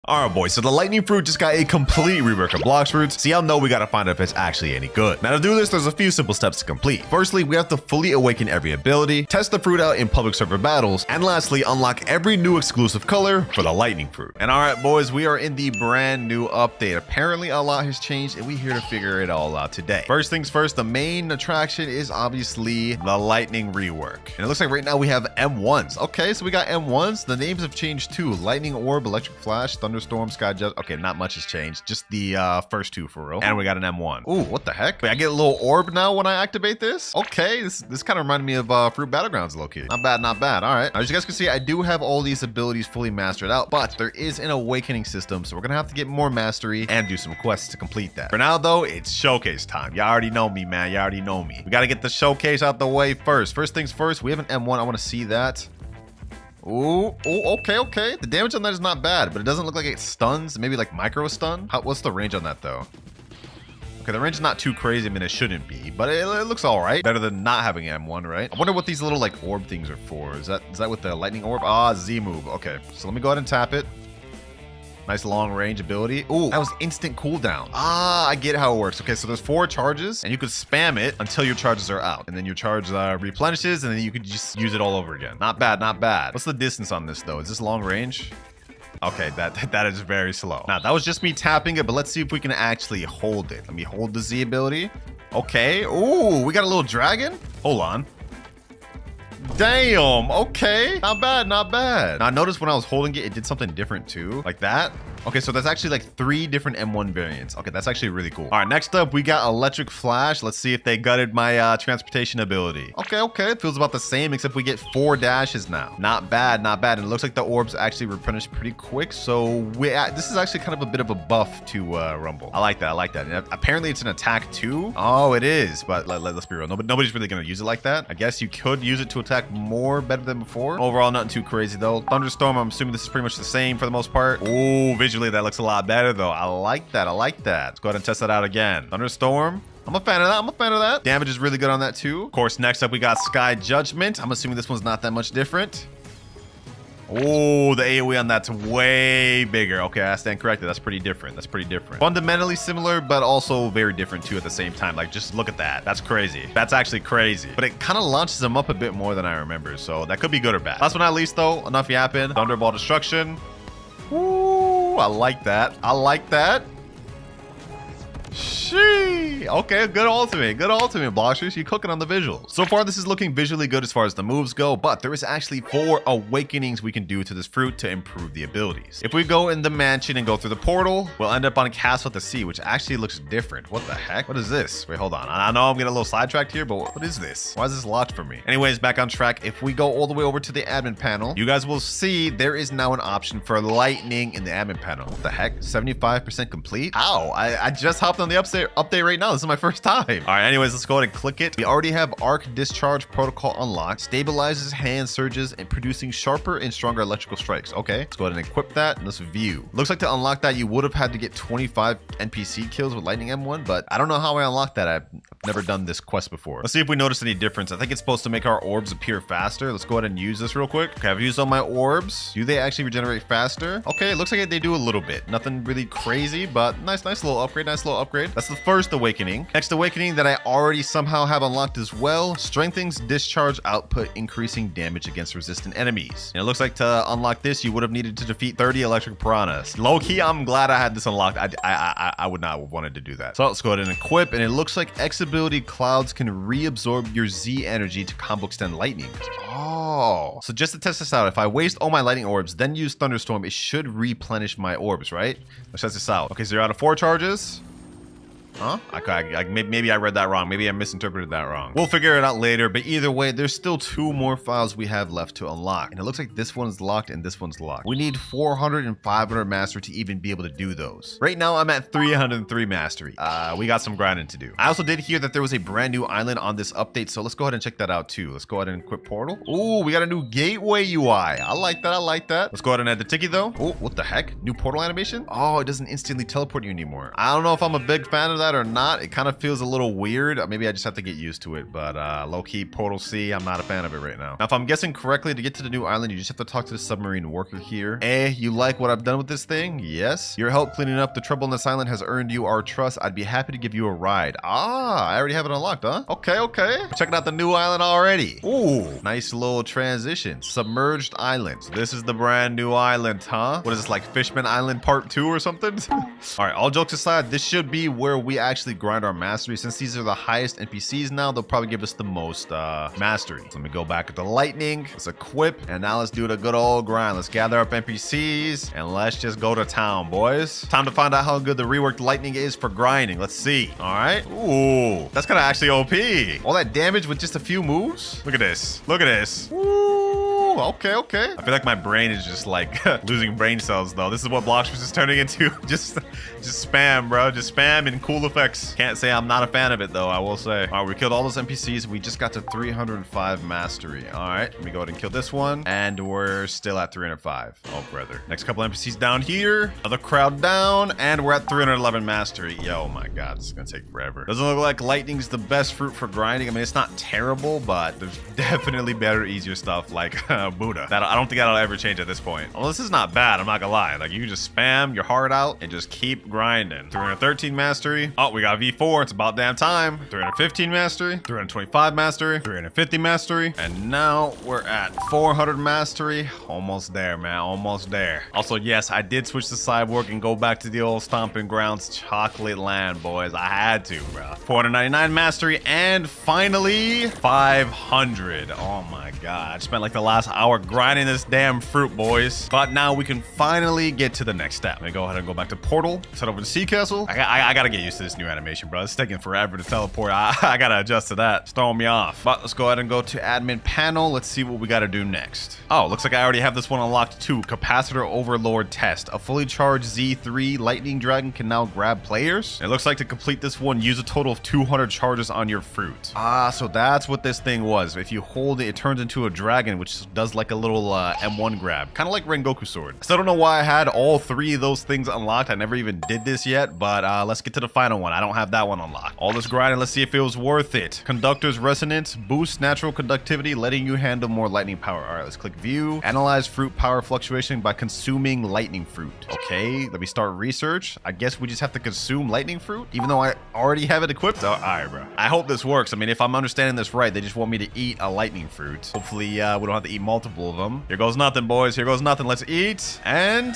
All right, boys, so the lightning fruit just got a complete rework of Blox fruits, so y'all know we gotta find out if it's actually any good. Now to do this, there's a few simple steps to complete. Firstly, we have to fully awaken every ability, test the fruit out in public server battles, and lastly, unlock every new exclusive color for the lightning fruit. And all right, boys, we are in the brand new update. Apparently, a lot has changed, and we're here to figure it all out today. First things first, the main attraction is obviously the lightning rework. And it looks like right now we have M1s. Okay, so we got M1s. The names have changed too. Lightning orb, electric flash, thunderstorm, sky jet. Okay, not much has changed. Just the first two for real. And we got an M1. Ooh, what the heck? Wait, I get a little orb now when I activate this? Okay, this kind of reminded me of Fruit Battlegrounds low-key. Not bad, not bad. All right. Now, as you guys can see, I do have all these abilities fully mastered out, but there is an awakening system, so we're gonna have to get more mastery and do some quests to complete that. For now, though, it's showcase time. Y'all already know me, man. Y'all already know me. We gotta get the showcase out the way first. First things first, we have an M1. I want to see that. Ooh, okay. The damage on that is not bad, but it doesn't look like it stuns. Maybe like micro stun. What's the range on that though? Okay, the range is not too crazy. I mean, it shouldn't be, but it looks all right. Better than not having M1, right? I wonder what these little like orb things are for. Is that with the lightning orb? Ah, Z move. Okay, so let me go ahead and tap it. Nice long range ability. Ooh, that was instant cooldown. Ah, I get how it works. Okay, so there's 4 charges and you could spam it until your charges are out. And then your charge replenishes and then you could just use it all over again. Not bad, not bad. What's the distance on this though? Is this long range? Okay, that is very slow. Now, that was just me tapping it, but let's see if we can actually hold it. Let me hold the Z ability. Okay. Ooh, we got a little dragon. Hold on. Damn, okay. Not bad, not bad. Now, I noticed when I was holding it, it did something different too. Like that. Okay, so that's actually like 3 different M1 variants. Okay, that's actually really cool. All right, next up, we got electric flash. Let's see if they gutted my transportation ability. Okay. It feels about the same, except we get 4 dashes now. Not bad, not bad. And it looks like the orbs actually replenish pretty quick. So this is actually kind of a bit of a buff to Rumble. I like that, And apparently it's an attack too. Oh, it is, but let's be real. Nobody's really gonna use it like that. I guess you could use it to attack more better than before. Overall, nothing too crazy though. Thunderstorm, I'm assuming this is pretty much the same for the most part. Ooh, visually that looks a lot better though. I like that. Let's go ahead and test that out again. Thunderstorm. I'm a fan of that. Damage is really good on that too. Of course, next up we got Sky Judgment. I'm assuming this one's not that much different. Oh, the AoE on that's way bigger. Okay, I stand corrected. That's pretty different. Fundamentally similar, but also very different too at the same time. Like, just look at that. That's crazy. That's actually crazy. But it kind of launches them up a bit more than I remember. So that could be good or bad. Last but not least though, enough yapping. Thunderball Destruction. Ooh, I like that. Shee. Okay, good ultimate, Bloxers. You're cooking on the visuals. So far, this is looking visually good as far as the moves go, but there is actually 4 awakenings we can do to this fruit to improve the abilities. If we go in the mansion and go through the portal, we'll end up on a castle at the sea, which actually looks different. What the heck? What is this? Wait, hold on. I know I'm getting a little sidetracked here, but what is this? Why is this locked for me? Anyways, back on track. If we go all the way over to the admin panel, you guys will see there is now an option for lightning in the admin panel. What the heck? 75% complete? How? I just hopped on the update right now. This is my first time. All right, anyways, let's go ahead and click it. We already have arc discharge protocol unlocked. Stabilizes hand surges and producing sharper and stronger electrical strikes. Okay, let's go ahead and equip that and let's view. Looks like to unlock that, you would have had to get 25 NPC kills with lightning M1, but I don't know how I unlocked that. I've never done this quest before. Let's see if we notice any difference. I think it's supposed to make our orbs appear faster. Let's go ahead and use this real quick. Okay, I've used all my orbs. Do they actually regenerate faster? Okay, it looks like they do a little bit. Nothing really crazy, but nice little upgrade. That's the first awakening. Next awakening that I already somehow have unlocked as well, strengthens discharge output, increasing damage against resistant enemies. And it looks like to unlock this, you would have needed to defeat 30 electric piranhas. Low-key, I'm glad I had this unlocked. I would not have wanted to do that. So let's go ahead and equip, and it looks like X ability clouds can reabsorb your Z energy to combo extend lightning. Oh, so just to test this out, if I waste all my lightning orbs, then use Thunderstorm, it should replenish my orbs, right? Let's test this out. Okay, so you're out of 4 charges. Huh? Maybe I read that wrong. Maybe I misinterpreted that wrong. We'll figure it out later, but either way, there's still 2 more files we have left to unlock. And it looks like this one's locked and this one's locked. We need 400 and 500 mastery to even be able to do those. Right now, I'm at 303 mastery. We got some grinding to do. I also did hear that there was a brand new island on this update, so let's go ahead and check that out too. Let's go ahead and equip portal. Ooh, we got a new gateway UI. I like that. Let's go ahead and add the ticket though. Oh, what the heck? New portal animation? Oh, it doesn't instantly teleport you anymore. I don't know if I'm a big fan of that that or not. It kind of feels a little weird. Maybe I just have to get used to it, but low-key Portal C, I'm not a fan of it right now. Now, if I'm guessing correctly, to get to the new island, you just have to talk to the submarine worker here. You like what I've done with this thing? Yes. Your help cleaning up the trouble on this island has earned you our trust. I'd be happy to give you a ride. I already have it unlocked, huh? Okay. We're checking out the new island already. Ooh, nice little transition. Submerged island. So this is the brand new island, huh? What is this, like Fishman Island Part 2 or something? All right, all jokes aside, this should be where we actually grind our mastery. Since these are the highest NPCs now, they'll probably give us the most mastery. So let me go back to lightning. Let's equip, and now let's do the good old grind. Let's gather up NPCs, and let's just go to town, boys. Time to find out how good the reworked lightning is for grinding. Let's see. All right. Ooh, that's kind of actually OP. All that damage with just a few moves. Look at this. Look at this. Ooh, okay. I feel like my brain is just like losing brain cells though. This is what Blox was just turning into. just spam, bro. Just spam and cool effects. Can't say I'm not a fan of it though, I will say. All right, we killed all those NPCs. We just got to 305 mastery. All right, let me go ahead and kill this one. And we're still at 305. Oh, brother. Next couple NPCs down here. Another crowd down. And we're at 311 mastery. Yo, my God, this is gonna take forever. Doesn't look like lightning's the best fruit for grinding. I mean, it's not terrible, but there's definitely better, easier stuff like Buddha. I don't think that'll ever change at this point. Well, this is not bad, I'm not gonna lie. Like, you can just spam your heart out and just keep grinding. 313 mastery. Oh, we got V4. It's about damn time. 315 mastery. 325 mastery. 350 mastery. And now we're at 400 mastery. Almost there, man. Almost there. Also, yes, I did switch to Cyborg and go back to the old stomping grounds, Chocolate Land, boys. I had to, bro. 499 mastery. And finally, 500. Oh my God. I spent like the last hour grinding this damn fruit, boys. But now we can finally get to the next step. Let me go ahead and go back to Portal. Let's head over to Sea Castle. I gotta get used to this new animation, bro. It's taking forever to teleport. I gotta adjust to that. It's throwing me off. But let's go ahead and go to admin panel. Let's see what we gotta do next. Oh, looks like I already have this one unlocked too. Capacitor Overlord test. A fully charged Z3 Lightning Dragon can now grab players. It looks like to complete this one, use a total of 200 charges on your fruit. So that's what this thing was. If you hold it, it turns into a dragon, which does like a little M1 grab. Kind of like Rengoku sword. Still don't know why I had all three of those things unlocked. I never even did this yet, but let's get to the final one. I don't have that one unlocked. All this grinding, let's see if it was worth it. Conductor's Resonance boosts natural conductivity, letting you handle more lightning power. All right, let's click view. Analyze fruit power fluctuation by consuming lightning fruit. Okay, let me start research. I guess we just have to consume lightning fruit, even though I already have it equipped. Oh, all right, bro. I hope this works. I mean, if I'm understanding this right, they just want me to eat a lightning fruit. Hopefully, we don't have to eat multiple of them. Here goes nothing, boys. Here goes nothing. Let's eat. And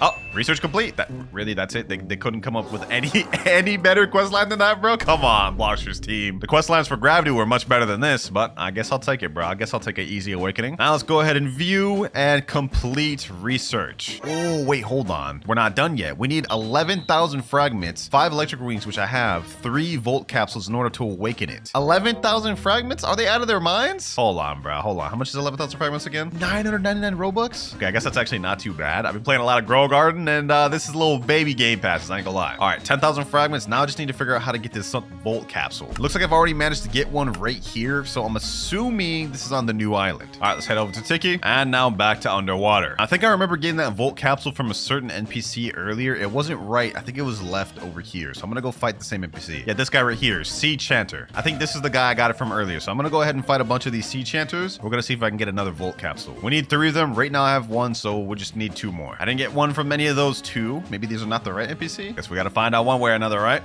oh, research complete. That's it. They couldn't come up with any better quest line than that, bro. Come on, Bloxer's team. The quest lines for gravity were much better than this, but I guess I'll take it, bro. I guess I'll take an easy awakening. Now let's go ahead and view and complete research. Oh, wait, hold on. We're not done yet. We need 11,000 fragments, 5 electric wings, which I have, 3 volt capsules in order to awaken it. 11,000 fragments? Are they out of their minds? Hold on, bro. Hold on. How much is 11,000 fragments again? 999 Robux? Okay, I guess that's actually not too bad. I've been playing a lot of Grow Garden, and this is a little baby game passes, I ain't gonna lie. All right, 10,000 fragments. Now I just need to figure out how to get this volt capsule. Looks like I've already managed to get one right here, so I'm assuming this is on the new island. All right, let's head over to Tiki, and now back to underwater. I think I remember getting that volt capsule from a certain NPC earlier. It wasn't right. I think it was left over here, so I'm gonna go fight the same NPC. Yeah, this guy right here, Sea Chanter. I think this is the guy I got it from earlier, so I'm gonna go ahead and fight a bunch of these Sea Chanters. We're gonna see if I can get another volt capsule. We need 3 of them. Right now I have 1, so we'll just need 2 more. I didn't get one from any of those 2. Maybe these are not the right NPC. Guess we gotta find out one way or another, right?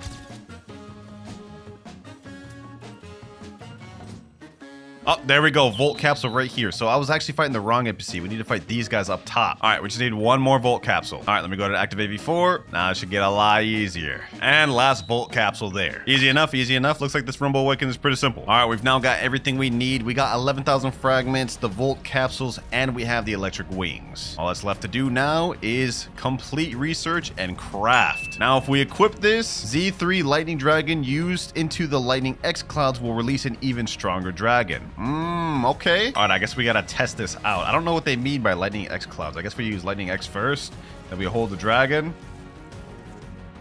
Oh, there we go. Volt capsule right here. So I was actually fighting the wrong NPC. We need to fight these guys up top. All right, we just need 1 more volt capsule. All right, let me go to activate V4. Now it should get a lot easier. And last volt capsule there. Easy enough, easy enough. Looks like this Rumble Awakening is pretty simple. All right, we've now got everything we need. We got 11,000 fragments, the volt capsules, and we have the electric wings. All that's left to do now is complete research and craft. Now, if we equip this, Z3 Lightning Dragon used into the Lightning X Clouds will release an even stronger dragon. Okay. All right, I guess we gotta test this out. I don't know what they mean by Lightning X Clouds. I guess we use Lightning X first, then we hold the dragon,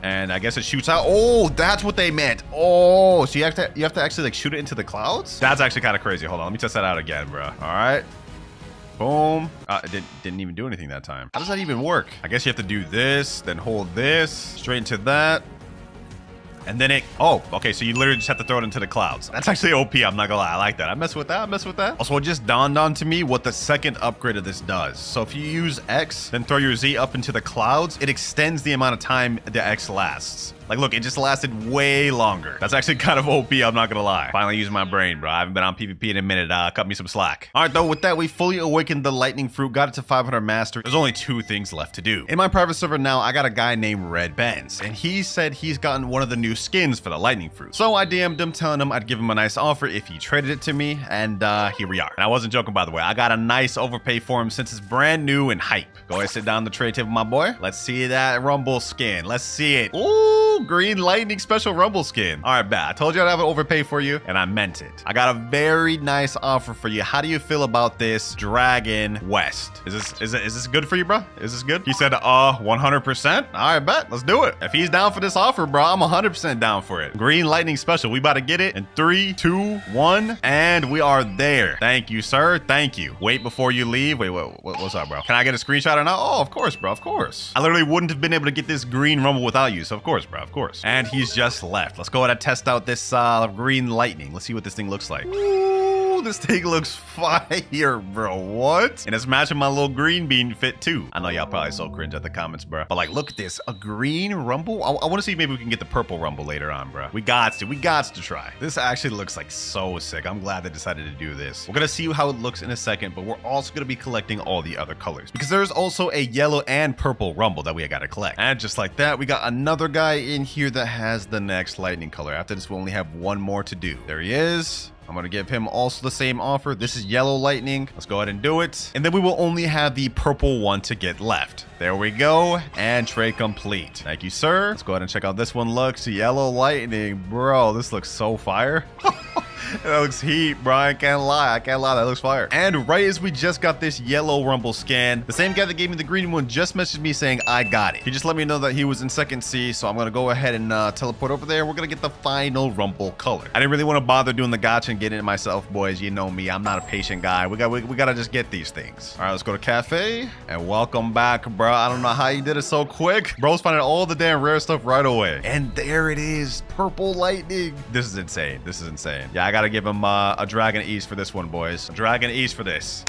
and I guess it shoots out. Oh, that's what they meant. Oh, so you have to actually like shoot it into the clouds? That's actually kind of crazy. Hold on, let me test that out again, bro. All right. Boom. It didn't even do anything that time. How does that even work? I guess you have to do this, then hold this, straight into that. And then oh, okay, so you literally just have to throw it into the clouds. That's actually OP, I'm not gonna lie. I like that. I mess with that. Also, it just dawned on to me what the second upgrade of this does. So if you use X, then throw your Z up into the clouds, it extends the amount of time the X lasts. Like, look, it just lasted way longer. That's actually kind of OP, I'm not gonna lie. Finally using my brain, bro. I haven't been on PvP in a minute. Cut me some slack. All right, though, with that, we fully awakened the lightning fruit, got it to 500 master. There's only 2 things left to do. In my private server now, I got a guy named Red Benz, and he said he's gotten one of the new skins for the lightning fruit. So I DM'd him, telling him I'd give him a nice offer if he traded it to me, and here we are. And I wasn't joking, by the way. I got a nice overpay for him since it's brand new and hype. Go ahead, sit down on the trade table, my boy. Let's see that Rumble skin. Let's see it. Ooh, green lightning special Rumble skin. All right, bad. I told you I'd have an overpay for you, and I meant it. I got a very nice offer for you. How do you feel about this Dragon West? Is this good for you, bro? Is this good? He said, 100%. All right, bet. Let's do it. If he's down for this offer, bro, I'm 100% down for it. Green lightning special. We about to get it in 3, 2, 1, and we are there. Thank you, sir. Thank you. Wait before you leave. Wait, what's up, bro? Can I get a screenshot or not? Oh, of course, bro. Of course. I literally wouldn't have been able to get this green Rumble without you. So of course, bro. Of course. And he's just left. Let's go ahead and test out this green lightning. Let's see what this thing looks like. Ooh, this thing looks fire, bro. What? And it's matching my little green bean fit too. I know y'all probably so cringe at the comments, bro. But like, look at this. A green Rumble? I want to see if maybe we can get the purple Rumble later on, bro. We got to try. This actually looks like so sick. I'm glad they decided to do this. We're gonna see how it looks in a second, but we're also gonna be collecting all the other colors because there's also a yellow and purple Rumble that we gotta collect. And just like that, we got another guy in here that has the next lightning color. After this, we only have one more to do. There he is. I'm gonna give him also the same offer. This is yellow lightning. Let's go ahead and do it. And then we will only have the purple one to get left. There we go. And trade complete. Thank you, sir. Let's go ahead and check out this one. Looks yellow lightning. Bro, this looks so fire. That looks heat, bro. I can't lie. That looks fire. And right as we just got this yellow Rumble scan, the same guy that gave me the green one just messaged me saying, I got it. He just let me know that he was in second C. So I'm going to go ahead and teleport over there. We're going to get the final Rumble color. I didn't really want to bother doing the gotcha and getting it myself, boys. You know me. I'm not a patient guy. We got to just get these things. All right, let's go to cafe and welcome back, bro. I don't know how you did it so quick. Bro's finding all the damn rare stuff right away. And there it is. Purple lightning. This is insane. Yeah, I got to give him a Dragon East for this one, boys. A Dragon East for this.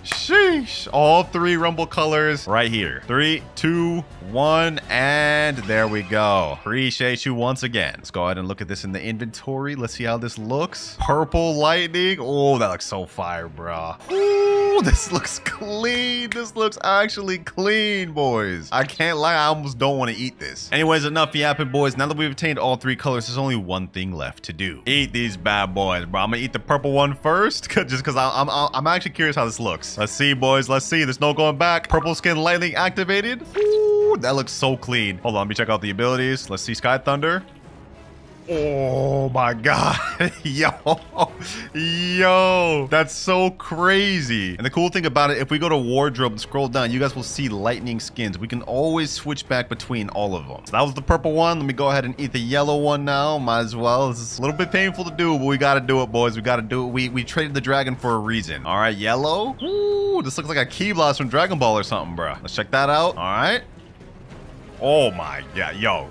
Sheesh. All 3 Rumble colors right here. 3, 2, 1, and there we go. Appreciate you once again. Let's go ahead and look at this in the inventory. Let's see how this looks. Purple lightning. Oh, that looks so fire, bro. Ooh, this looks clean. This looks actually clean, boys. I can't lie. I almost don't want to eat this. Anyways, enough yapping, boys. Now that we've obtained all 3 colors, there's only one thing left to do. Eat these bad boys, bro. I'm gonna eat the purple one first, just because I'm actually curious how this looks. Let's see, boys. Let's see. There's no going back. Purple skin lightning activated. Ooh, that looks so clean. Hold on. Let me check out the abilities. Let's see Sky Thunder. Oh my god. Yo, that's so crazy. And the cool thing about it, if we go to wardrobe and scroll down, you guys will see lightning skins. We can always switch back between all of them. So that was the purple one. Let me go ahead and eat the yellow one now. Might as well. This is a little bit painful to do, but we got to do it, boys. We got to do it. We traded the dragon for a reason. All right, yellow. Ooh, this looks like a key blast from Dragon Ball or something, bro. Let's check that out. All right. Oh my god, yo.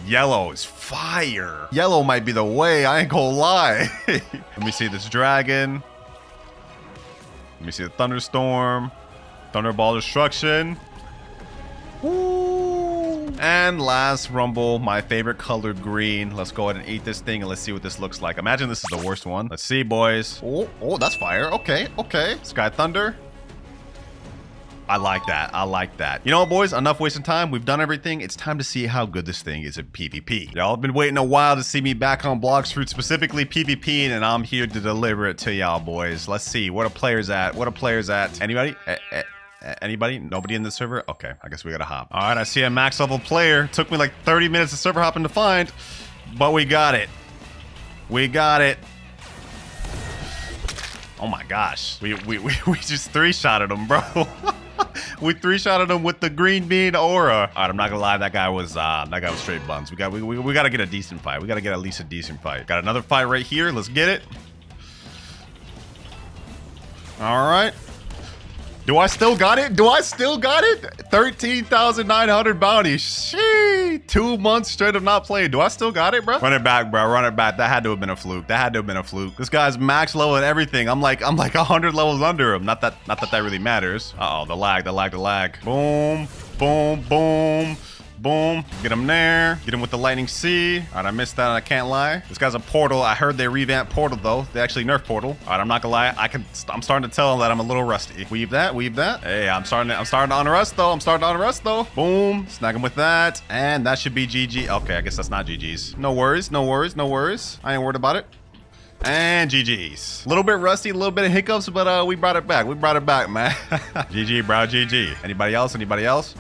Yellow is fire. Yellow might be the way. I ain't gonna lie. Let me see this dragon. Let me see the thunderstorm. Thunderball destruction. Woo. And last Rumble, my favorite colored green. Let's go ahead and eat this thing and let's see what this looks like. Imagine this is the worst one. Let's see, boys. Oh, that's fire. Okay. Sky Thunder. I like that. You know what, boys? Enough wasting time. We've done everything. It's time to see how good this thing is at PvP. Y'all have been waiting a while to see me back on Blox Fruit, specifically PvP, and I'm here to deliver it to y'all, boys. Let's see. What are players at? Anybody? Anybody? Nobody in the server? Okay, I guess we gotta hop. All right, I see a max level player. Took me like 30 minutes of server hopping to find, but we got it. Oh my gosh. We just 3-shotted him, bro. We 3-shotted him with the green bean aura. All right, I'm not gonna lie, that guy was straight buns. We gotta get a decent fight. We gotta get at least a decent fight. Got another fight right here. Let's get it. All right. Do I still got it? 13,900 bounty. Sheesh. me? 2 months straight of not playing. Do I still got it, bro? Run it back, bro. Run it back. That had to have been a fluke. That had to have been a fluke. This guy's max level and everything. I'm like 100 levels under him. Not that really matters. Uh-oh, the lag. Boom, boom, boom. Boom. Get him there. Get him with the lightning C. All right, I missed that and I can't lie. This guy's a portal. I heard they revamped portal though. They actually nerfed portal. All right, I'm not gonna lie. I'm starting to tell them that I'm a little rusty. Weave that. Hey, I'm starting to unrust though. Boom. Snag him with that. And that should be GG. Okay, I guess that's not GG's. No worries. I ain't worried about it. And GG's. A little bit rusty, a little bit of hiccups, but we brought it back. Man. GG, bro. GG. Anybody else?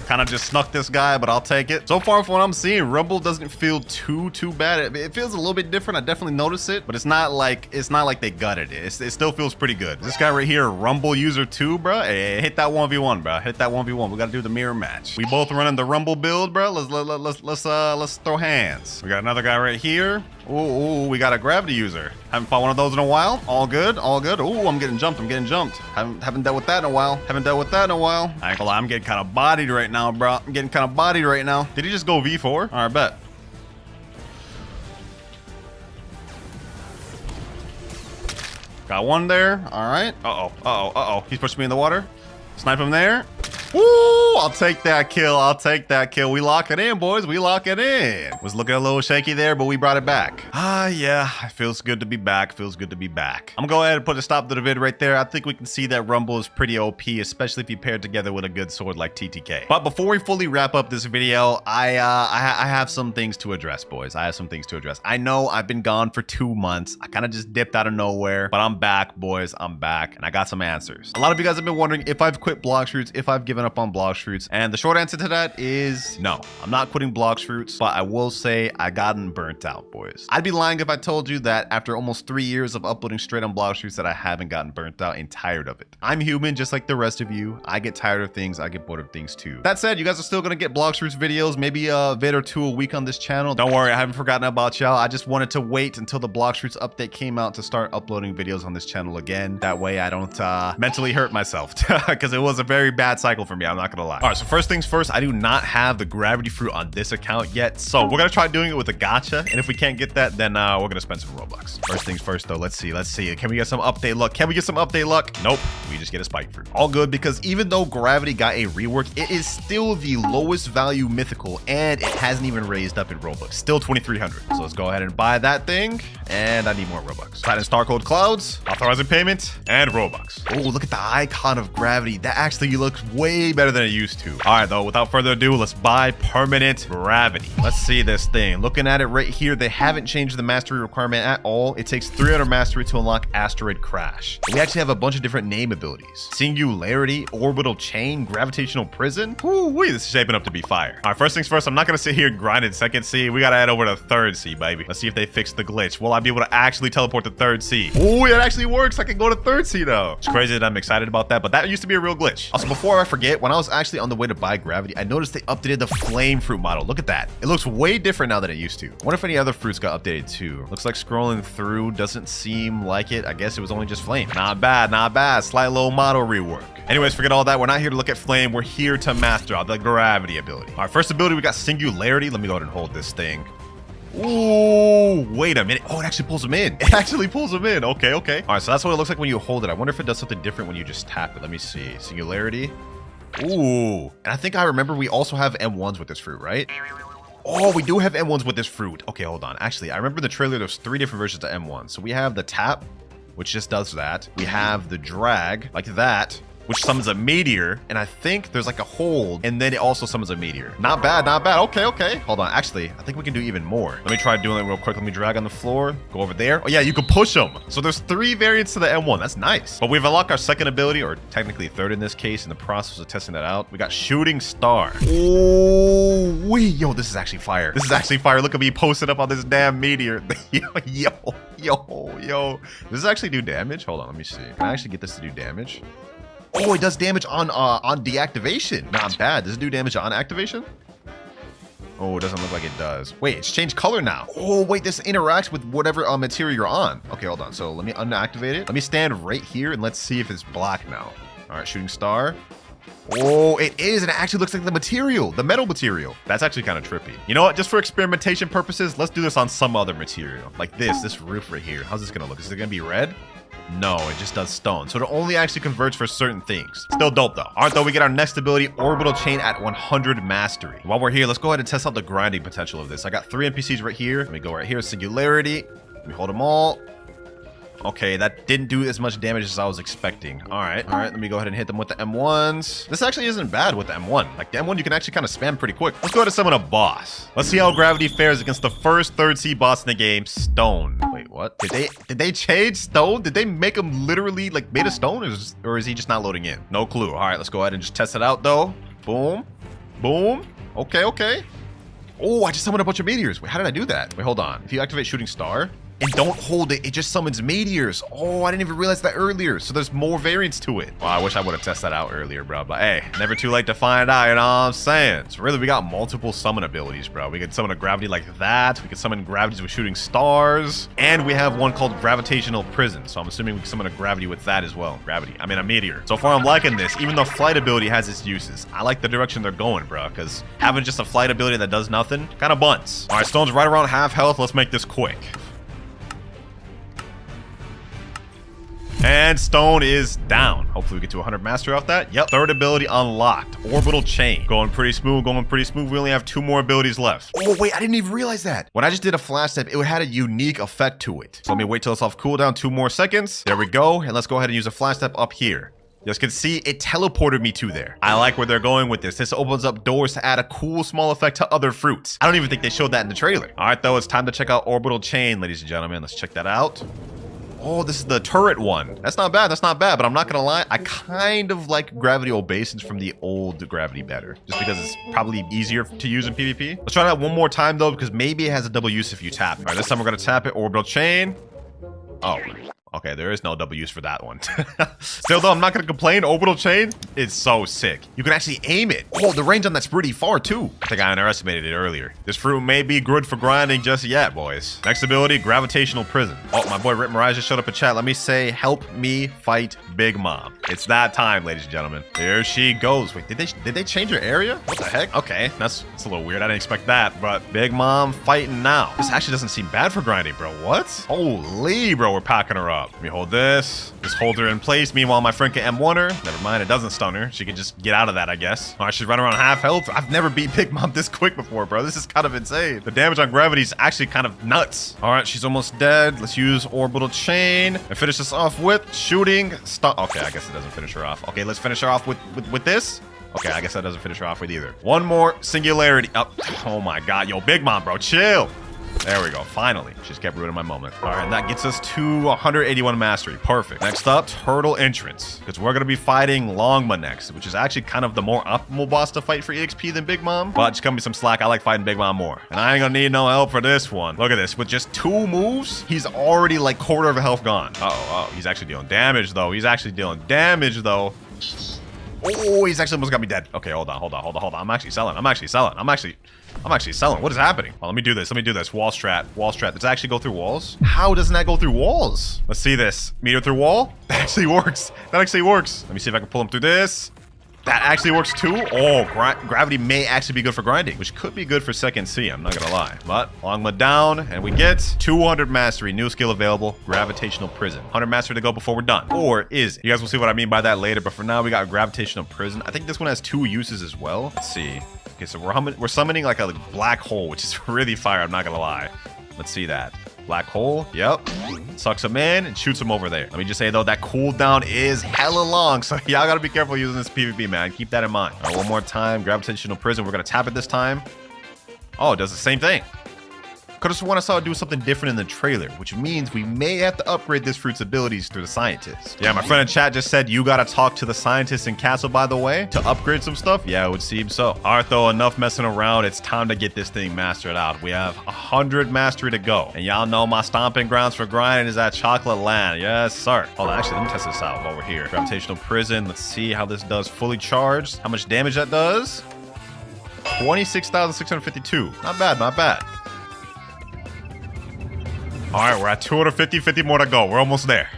Kind of just snuck this guy, but I'll take it. So far from what I'm seeing, Rumble doesn't feel too bad. It feels a little bit different. I definitely notice it, but it's not like they gutted it. It still feels pretty good. This guy right here, Rumble user 2, bro. Hey, hit that 1v1, bro. Hit that 1v1. We gotta do the mirror match. We both running the Rumble build, bro. Let's throw hands. We got another guy right here. Ooh, we got a gravity user. Haven't fought one of those in a while. All good. Ooh, I'm getting jumped. Haven't dealt with that in a while. I ain't gonna lie, I'm getting kind of bodied right now, bro. Did he just go V4? All right, bet. Got one there. All right. Uh-oh. He's pushing me in the water. Snipe him there. Woo! I'll take that kill. We lock it in, boys. Was looking a little shaky there, but we brought it back. Yeah. It feels good to be back. I'm gonna go ahead and put a stop to the vid right there. I think we can see that Rumble is pretty OP, especially if you pair it together with a good sword like TTK. But before we fully wrap up this video, I have some things to address, boys. I know I've been gone for 2 months. I kind of just dipped out of nowhere, but I'm back, boys. And I got some answers. A lot of you guys have been wondering if I've quit Blox Fruits, if I've given up on Blox Fruits, and the short answer to that is no. I'm not quitting Blox Fruits, but I will say I gotten burnt out, boys. I'd be lying if I told you that after almost 3 years of uploading straight on Blox Fruits that I haven't gotten burnt out and tired of it. I'm human just like the rest of you. I get tired of things. I get bored of things too. That said, you guys are still gonna get Blox Fruits videos, maybe a vid or 2 a week on this channel. Don't worry, I haven't forgotten about y'all. I just wanted to wait until the Blox Fruits update came out to start uploading videos on this channel again. That way I don't mentally hurt myself because it was a very bad cycle for me. I'm not gonna lie. All right, so first things first, I do not have the gravity fruit on this account yet, so we're gonna try doing it with a gacha, and if we can't get that, then we're gonna spend some Robux. First things first though, let's see. Can we get some update luck? Nope, we just get a spike fruit. All good, because even though gravity got a rework, it is still the lowest value mythical, and it hasn't even raised up in Robux. Still 2,300. So let's go ahead and buy that thing, and I need more Robux. Titan Star Code Clouds, authorizing payment, and Robux. Oh, look at the icon of gravity. That actually looks way better than it used to. All right, though, without further ado, let's buy permanent gravity. Let's see this thing. Looking at it right here, they haven't changed the mastery requirement at all. It takes 300 mastery to unlock Asteroid Crash. We actually have a bunch of different name abilities. Singularity, Orbital Chain, Gravitational Prison. Woo-wee, this is shaping up to be fire. All right, first things first, I'm not gonna sit here and grind in second C. We gotta head over to third C, baby. Let's see if they fix the glitch. Will I be able to actually teleport to third C? Oh, it actually works. I can go to third C now. It's crazy that I'm excited about that, but that used to be a real glitch. Also, before I forget, when I was actually on the way to buy gravity, I noticed they updated the flame fruit model. Look at that. It looks way different now than it used to. I wonder if any other fruits got updated too. Looks like scrolling through doesn't seem like it. I guess it was only just flame. Not bad. Slight little model rework. Anyways, forget all that. We're not here to look at flame. We're here to master out the gravity ability. All right, first ability, we got singularity. Let me go ahead and hold this thing. Ooh, wait a minute. Oh, it actually pulls them in. Okay. All right, so that's what it looks like when you hold it. I wonder if it does something different when you just tap it. Let me see. Singularity. Ooh, and I think I remember we also have M1s with this fruit, right? Oh, we do have M1s with this fruit. Okay, hold on. Actually, I remember in the trailer there's 3 different versions of M1. So we have the tap, which just does that. We have the drag, like that, which summons a meteor, and I think there's like a hold, and then it also summons a meteor. Not bad. Okay. Hold on. Actually, I think we can do even more. Let me try doing it real quick. Let me drag on the floor, go over there. Oh yeah, you can push them. So there's 3 variants to the M1. That's nice. But we've unlocked our second ability, or technically third in this case, in the process of testing that out. We got Shooting Star. Oh, wait. Yo, this is actually fire. Look at me posted up on this damn meteor. Yo. Does this actually do damage? Hold on, let me see. Can I actually get this to do damage? Oh, it does damage on deactivation. Not bad. Does it do damage on activation? Oh, it doesn't look like it does. Wait, it's changed color now. Oh, wait, this interacts with whatever material you're on. Okay, hold on. So let me unactivate it. Let me stand right here and let's see if it's black now. All right, Shooting Star. Oh, it is, and it actually looks like the material, the metal material. That's actually kind of trippy. You know what? Just for experimentation purposes, let's do this on some other material. Like this roof right here. How's this gonna look? Is it gonna be red? No, it just does stone. So it only actually converts for certain things. Still dope though. All right, though, we get our next ability, Orbital Chain at 100 Mastery. While we're here, let's go ahead and test out the grinding potential of this. I got 3 NPCs right here. Let me go right here, Singularity. Let me hold them all. Okay, that didn't do as much damage as I was expecting. All right, let me go ahead and hit them with the M1s. This actually isn't bad with the M1. Like, the M1 you can actually kind of spam pretty quick. Let's go ahead and summon a boss. Let's see how Gravity fares against the first 3rd sea boss in the game, Stone. Wait, what? Did they change Stone? Did they make him literally, like, made of stone? Or is he just not loading in? No clue. All right, let's go ahead and just test it out, though. Boom. Boom. Okay. Oh, I just summoned a bunch of meteors. Wait, how did I do that? Wait, hold on. If you activate Shooting Star and don't hold it, it just summons meteors. Oh, I didn't even realize that earlier. So there's more variants to it. Well, I wish I would have tested that out earlier, bro. But hey, never too late to find out, you know what I'm saying? So really, we got multiple summon abilities, bro. We can summon a gravity like that. We can summon gravities with shooting stars. And we have one called Gravitational Prison. So I'm assuming we can summon a gravity with that as well. A meteor. So far, I'm liking this. Even though flight ability has its uses, I like the direction they're going, bro. Because having just a flight ability that does nothing kind of bunts. All right, Stone's right around half health. Let's make this quick. And Stone is down. Hopefully we get to 100 Mastery off that. Yep. 3rd ability unlocked. Orbital Chain. Going pretty smooth. We only have 2 more abilities left. Oh, wait. I didn't even realize that. When I just did a flash step, it had a unique effect to it. So let me wait till it's off cooldown. 2 more seconds. There we go. And let's go ahead and use a flash step up here. You guys can see it teleported me to there. I like where they're going with this. This opens up doors to add a cool small effect to other fruits. I don't even think they showed that in the trailer. All right, though. It's time to check out Orbital Chain, ladies and gentlemen. Let's check that out. Oh, this is the turret one. That's not bad, but I'm not gonna lie, I kind of like Gravity Obeisance from the old Gravity better, just because it's probably easier to use in PvP. Let's try that one more time though, because maybe it has a double use if you tap. All right, this time we're gonna tap it, Orbital Chain. Oh, okay, there is no double use for that one. Still though, I'm not gonna complain. Orbital Chain is so sick. You can actually aim it. Oh, the range on that's pretty far too. I think I underestimated it earlier. This fruit may be good for grinding just yet, boys. Next ability, Gravitational Prison. Oh, my boy Rip Mirage just showed up in chat. Let me say, help me fight Big Mom. It's that time, ladies and gentlemen. Here she goes. Wait, did they change her area? What the heck? Okay, that's a little weird. I didn't expect that, but Big Mom fighting now. This actually doesn't seem bad for grinding, bro. What? Holy, bro, we're packing her up. Let me hold this. Just hold her in place. Meanwhile, my friend can M1 her. Never mind, it doesn't stun her. She can just get out of that, I guess. All right, she's running around half health. I've never beat Big Mom this quick before, bro. This is kind of insane. The damage on gravity is actually kind of nuts. All right, she's almost dead. Let's use Orbital Chain and finish this off with shooting stun. Okay, I guess it doesn't finish her off. Okay, let's finish her off with this. Okay, I guess that doesn't finish her off with either. One more Singularity. Oh my God, yo, Big Mom, bro, chill. There we go. Finally. She just kept ruining my moment. All right, that gets us to 181 Mastery. Perfect. Next up, Turtle Entrance. Because we're going to be fighting Longma next, which is actually kind of the more optimal boss to fight for EXP than Big Mom. But just cut me some slack. I like fighting Big Mom more. And I ain't going to need no help for this one. Look at this. With just 2 moves, he's already like quarter of a health gone. Uh-oh. He's actually dealing damage, though. Oh, he's actually almost got me dead. Okay, hold on. I'm actually selling. What is happening? Oh, let me do this. Wall strat. Does it actually go through walls? How doesn't that go through walls? Let's see this. Meter through wall? That actually works. Let me see if I can pull him through this. That actually works too. Oh, gravity may actually be good for grinding, which could be good for second C, I'm not gonna lie. But Longma down, and we get 200 Mastery. New skill available, Gravitational Prison. 100 Mastery to go before we're done. Or is it? You guys will see what I mean by that later, but for now, we got Gravitational Prison. I think this one has 2 uses as well. Let's see. Okay, so we're summoning like a black hole, which is really fire, I'm not gonna lie. Let's see that. Black hole, yep. Sucks him in and shoots him over there. Let me just say though, that cooldown is hella long, so y'all gotta be careful using this PvP, man. Keep that in mind. All right, one more time, Gravitational Prison. We're gonna tap it this time. Oh, it does the same thing. Could have sworn I saw it do something different in the trailer, which means we may have to upgrade this fruit's abilities through the scientist. Yeah, my friend in chat just said you gotta talk to the scientist in Castle, by the way, to upgrade some stuff. Yeah, it would seem so. All right, though, enough messing around. It's time to get this thing mastered out. We have 100 Mastery to go. And y'all know my stomping grounds for grinding is at Chocolate Land. Yes, sir. Hold on, actually, let me test this out while we're here. Gravitational Prison. Let's see how this does fully charged. How much damage that does? 26,652. Not bad. All right, we're at 250, 50 more to go. We're almost there.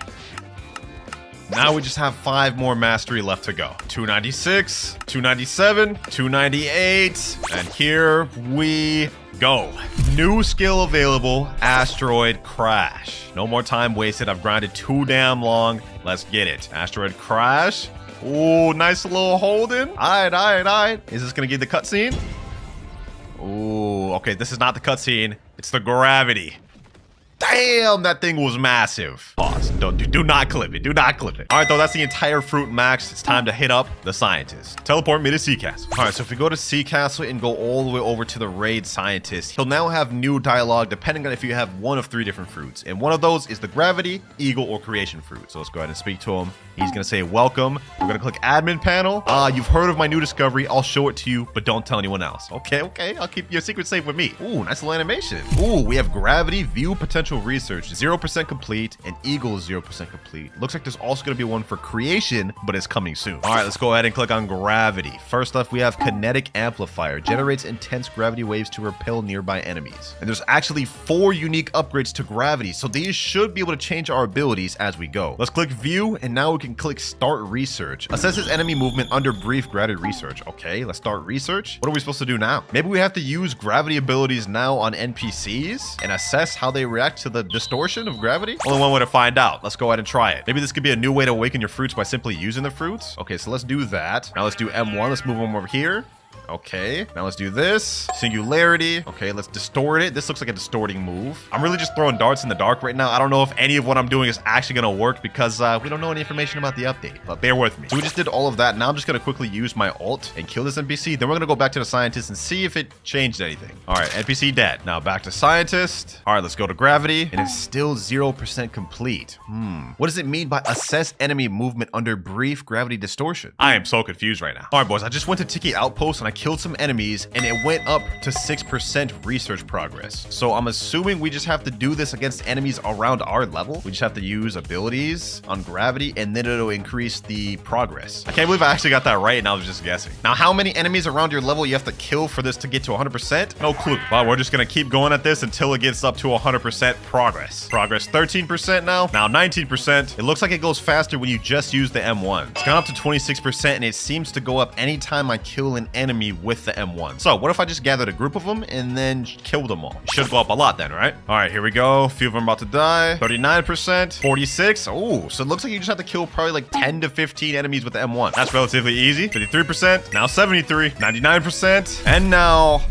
Now we just have 5 more mastery left to go. 296, 297, 298, and here we go. New skill available, Asteroid Crash. No more time wasted. I've grinded too damn long. Let's get it. Asteroid Crash. Ooh, nice little holding. All right. Is this gonna give the cutscene? Ooh, okay, this is not the cutscene. It's the gravity. Damn, that thing was massive. Pause. Do not clip it. Do not clip it. All right, though, that's the entire fruit max. It's time to hit up the scientist. Teleport me to Sea Castle. All right, so if we go to Sea Castle and go all the way over to the raid scientist, he'll now have new dialogue depending on if you have one of 3 different fruits. And one of those is the gravity, eagle, or creation fruit. So let's go ahead and speak to him. He's gonna say welcome. We're gonna click admin panel. You've heard of my new discovery. I'll show it to you, but don't tell anyone else. Okay. I'll keep your secret safe with me. Ooh, nice little animation. Ooh, we have gravity, view potential research, 0% complete, and eagle is 0% complete. Looks like there's also gonna be one for creation, but it's coming soon. All right, let's go ahead and click on gravity. First off, we have kinetic amplifier. Generates intense gravity waves to repel nearby enemies. And there's actually 4 unique upgrades to gravity, so these should be able to change our abilities as we go. Let's click view, and now we can click start research. Assesses enemy movement under brief gravity research. Okay, let's start research. What are we supposed to do now? Maybe we have to use gravity abilities now on NPCs and assess how they react to the distortion of gravity? Only one way to find out. Let's go ahead and try it. Maybe this could be a new way to awaken your fruits by simply using the fruits. Okay, so let's do that. Now let's do M1. Let's move them over here. Okay, now let's do this. Singularity. Okay, let's distort it. This looks like a distorting move. I'm really just throwing darts in the dark right now. I don't know if any of what I'm doing is actually going to work because we don't know any information about the update, but bear with me. So we just did all of that. Now I'm just going to quickly use my ult and kill this NPC. Then we're going to go back to the scientist and see if it changed anything. All right, NPC dead. Now back to scientist. All right, let's go to gravity. And it's still 0% complete. What does it mean by assess enemy movement under brief gravity distortion? I am so confused right now. All right, boys, I just went to Tiki Outpost and I killed some enemies and it went up to 6% research progress. So I'm assuming we just have to do this against enemies around our level. We just have to use abilities on gravity and then it'll increase the progress. I can't believe I actually got that right and I was just guessing. Now, how many enemies around your level you have to kill for this to get to 100%? No clue. Well, we're just gonna keep going at this until it gets up to 100% progress. Progress 13% now 19%. It looks like it goes faster when you just use the M1. It's gone up to 26% and it seems to go up anytime I kill an enemy with the M1. So what if I just gathered a group of them and then kill them all? It should go up a lot then, right? All right, here we go. A few of them about to die. 39%, 46. Oh, so it looks like you just have to kill probably like 10 to 15 enemies with the M1. That's relatively easy. 53%, now 73, 99%, and now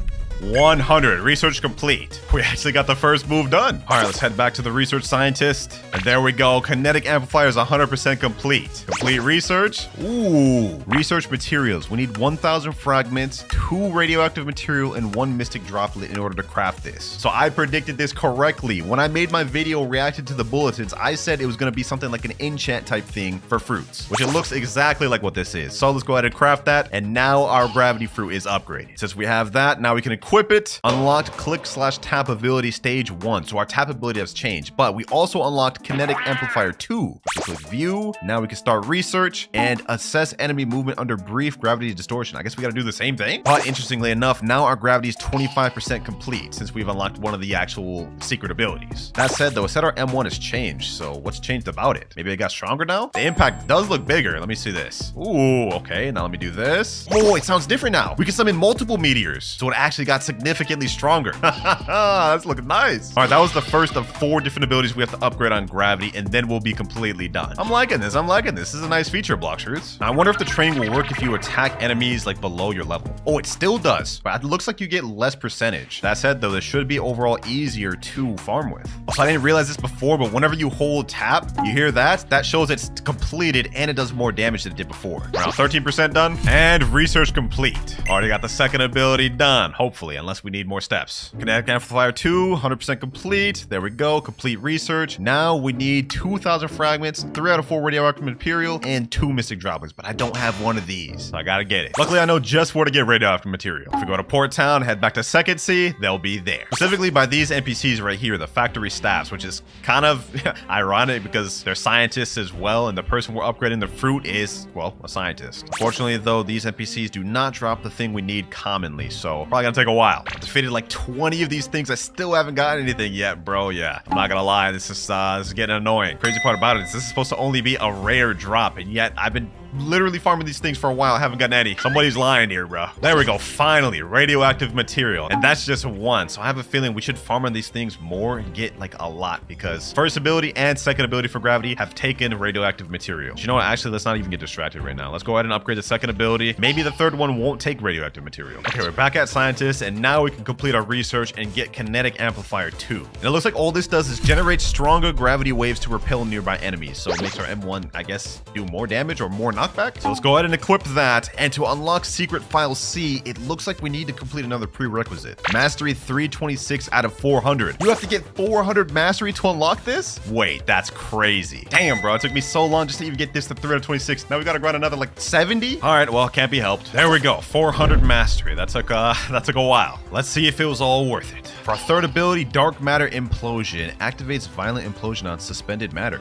100. Research complete. We actually got the first move done. All right, let's head back to the research scientist. And there we go. Kinetic amplifier is 100% complete. Complete research. Ooh. Research materials. We need 1,000 fragments, 2 radioactive material, and 1 mystic droplet in order to craft this. So I predicted this correctly. When I made my video reacted to the bulletins, I said it was going to be something like an enchant type thing for fruits, which it looks exactly like what this is. So let's go ahead and craft that. And now our gravity fruit is upgraded. Since we have that, now we can equip it. Unlocked click/tap ability stage 1. So our tap ability has changed, but we also unlocked kinetic amplifier 2. We click view. Now we can start research and assess enemy movement under brief gravity distortion. I guess we got to do the same thing. But interestingly enough, now our gravity is 25% complete since we've unlocked one of the actual secret abilities. That said though, it said our M1 has changed. So what's changed about it? Maybe it got stronger now? The impact does look bigger. Let me see this. Ooh, okay. Now let me do this. Oh, it sounds different now. We can summon multiple meteors. So it actually got significantly stronger. That's looking nice. All right, that was the first of 4 different abilities we have to upgrade on gravity, and then we'll be completely done. I'm liking this. This is a nice feature, Blox Roots. Now, I wonder if the training will work if you attack enemies like below your level. Oh, it still does, but it looks like you get less percentage. That said, though, this should be overall easier to farm with. Also, I didn't realize this before, but whenever you hold tap, you hear that? That shows it's completed and it does more damage than it did before. Now, 13% done, and research complete. Already got the second ability done, hopefully, unless we need more steps. Kinetic amplifier 2, 100% complete. There we go. Complete research. Now we need 2,000 fragments, 3 out of 4 radioactive material, and 2 mystic droplets, but I don't have one of these, so I gotta get it. Luckily, I know just where to get radioactive material. If we go to Port Town, head back to Second Sea, they'll be there. Specifically by these NPCs right here, the factory staffs, which is kind of ironic because they're scientists as well, and the person we're upgrading the fruit is, well, a scientist. Unfortunately, though, these NPCs do not drop the thing we need commonly, so probably gonna take a while while. I've defeated like 20 of these things. I still haven't gotten anything yet, bro. Yeah, I'm not gonna lie. This is getting annoying. Crazy part about it is this is supposed to only be a rare drop, and yet I've been literally farming these things for a while. I haven't gotten any. Somebody's lying here, bro. There we go. Finally, radioactive material. And that's just one. So I have a feeling we should farm on these things more and get like a lot, because first ability and second ability for gravity have taken radioactive material. But you know what? Actually, let's not even get distracted right now. Let's go ahead and upgrade the second ability. Maybe the third one won't take radioactive material. Okay, we're back at scientists, and now we can complete our research and get kinetic amplifier 2. And it looks like all this does is generate stronger gravity waves to repel nearby enemies. So it makes our M1, I guess, do more damage or more knockback. So let's go ahead and equip that. And to unlock secret file C, it looks like we need to complete another prerequisite. Mastery 326 out of 400. You have to get 400 mastery to unlock this? Wait, that's crazy. Damn, bro. It took me so long just to even get this to 326. Now we gotta grind another like 70? All right, well, can't be helped. There we go. 400 mastery. That took a while. Let's see if it was all worth it. For our third ability, dark matter implosion activates violent implosion on suspended matter.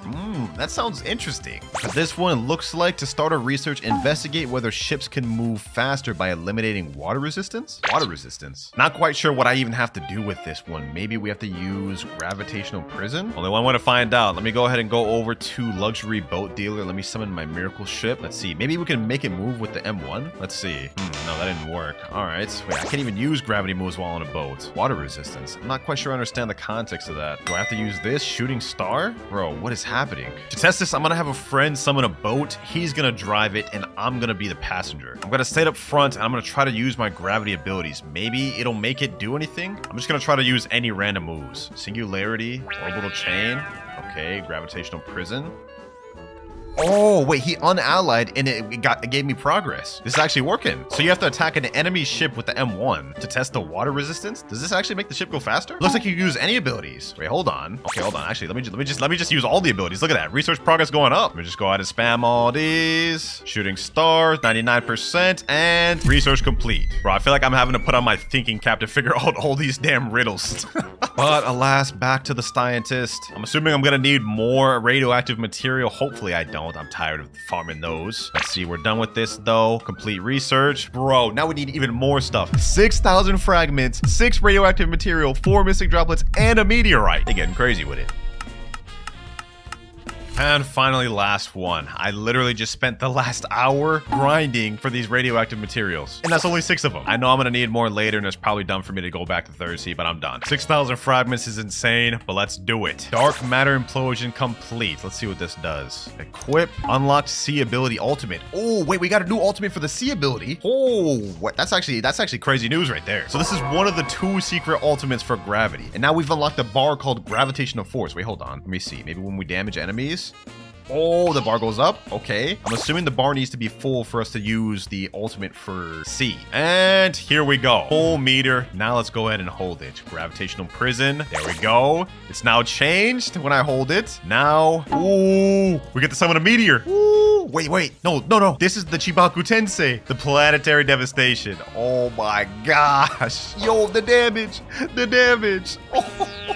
That sounds interesting. For this one, it looks like to start a research, investigate whether ships can move faster by eliminating water resistance. Water resistance. Not quite sure what I even have to do with this one. Maybe we have to use gravitational prison. Only one way to find out. Let me go ahead and go over to luxury boat dealer. Let me summon my miracle ship. Let's see. Maybe we can make it move with the M1. Let's see. No, that didn't work. All right. Wait, I can't even use gravity moves while on a boat. Water resistance. I'm not quite sure I understand the context of that. Do I have to use this? Shooting star? Bro, what is happening? To test this, I'm gonna have a friend summon a boat. He's gonna drive it, and I'm gonna be the passenger. I'm gonna stay up front, and I'm gonna try to use my gravity abilities. Maybe it'll make it do anything. I'm just gonna try to use any random moves. Singularity, orbital chain. Okay, gravitational prison. Oh, wait, he unallied and it gave me progress. This is actually working. So you have to attack an enemy ship with the M1 to test the water resistance. Does this actually make the ship go faster? Looks like you use any abilities. Wait, hold on. Okay, hold on. Actually, let me just use all the abilities. Look at that. Research progress going up. Let me just go ahead and spam all these. Shooting stars, 99%, and research complete. Bro, I feel like I'm having to put on my thinking cap to figure out all these damn riddles. But alas, back to the scientist. I'm assuming I'm gonna need more radioactive material. Hopefully I don't. I'm tired of farming those. Let's see, we're done with this though. Complete research. Bro, now we need even more stuff. 6,000 fragments, 6 radioactive material, 4 missing droplets, and a meteorite. They're getting crazy with it. And finally, last one. I literally just spent the last hour grinding for these radioactive materials. And that's only 6 of them. I know I'm gonna need more later, and it's probably done for me to go back to third sea, but I'm done. 6,000 fragments is insane, but let's do it. Dark matter implosion complete. Let's see what this does. Equip, unlock C ability ultimate. Oh, wait, we got a new ultimate for the C ability. Oh, what? That's actually crazy news right there. So this is one of the 2 secret ultimates for gravity. And now we've unlocked a bar called gravitational force. Wait, hold on. Let me see. Maybe when we damage enemies. Oh, the bar goes up. Okay. I'm assuming the bar needs to be full for us to use the ultimate for C. And here we go. Full meter. Now let's go ahead and hold it. Gravitational prison. There we go. It's now changed when I hold it. Now, ooh, we get to summon a meteor. Ooh, wait. No. This is the Chibaku Tensei. The planetary devastation. Oh my gosh. Yo, the damage. Oh.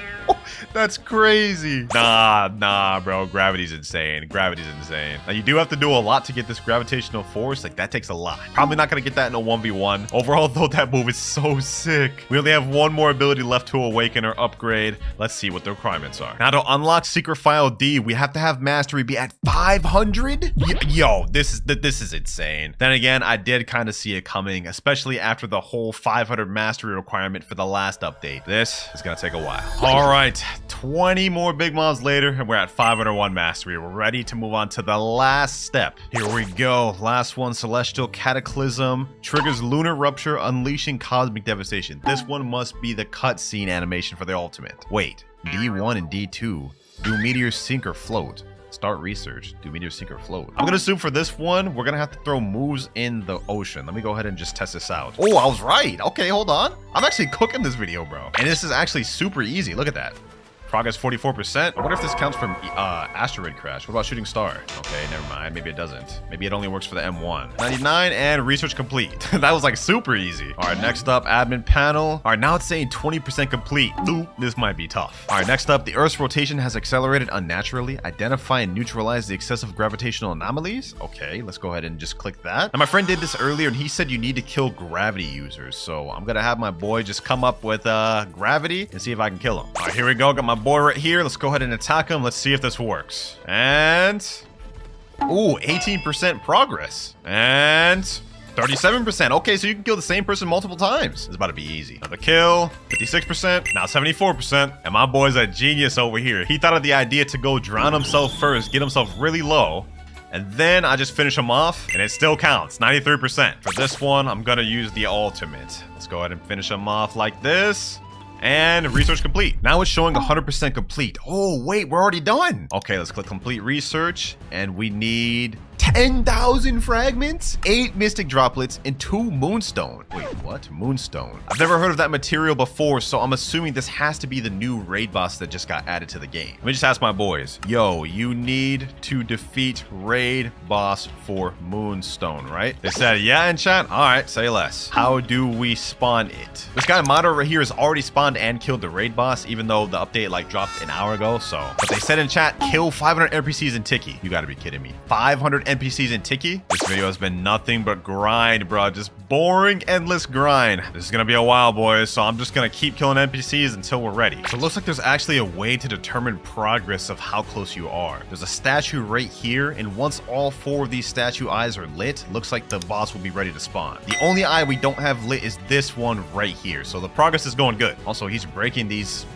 That's crazy. Nah, bro. Gravity's insane. Now, you do have to do a lot to get this gravitational force. Like, that takes a lot. Probably not gonna get that in a 1v1. Overall, though, that move is so sick. We only have one more ability left to awaken or upgrade. Let's see what the requirements are. Now, to unlock secret file D, we have to have mastery be at 500? Yo, this is insane. Then again, I did kind of see it coming, especially after the whole 500 mastery requirement for the last update. This is gonna take a while. All right. 20 more big mobs later, and we're at 501 mastery. We're ready to move on to the last step. Here we go. Last one, Celestial Cataclysm. Triggers lunar rupture, unleashing cosmic devastation. This one must be the cutscene animation for the ultimate. Wait, D1 and D2. Do meteors sink or float? Start research. Do meteors sink or float? I'm gonna assume for this one, we're gonna have to throw moves in the ocean. Let me go ahead and just test this out. Oh, I was right. Okay, hold on. I'm actually cooking this video, bro. And this is actually super easy. Look at that. Progress 44%. I wonder if this counts from asteroid crash. What about shooting star? Okay, never mind. Maybe it doesn't. Maybe it only works for the M1. 99 and research complete. That was like super easy. All right, next up, admin panel. All right, now it's saying 20% complete. Ooh, this might be tough. All right, next up, the Earth's rotation has accelerated unnaturally. Identify and neutralize the excessive gravitational anomalies. Okay, let's go ahead and just click that. Now, my friend did this earlier and he said you need to kill gravity users. So I'm gonna have my boy just come up with gravity and see if I can kill him. All right, here we go. Got my boy right here. Let's go ahead and attack him. Let's see if this works. And ooh, 18% progress. And 37%. Okay, so you can kill the same person multiple times. It's about to be easy. Another kill. 56%. Now 74%. And my boy's a genius over here. He thought of the idea to go drown himself first, get himself really low, and then I just finish him off, and it still counts. 93%. For this one, I'm gonna use the ultimate. Let's go ahead and finish him off like this. And research complete. Now it's showing 100% complete. Oh, wait, we're already done. Okay, let's click complete research. And we need 10,000 fragments, 8 mystic droplets, and 2 moonstone. Wait, what? Moonstone. I've never heard of that material before, so I'm assuming this has to be the new raid boss that just got added to the game. Let me just ask my boys. Yo, you need to defeat raid boss for moonstone, right? They said, yeah, in chat. All right, say less. How do we spawn it? This guy Mado right here has already spawned and killed the raid boss, even though the update like dropped an hour ago. So, but they said in chat, kill 500 NPCs in Tiki. You gotta be kidding me. 500 NPCs in Tiki? This video has been nothing but grind, bro. Just boring, endless grind. This is gonna be a while, boys, so I'm just gonna keep killing NPCs until we're ready. So it looks like there's actually a way to determine progress of how close you are. There's a statue right here, and once all 4 of these statue eyes are lit, looks like the boss will be ready to spawn. The only eye we don't have lit is this one right here, so the progress is going good. Also, he's breaking these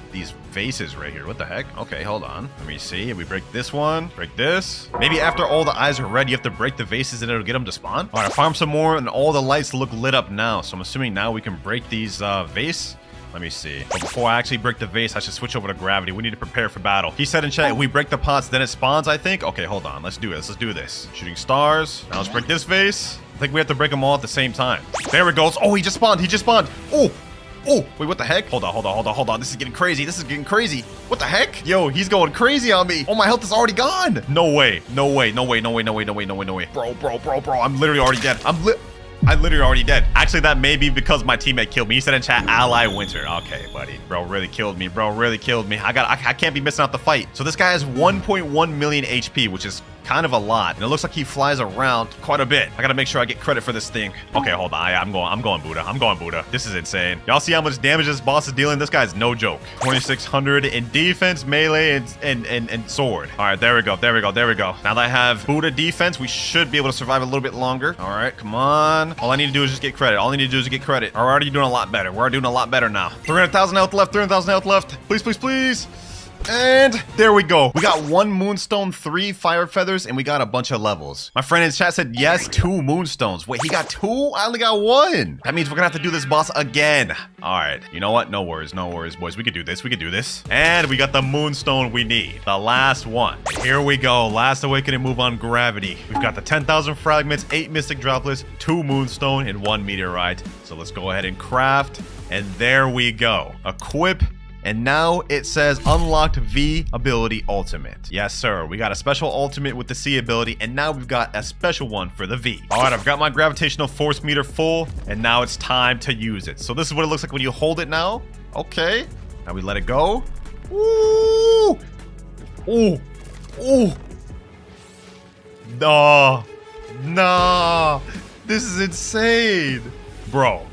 vases right here. What the heck? Okay, hold on. Let me see. We break this one, break this. Maybe after all the eyes are red, you have to break the vases and it'll get them to spawn. All right, farm some more and all the lights look lit up now. So I'm assuming now we can break these vase. Let me see. But before I actually break the vase, I should switch over to gravity. We need to prepare for battle. He said in chat, we break the pots, then it spawns, I think. Okay, hold on. Let's do this. Let's do this. Shooting stars. Now let's break this vase. I think we have to break them all at the same time. There it goes. Oh, he just spawned. He just spawned. Oh. Oh, wait, what the heck? Hold on. This is getting crazy. What the heck? Yo, he's going crazy on me. Oh, my health is already gone. No way. Bro. I'm literally already dead. I'm literally already dead. Actually, that may be because my teammate killed me. He said in chat, ally Winter. Okay, buddy. Bro really killed me. I can't be missing out the fight. So this guy has 1.1 million HP, which is kind of a lot, and it looks like he flies around quite a bit. I gotta make sure I get credit for this thing. Okay, hold on. I'm going Buddha. This is insane. Y'all see how much damage this boss is dealing? This guy's no joke. 2,600 in defense, melee, and sword. All right, there we go. Now that I have Buddha defense, we should be able to survive a little bit longer. All right, come on. All I need to do is just get credit. We're already doing a lot better. Now. 300,000 health left. Please. And there we go. We got 1 moonstone, 3 fire feathers, and we got a bunch of levels. My friend in chat said, yes, 2 moonstones. Wait, he got 2? I only got 1. That means we're gonna have to do this boss again. All right, you know what? No worries, boys. We can do this. And we got the moonstone we need. The last one. Here we go. Last awakening move on gravity. We've got the 10,000 fragments, 8 mystic droplets, 2 moonstone, and 1 meteorite. So let's go ahead and craft. And there we go. Equip. And now it says unlocked V ability ultimate. Yes, sir. We got a special ultimate with the C ability, and now we've got a special one for the V. All right, I've got my gravitational force meter full, and now it's time to use it. So this is what it looks like when you hold it now. Okay. Now we let it go. Ooh. Nah. This is insane. Bro.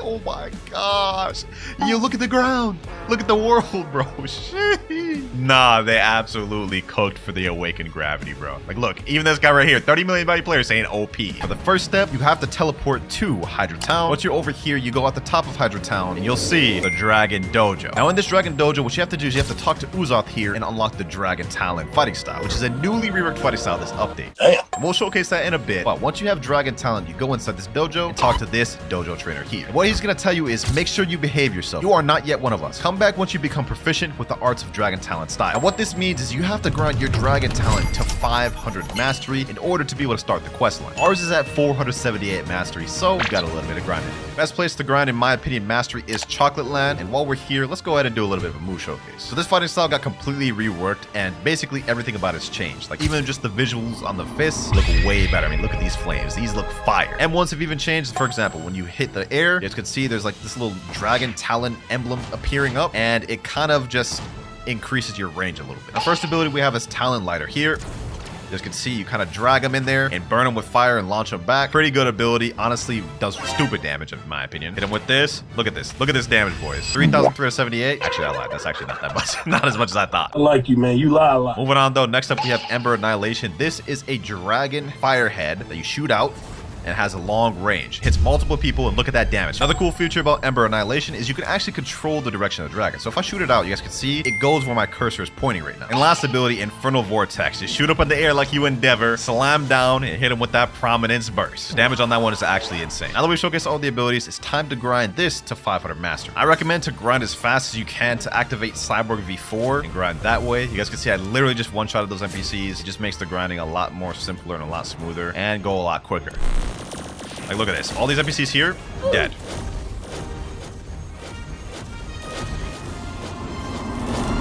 Oh my gosh. You look at the ground. Look at the world, bro. Sheesh. Nah, they absolutely cooked for the awakened gravity, bro. Like, look, even this guy right here, 30 million value player saying OP. For the first step, you have to teleport to Hydra Town. Once you're over here, you go at the top of Hydra Town, and you'll see the Dragon Dojo. Now, in this Dragon Dojo, what you have to do is you have to talk to Uzoth here and unlock the Dragon Talent fighting style, which is a newly reworked fighting style this update. We'll showcase that in a bit, but once you have Dragon Talent, you go inside this dojo and talk to this dojo trainer here. And what he's gonna tell you is make sure you behave yourself. You are not yet one of us. Come back once you become proficient with the arts of dragon talent style. And what this means is you have to grind your dragon talent to 500 mastery in order to be able to start the quest line. Ours is at 478 mastery, so we've got a little bit of grinding. Best place to grind, in my opinion, mastery is Chocolate Land. And while we're here, let's go ahead and do a little bit of a move showcase. So this fighting style got completely reworked, and basically everything about it's changed. Like even just the visuals on the fists look way better. I mean, look at these flames. These look fire. M1s have even changed. For example, when you hit the air, you guys can see there's like this little dragon talon emblem appearing up, and it kind of just increases your range a little bit. The first ability we have is Talon Lighter here. You guys can see you kind of drag them in there and burn them with fire and launch them back. Pretty good ability. Honestly, does stupid damage in my opinion. Hit them with this. Look at this. Look at this damage, boys. 3,378. Actually, I lied. That's actually not that much. Not as much as I thought. I like you, man. You lie a lot. Moving on, though. Next up, we have Ember Annihilation. This is a dragon firehead that you shoot out and has a long range. Hits multiple people, and look at that damage. Another cool feature about Ember Annihilation is you can actually control the direction of the dragon. So if I shoot it out, you guys can see it goes where my cursor is pointing right now. And last ability, Infernal Vortex. Just shoot up in the air like you endeavor, slam down, and hit him with that Prominence Burst. Damage on that one is actually insane. Now that we've showcased all the abilities, it's time to grind this to 500 mastery. I recommend to grind as fast as you can to activate Cyborg V4 and grind that way. You guys can see I literally just one-shotted those NPCs. It just makes the grinding a lot more simpler and a lot smoother and go a lot quicker. Like, look at this. All these NPCs here, dead.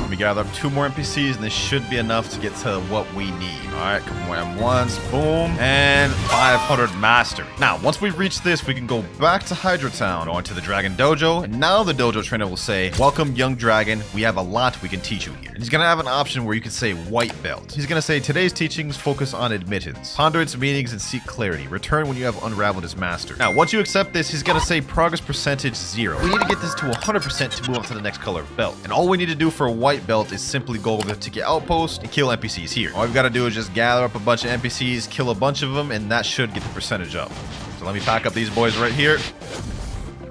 Let me gather up 2 more NPCs, and this should be enough to get to what we need. All right, couple more M1s, boom, and 500 mastery. Now, once we reach this, we can go back to Hydra Town, go into the Dragon Dojo, and now the Dojo trainer will say, welcome, young dragon. We have a lot we can teach you here. And he's gonna have an option where you can say white belt. He's gonna say, today's teachings focus on admittance. Ponder its meanings and seek clarity. Return when you have unraveled his master. Now, once you accept this, he's gonna say progress percentage 0. We need to get this to 100% to move on to the next color of belt. And all we need to do for a white belt is simply go over to Ticket Outpost and kill NPCs here. All we've got to do is just gather up a bunch of NPCs, kill a bunch of them, and that should get the percentage up. So let me pack up these boys right here.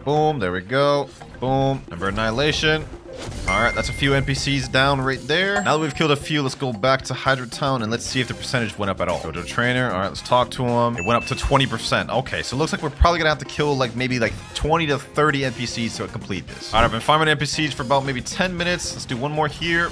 Boom, there we go. Boom, Ember Annihilation. All right, that's a few NPCs down right there. Now that we've killed a few, let's go back to Hydra Town and let's see if the percentage went up at all. Dojo trainer. All right, let's talk to him. It went up to 20%. Okay, so it looks like we're probably gonna have to kill like maybe like 20 to 30 NPCs to complete this. All right, I've been farming NPCs for about maybe 10 minutes. Let's do one more here.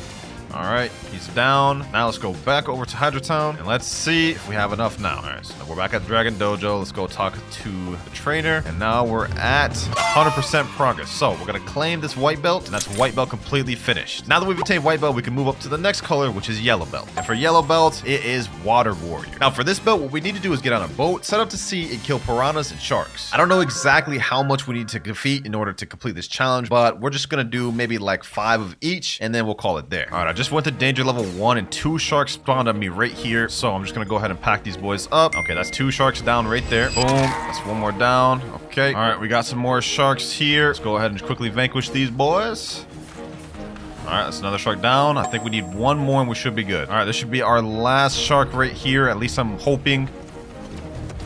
All right, he's down. Now let's go back over to Hydra Town and let's see if we have enough now. All right, so we're back at Dragon Dojo. Let's go talk to the trainer. And now we're at 100% progress. So we're gonna claim this white belt, and that's white belt completely finished. Now that we've obtained white belt, we can move up to the next color, which is yellow belt. And for yellow belt, it is Water Warrior. Now for this belt, what we need to do is get on a boat, set up to sea, and kill piranhas and sharks. I don't know exactly how much we need to defeat in order to complete this challenge, but we're just gonna do maybe like 5 of each, and then we'll call it there. All right, I just went to danger level 1 and 2 sharks spawned on me right here, so I'm just gonna go ahead and pack these boys up. Okay, that's 2 sharks down right there. Boom, that's 1 more down. Okay, all right, we got some more sharks here. Let's go ahead and quickly vanquish these boys. All right, that's another shark down. I think we need 1 more and we should be good. All right, this should be our last shark right here. At least I'm hoping.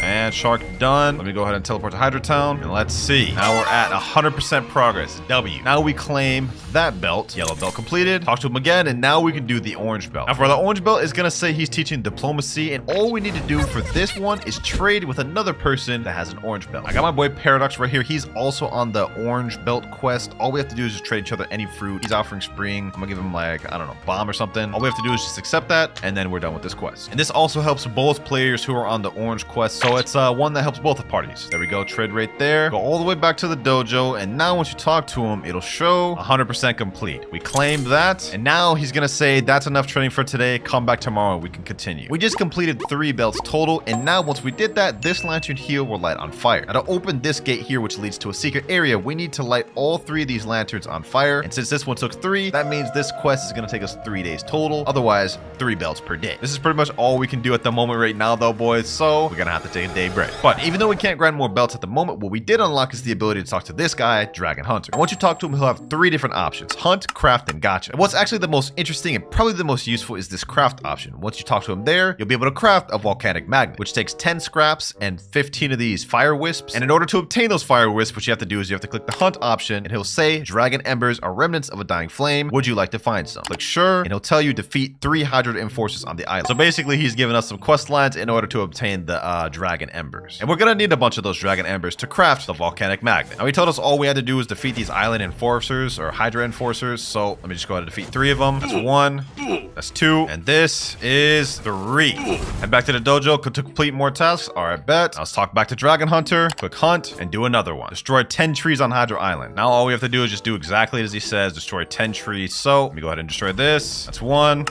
And shark done. Let me go ahead and teleport to Hydra Town. And let's see. Now we're at 100% progress. W. Now we claim that belt. Yellow belt completed. Talk to him again. And now we can do the orange belt. Now for the orange belt, it's going to say he's teaching diplomacy. And all we need to do for this one is trade with another person that has an orange belt. I got my boy Paradox right here. He's also on the orange belt quest. All we have to do is just trade each other any fruit. He's offering spring. I'm going to give him like, I don't know, bomb or something. All we have to do is just accept that. And then we're done with this quest. And this also helps both players who are on the orange quest. So it's one that helps both the parties. There we go, trade right there. Go all the way back to the dojo, and now once you talk to him, it'll show 100% complete. We claim that, and now he's gonna say that's enough training for today. Come back tomorrow, we can continue. We just completed 3 belts total, and now once we did that, this lantern here will light on fire. Now to open this gate here, which leads to a secret area, we need to light all 3 of these lanterns on fire. And since this one took 3, that means this quest is gonna take us 3 days total. Otherwise, 3 belts per day. This is pretty much all we can do at the moment right now though, boys. So we're gonna have to take a day break. But even though we can't grind more belts at the moment, what we did unlock is the ability to talk to this guy, Dragon Hunter. And once you talk to him, he'll have 3 different options: hunt, craft, and gacha. And what's actually the most interesting and probably the most useful is this craft option. Once you talk to him there, you'll be able to craft a volcanic magnet, which takes 10 scraps and 15 of these fire wisps. And in order to obtain those fire wisps, what you have to do is you have to click the hunt option, and he'll say dragon embers are remnants of a dying flame. Would you like to find some? Click sure, and he'll tell you defeat 3 Hydra enforcers on the island. So basically, he's giving us some quest lines in order to obtain the dragon dragon embers. And we're gonna need a bunch of those dragon embers to craft the volcanic magnet. Now he told us all we had to do was defeat these island enforcers or hydra enforcers. So let me just go ahead and defeat 3 of them. That's 1, that's 2, and this is 3. Head back to the dojo to complete more tasks. All right, bet. Now let's talk back to Dragon Hunter, quick hunt, and do another one. Destroy 10 trees on Hydra Island. Now all we have to do is just do exactly as he says, destroy 10 trees. So let me go ahead and destroy this. That's 1.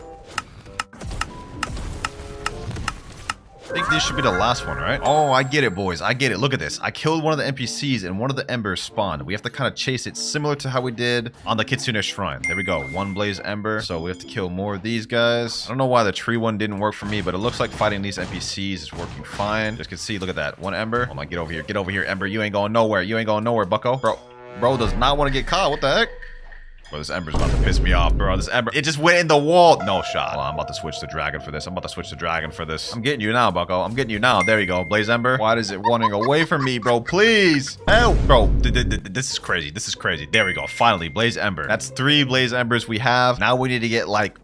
I think this should be the last one, right? Oh, I get it, boys. I get it. Look at this. I killed one of the NPCs and one of the embers spawned. We have to kind of chase it similar to how we did on the Kitsune Shrine. There we go. 1 blaze ember. So we have to kill more of these guys. I don't know why the tree one didn't work for me, but it looks like fighting these NPCs is working fine. Just can see, look at that. 1 ember. Oh my, get over here. Get over here, Ember. You ain't going nowhere. You ain't going nowhere, bucko. Bro does not want to get caught. What the heck? Bro, this ember's about to piss me off, bro. This ember, it just went in the wall. No shot. Oh, I'm about to switch to dragon for this. I'm getting you now, bucko. I'm getting you now. There you go. Blaze ember. Why is it running away from me, bro? Please. Help. Bro, this is crazy. This is crazy. There we go. Finally, blaze ember. That's 3 blaze embers we have. Now we need to get like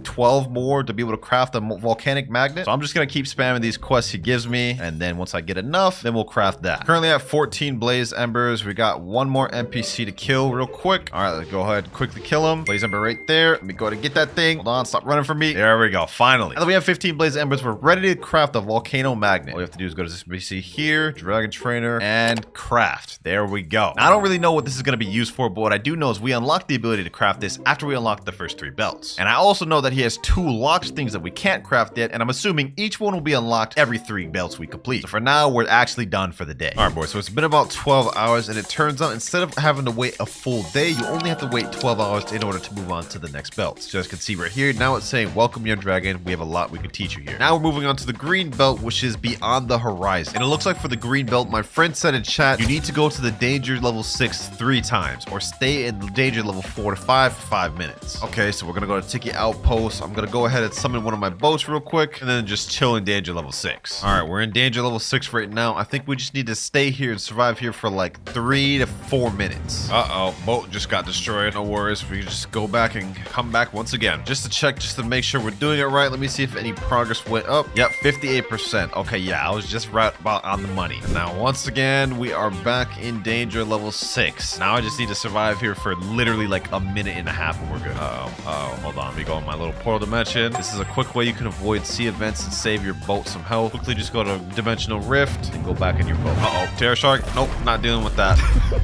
12 more to be able to craft a volcanic magnet. So I'm just gonna keep spamming these quests he gives me, and then once I get enough, then we'll craft that. Currently at 14 blaze embers. We got 1 more NPC to kill real quick. All right, let's go ahead and quickly kill him. Blaze ember right there. Let me go ahead and get that thing. Hold on, stop running from me. There we go, finally. Now that we have 15 blaze embers, we're ready to craft a volcano magnet. All we have to do is go to this NPC here, dragon trainer, and craft. There we go. Now, I don't really know what this is gonna be used for, but what I do know is we unlock the ability to craft this after we unlock the first 3 belts. And I also know that he has 2 locked things that we can't craft yet, and I'm assuming each one will be unlocked every 3 belts we complete. So for now, we're actually done for the day. All right, boys, so it's been about 12 hours, and it turns out instead of having to wait a full day, you only have to wait 12 hours in order to move on to the next belt. So as you can see right here, now it's saying, welcome young dragon, we have a lot we can teach you here. Now we're moving on to the green belt, which is beyond the horizon. And it looks like for the green belt, my friend said in chat, you need to go to the danger level 6 3 times, or stay in the danger level 4 to 5 for 5 minutes. Okay, so we're gonna go to Tiki Outpost. I'm gonna go ahead and summon one of my boats real quick, and then just chill in danger level 6. All right, we're in danger level 6 right now. I think we just need to stay here and survive here for like 3 to 4 minutes. Uh-oh, boat just got destroyed. No worries, we can just go back and come back once again. Just to check, just to make sure we're doing it right. Let me see if any progress went up. Yep, 58%. Okay, yeah, I was just right about on the money. And now, once again, we are back in danger level 6. Now I just need to survive here for literally like a minute and a half and we're good. Uh-oh, hold on. Let me go in my little portal dimension. This is a quick way you can avoid sea events and save your boat some health. Quickly just go to dimensional rift and go back in your boat. Uh-oh, terror shark. Nope, not dealing with that.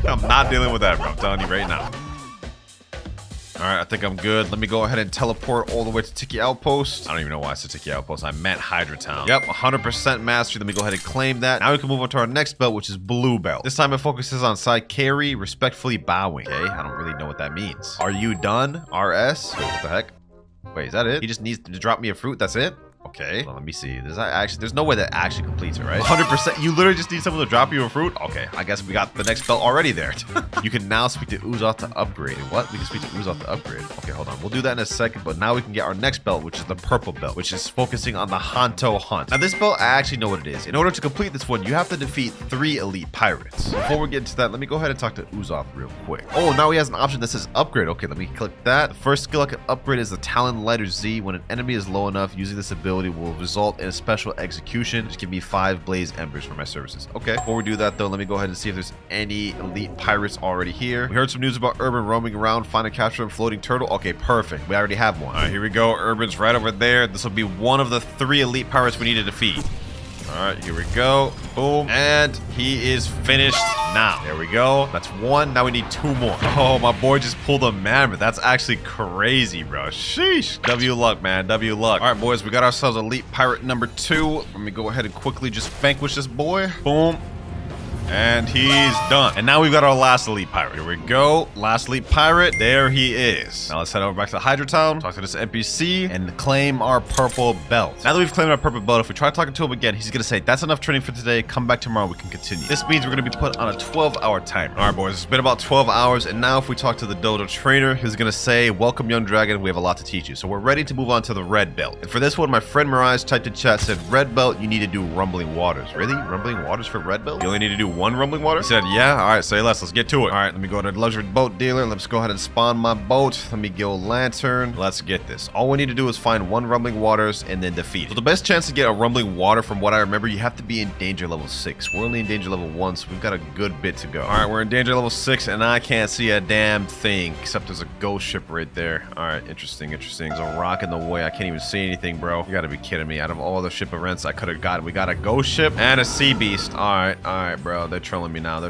I'm not dealing with that, bro. I'm telling you right now. All right, I think I'm good. Let me go ahead and teleport all the way to Tiki Outpost. I don't even know why I said Tiki Outpost. I meant Hydra Town. Yep, 100% mastery. Let me go ahead and claim that. Now we can move on to our next belt, which is Blue Belt. This time it focuses on side carry, respectfully bowing. Okay, I don't really know what that means. Are you done? RS? Wait, what the heck? Wait, is that it? He just needs to drop me a fruit. That's it? Okay, well, let me see. There's no way that actually completes it, right? 100%. You literally just need someone to drop you a fruit? Okay, I guess we got the next belt already there. You can now speak to Uzoth to upgrade. What? We can speak to Uzoth to upgrade. Okay, hold on. We'll do that in a second, but now we can get our next belt, which is the purple belt, which is focusing on the Hanto Hunt. Now, this belt, I actually know what it is. In order to complete this one, you have to defeat 3 elite pirates. Before we get into that, let me go ahead and talk to Uzoth real quick. Oh, now he has an option that says upgrade. Okay, let me click that. The first skill I can upgrade is the Talon Lighter Z. When an enemy is low enough, using this ability will result in a special execution. Just give me 5 blaze embers for my services. Okay, before we do that though, let me go ahead and see if there's any elite pirates already here. We heard some news about Urban roaming around, find and capture a floating turtle. Okay, perfect. We already have one. All right, here we go. Urban's right over there. This will be one of the 3 elite pirates we need to defeat. All right, here we go. Boom. And he is finished now. There we go. That's 1. Now we need 2 more. Oh, my boy just pulled a mammoth. That's actually crazy, bro. Sheesh. W luck, man. W luck. All right, boys. We got ourselves elite pirate number 2. Let me go ahead and quickly just vanquish this boy. Boom. And he's done. And now we've got our last elite pirate. Here we go. Last elite pirate. There he is. Now let's head over back to Hydra Town, talk to this NPC, and claim our purple belt. Now that we've claimed our purple belt, if we try talking to him again, he's gonna say, that's enough training for today. Come back tomorrow, we can continue. This means we're gonna be put on a 12-hour timer. All right, boys, it's been about 12 hours, and now if we talk to the dojo trainer, he's gonna say, welcome, young dragon, we have a lot to teach you. So we're ready to move on to the red belt. And for this one, my friend Mirage typed in chat, said, red belt, you need to do rumbling waters. Really? Rumbling waters for red belt? You only need to do one rumbling water? He said, yeah. All right, say less. Let's get to it. All right, let me go to the luxury boat dealer. Let's go ahead and spawn my boat. Let me go lantern. Let's get this. All we need to do is find one rumbling waters and then defeat it. So the best chance to get a rumbling water, from what I remember, you have to be in danger level 6. We're only in danger level 1, so we've got a good bit to go. All right, we're in danger level 6, and I can't see a damn thing, except there's a ghost ship right there. All right, interesting. There's a rock in the way. I can't even see anything, bro. You gotta be kidding me. Out of all the ship events I could have gotten, we got a ghost ship and a sea beast. All right, bro. They're trolling me now.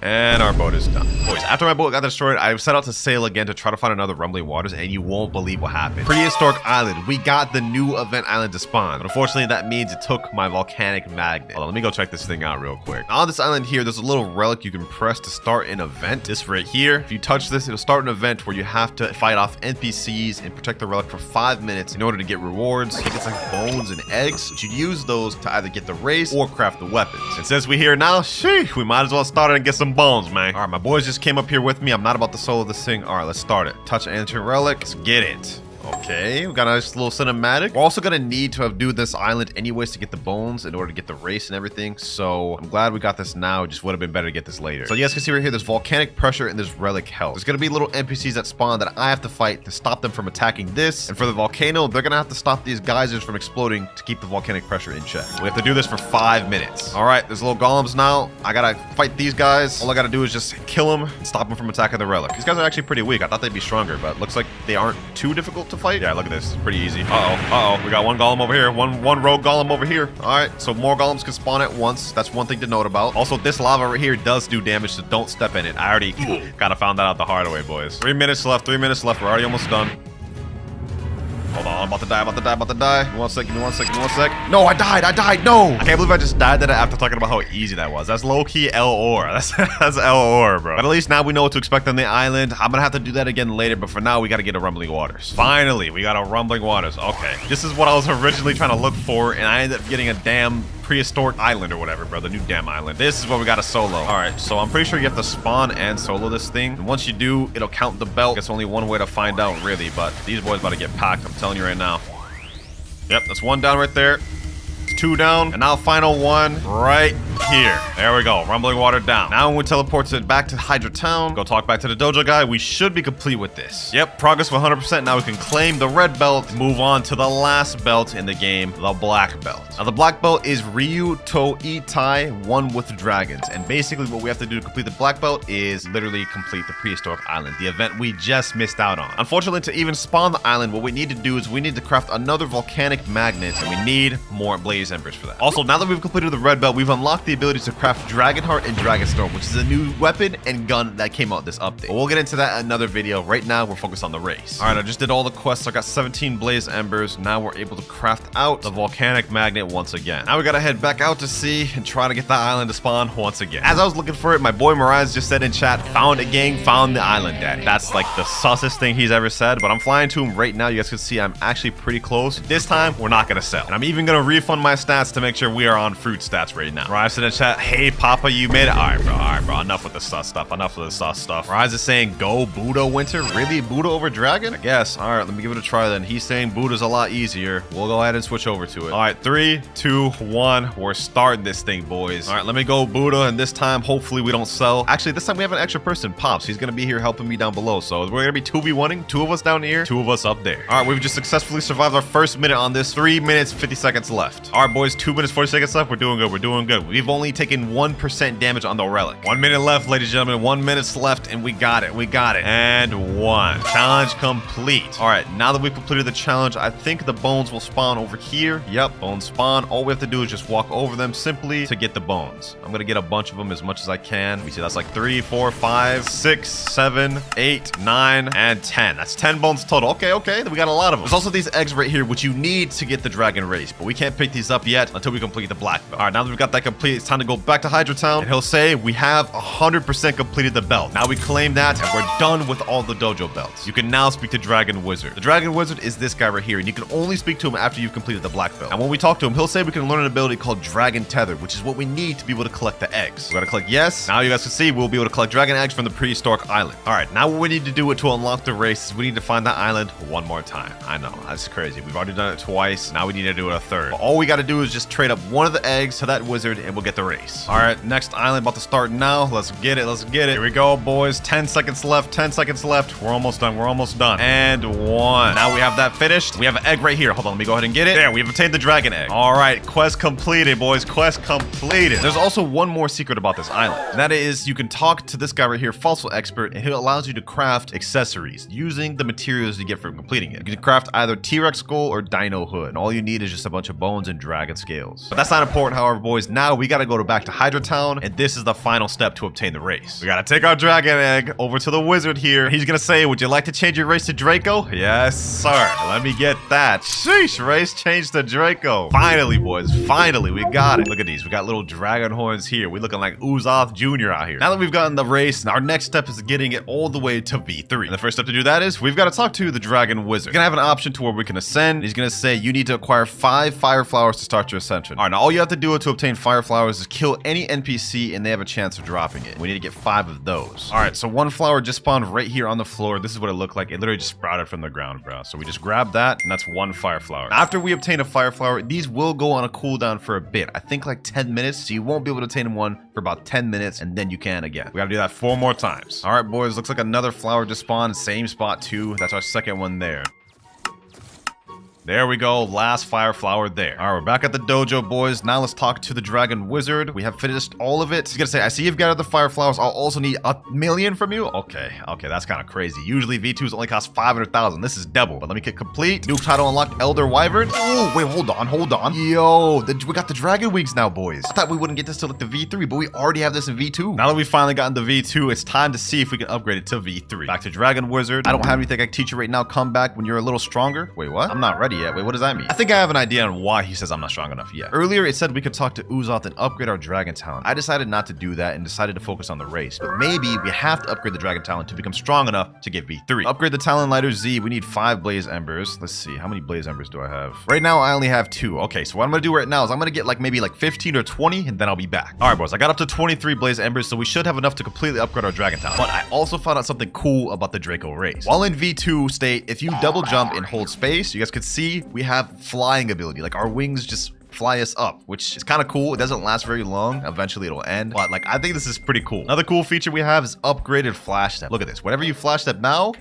And our boat is done. Boys, after my boat got destroyed, I set out to sail again to try to find another rumbling waters, and you won't believe what happened. Prehistoric Island. We got the new event island to spawn, but unfortunately that means it took my volcanic magnet. Hold on, let me go check this thing out real quick. On this island here, there's a little relic you can press to start an event. This right here. If you touch this, it'll start an event where you have to fight off NPCs and protect the relic for 5 minutes in order to get rewards. I think it's like bones and eggs, but you use those to either get the race or craft the weapons. And since we're here now, sheesh, we might as well start it and get some bones, man. All right, my boys just came up here with me. I'm not about to solo this thing. All right, let's start it. Touch ancient relic. Let's get it. Okay, we got a nice little cinematic. We're also gonna need to do this island anyways to get the bones in order to get the race and everything. So I'm glad we got this now. It just would have been better to get this later. So you guys can see right here, there's volcanic pressure and there's relic health. There's gonna be little NPCs that spawn that I have to fight to stop them from attacking this. And for the volcano, they're gonna have to stop these geysers from exploding to keep the volcanic pressure in check. We have to do this for 5 minutes. All right, there's little golems now. I gotta fight these guys. All I gotta do is just kill them and stop them from attacking the relic. These guys are actually pretty weak. I thought they'd be stronger, but looks like they aren't too difficult to fight. Yeah, look at this. It's pretty easy. Uh-oh. We got one golem over here. One rogue golem over here. All right, so more golems can spawn at once. That's one thing to note about. Also, this lava right here does do damage, so don't step in it. I already kind of found that out the hard way, boys. 3 minutes left. We're already almost done. Hold on, I'm about to die. Give me 1 sec. No, I died. No. I can't believe I just died that after talking about how easy that was. That's low-key L-Or. That's L-Or, bro. But at least now we know what to expect on the island. I'm gonna have to do that again later, but for now, we gotta get a rumbling waters. Finally, we got a rumbling waters. Okay. This is what I was originally trying to look for, and I ended up getting a damn prehistoric island or whatever, bro. The new damn island. This is what we got to solo. All right, so I'm pretty sure you have to spawn and solo this thing. And once you do, it'll count the belt. It's only one way to find out, really, but these boys about to get packed. I'm telling you right now. Yep, that's one down right there. It's 2 down, and now final one right here. There we go. Rumbling water down. Now when we teleport it back to Hydra Town, go talk back to the dojo guy, we should be complete with this. Yep, progress of 100%. Now we can claim the red belt, move on to the last belt in the game, the black belt. Now the black belt is Ryu to Itai, one with dragons. And basically what we have to do to complete the black belt is literally complete the prehistoric island, the event we just missed out on. Unfortunately, to even spawn the island, what we need to do is we need to craft another volcanic magnet, and we need more blaze embers for that. Also, now that we've completed the red belt, we've unlocked the ability to craft Dragonheart and Dragonstorm, which is a new weapon and gun that came out this update. But we'll get into that in another video. Right now, we're focused on the race. All right, I just did all the quests. I got 17 blaze embers. Now we're able to craft out the volcanic magnet once again. Now we gotta head back out to sea and try to get that island to spawn once again. As I was looking for it, my boy Mirage just said in chat, found a gang, found the island, daddy. That's like the sussest thing he's ever said, but I'm flying to him right now. You guys can see I'm actually pretty close. This time, we're not gonna sell. And I'm even gonna refund my stats to make sure we are on fruit stats right now. Mirage said in chat, hey, Papa, you made it. All right, bro. Enough with the sus stuff. Mirage is saying, go Buddha Winter. Really? Buddha over Dragon? I guess. All right, let me give it a try then. He's saying Buddha's a lot easier. We'll go ahead and switch over to it. All right, 3, 2, 1. We're starting this thing, boys. All right, let me go Buddha, and this time, hopefully we don't sell. Actually, this time we have an extra person, Pops. He's gonna be here helping me down below. So we're gonna be 2v1ing. 2 of us down here, 2 of us up there. All right, we've just successfully survived our first minute on this. 3 minutes, 50 seconds left. All right, boys, 2 minutes, 40 seconds left. We're doing good. We've only taken 1% damage on the relic. 1 minute left, ladies and gentlemen. 1 minute left, and we got it. And 1. Challenge complete. All right, now that we've completed the challenge, I think the bones will spawn over here. Yep, bones spawn. All we have to do is just walk over them simply to get the bones. I'm gonna get a bunch of them, as much as I can. We see that's like 3, 4, 5, 6, 7, 8, 9, and 10. That's 10 bones total. Okay, we got a lot of them. There's also these eggs right here, which you need to get the dragon race, but we can't pick these up yet until we complete the black belt. All right, now that we've got that complete, it's time to go back to Hydra Town, and he'll say we have 100% completed the belt. Now we claim that, and we're done with all the dojo belts. You can now speak to Dragon Wizard. The Dragon Wizard is this guy right here, and you can only speak to him after you've completed the black belt. And when we talk to him, he'll say we can learn an ability called Dragon Tether, which is what we need to be able to collect the eggs. We gotta click yes. Now you guys can see we'll be able to collect dragon eggs from the prehistoric island. All right, now what we need to do to unlock the race is we need to find that island one more time. I know, that's crazy. We've already done it twice. Now we need to do it a third. But all we gotta do is just trade up one of the eggs to that wizard, and we'll get get the race. All right, next island about to start now. Let's get it. Let's get it. Here we go, boys. 10 seconds left. 10 seconds left. We're almost done. We're almost done. And 1. Now we have that finished. We have an egg right here. Hold on. Let me go ahead and get it. There, we've obtained the dragon egg. All right, quest completed, boys. Quest completed. There's also one more secret about this island. And that is you can talk to this guy right here, Fossil Expert, and he allows you to craft accessories using the materials you get from completing it. You can craft either T-Rex skull or dino hood. And all you need is just a bunch of bones and dragon scales. But that's not important, however, boys. Now we gotta go back to Hydra Town, and this is the final step to obtain the race. We gotta take our dragon egg over to the wizard here. He's gonna say, would you like to change your race to Draco? Yes, sir. Let me get that. Sheesh, race change to Draco. Finally, boys. Finally, we got it. Look at these. We got little dragon horns here. We looking like Uzoth Jr. out here. Now that we've gotten the race, our next step is getting it all the way to V3. And the first step to do that is we've got to talk to the dragon wizard. We're gonna have an option to where we can ascend. He's gonna say you need to acquire 5 fire flowers to start your ascension. All right, now all you have to do to obtain fire flowers is kill any NPC and they have a chance of dropping it. We need to get 5 of those. All right, so 1 flower just spawned right here on the floor. This is what it looked like. It literally just sprouted from the ground, bro. So we just grab that, and that's 1 fire flower. After we obtain a fire flower, these will go on a cooldown for a bit. I think like 10 minutes, so you won't be able to obtain one for about 10 minutes, and then you can again. We gotta do that 4 more times. All right, boys, looks like another flower just spawned. Same spot too. That's our second one there. There we go, last fire flower there. All right, we're back at the dojo, boys. Now let's talk to the dragon wizard. We have finished all of it. He's gonna say, I see you've gathered the fire flowers. I'll also need 1,000,000 from you. Okay, that's kind of crazy. Usually V2s only cost 500,000. This is double, but let me get complete. New title unlocked, Elder Wyvern. Oh, wait, hold on. Yo, we got the dragon wings now, boys. I thought we wouldn't get this till like the V3, but we already have this in V2. Now that we've finally gotten the V2, it's time to see if we can upgrade it to V3. Back to dragon wizard. I don't have anything I can teach you right now. Come back when you're a little stronger. Wait, what? I'm not ready yet. Wait, what does that mean? I think I have an idea on why he says I'm not strong enough yet. Earlier, it said we could talk to Uzoth and upgrade our dragon talent. I decided not to do that and decided to focus on the race. But maybe we have to upgrade the dragon talent to become strong enough to get V3. Upgrade the talent lighter Z. We need 5 blaze embers. Let's see. How many blaze embers do I have? Right now, I only have 2. Okay, so what I'm gonna do right now is I'm gonna get maybe 15 or 20, and then I'll be back. All right, boys. I got up to 23 blaze embers, so we should have enough to completely upgrade our dragon talent. But I also found out something cool about the Draco race. While in V2 state, if you double jump and hold space, you guys could see we have flying ability. Like our wings just fly us up, which is kind of cool. It doesn't last very long. Eventually it'll end, but I think this is pretty cool. Another cool feature we have is upgraded flash step. Look at this. Whenever you flash step now,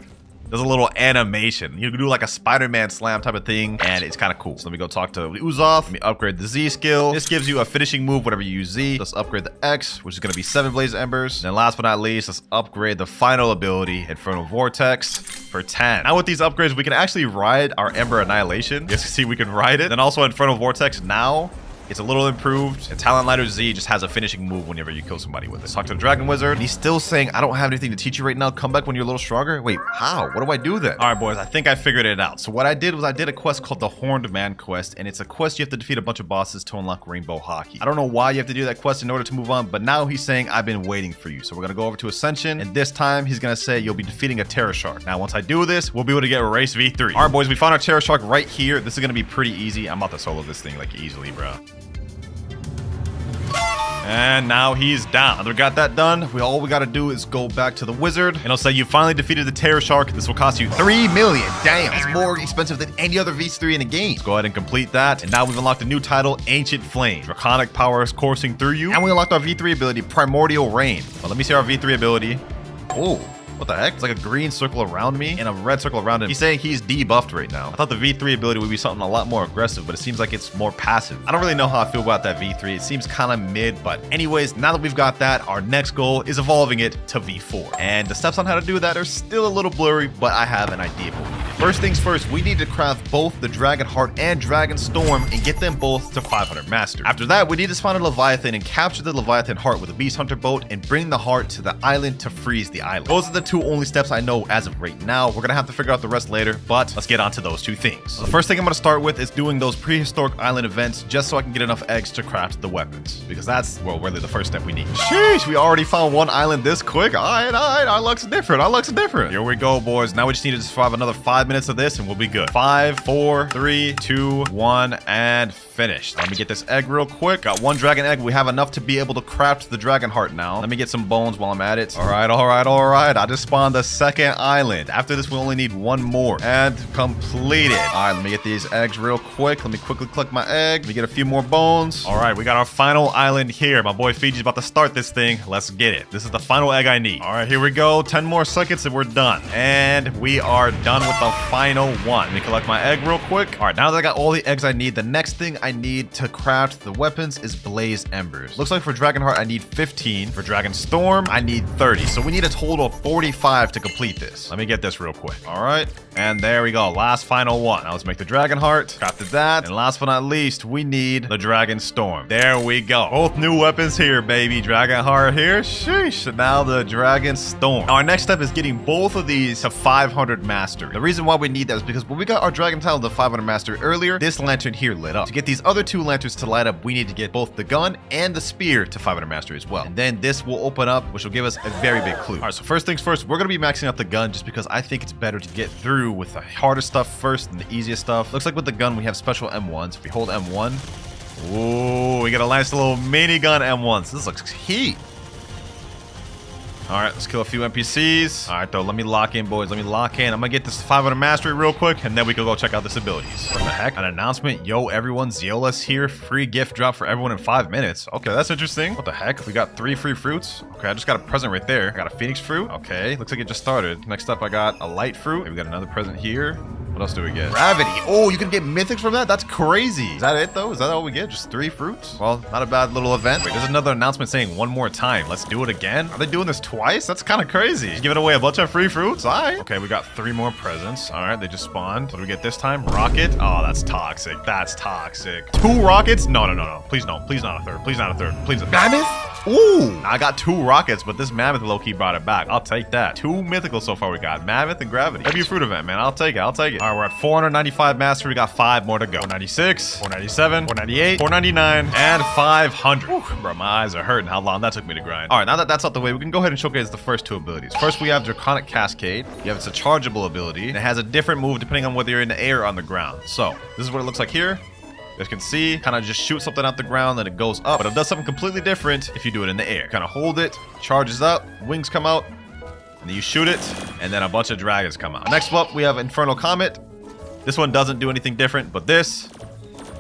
there's a little animation. You can do like a Spider-Man slam type of thing, and it's kind of cool. So let me go talk to Uzoth. Let me upgrade the Z skill. This gives you a finishing move whenever you use Z. Let's upgrade the X, which is going to be 7 blaze embers. And last but not least, let's upgrade the final ability, Infernal Vortex, for 10. Now with these upgrades, we can actually ride our Ember Annihilation. You guys can see we can ride it. Then also Infernal Vortex now. It's a little improved. And Talent Lighter Z just has a finishing move whenever you kill somebody with it. Talk to the Dragon Wizard. And he's still saying, I don't have anything to teach you right now. Come back when you're a little stronger. Wait, how? What do I do then? All right, boys, I think I figured it out. So what I did was I did a quest called the Horned Man quest. And it's a quest you have to defeat a bunch of bosses to unlock Rainbow Hockey. I don't know why you have to do that quest in order to move on, but now he's saying, I've been waiting for you. So we're going to go over to Ascension. And this time he's going to say, you'll be defeating a Terror Shark. Now, once I do this, we'll be able to get race V3. All right, boys, we found our Terror Shark right here. This is going to be pretty easy. I'm about to solo this thing easily, bro. And now he's down. Now that we got that done, all we got to do is go back to the wizard, and it'll say you finally defeated the Terror Shark. This will cost you 3 million. Damn, that's more expensive than any other V3 in the game. Let's go ahead and complete that. And now we've unlocked a new title, Ancient Flame. Draconic power is coursing through you. And we unlocked our V3 ability, Primordial Rain. Well, let me see our V3 ability. Oh. What the heck? It's like a green circle around me and a red circle around him. He's saying he's debuffed right now. I thought the V3 ability would be something a lot more aggressive, but it seems like it's more passive. I don't really know how I feel about that V3. It seems kind of mid, but anyways, now that we've got that, our next goal is evolving it to V4. And the steps on how to do that are still a little blurry, but I have an idea of what we need. First things first, we need to craft both the Dragon Heart and Dragon Storm and get them both to 500 Master. After that, we need to spawn a Leviathan and capture the Leviathan Heart with a Beast Hunter boat and bring the heart to the island to freeze the island. Those are the 2 only steps I know as of right now. We're gonna have to figure out the rest later, but let's get on to those 2 things. So the first thing I'm gonna start with is doing those prehistoric island events just so I can get enough eggs to craft the weapons, because that's, well, really the first step we need. Sheesh, we already found 1 island this quick. All right, our luck's different. Our luck's different. Here we go, boys. Now we just need to survive another 5 minutes of this and we'll be good. 5, 4, 3, 2, 1, and finished. Let me get this egg real quick. Got one dragon egg. We have enough to be able to craft the dragon heart now. Let me get some bones while I'm at it. All right, all right, all right. I just spawned the second island. After this, we only need one more. And completed. All right, let me get these eggs real quick. Let me quickly collect my egg. Let me get a few more bones. All right, we got our final island here. My boy Fiji's about to start this thing. Let's get it. This is the final egg I need. All right, here we go. 10 more seconds and we're done. And we are done with the final one. Let me collect my egg real quick. All right, now that I got all the eggs I need, the next thing I need to craft the weapons is blaze embers. Looks like for dragon heart, I need 15. For dragon storm, I need 30. So we need a total of 45 to complete this. Let me get this real quick. All right, and there we go. Last final one. Now let's make the dragon heart. Crafted that. And last but not least, we need the dragon storm. There we go. Both new weapons here, baby. Dragon heart here. Sheesh. Now the dragon storm. Now our next step is getting both of these to 500 mastery. The reason why we need that is because when we got our dragon talent to 500 mastery earlier, this lantern here lit up. To get these other two lanterns to light up, we need to get both the gun and the spear to 500 mastery as well. And then this will open up, which will give us a very big clue. All right, so first things first, we're going to be maxing out the gun just because I think it's better to get through with the harder stuff first than the easiest stuff. Looks like with the gun, we have special M1s. If we hold M1, ooh, we got a nice little minigun M1s. This looks heat. All right, let's kill a few NPCs. All right, though, let me lock in, boys. Let me lock in. I'm gonna get this 500 mastery real quick, and then we can go check out this abilities. What the heck? An announcement. Yo, everyone, Zeola's here. Free gift drop for everyone in 5 minutes. Okay, that's interesting. What the heck? We got 3 free fruits. Okay, I just got a present right there. I got a phoenix fruit. Okay, looks like it just started. Next up, I got a light fruit. Okay, we got another present here. What else do we get? Gravity. Oh, you can get mythics from that? That's crazy. Is that it, though? Is that all we get? Just 3 fruits? Well, not a bad little event. Wait, there's another announcement saying one more time. Let's do it again. Are they doing this twice? That's kind of crazy. Just giving away a bunch of free fruits? All right. Okay, we got 3 more presents. All right, they just spawned. What do we get this time? Rocket? Oh, that's toxic. That's toxic. 2 rockets? No, no, no, no. Please no. Please not a third. Please not a third. Please. Mammoth? Ooh, I got 2 rockets, but this mammoth low-key brought it back. I'll take that. 2 mythicals so far we got. Mammoth and gravity. Heavy fruit event, man. I'll take it. I'll take it. All right, we're at 495 mastery. We got 5 more to go. 496, 497, 498, 499, and 500. Whew, bro, my eyes are hurting how long that took me to grind. All right, now that that's out the way, we can go ahead and showcase the first 2 abilities. First, we have Draconic Cascade. You have it's a chargeable ability, and it has a different move depending on whether you're in the air or on the ground. So, this is what it looks like here. As you can see, kind of just shoot something out the ground, then it goes up, but it does something completely different if you do it in the air. Kind of hold it, charges up, wings come out, and then you shoot it, and then a bunch of dragons come out. Next up, we have Infernal Comet. This one doesn't do anything different, but this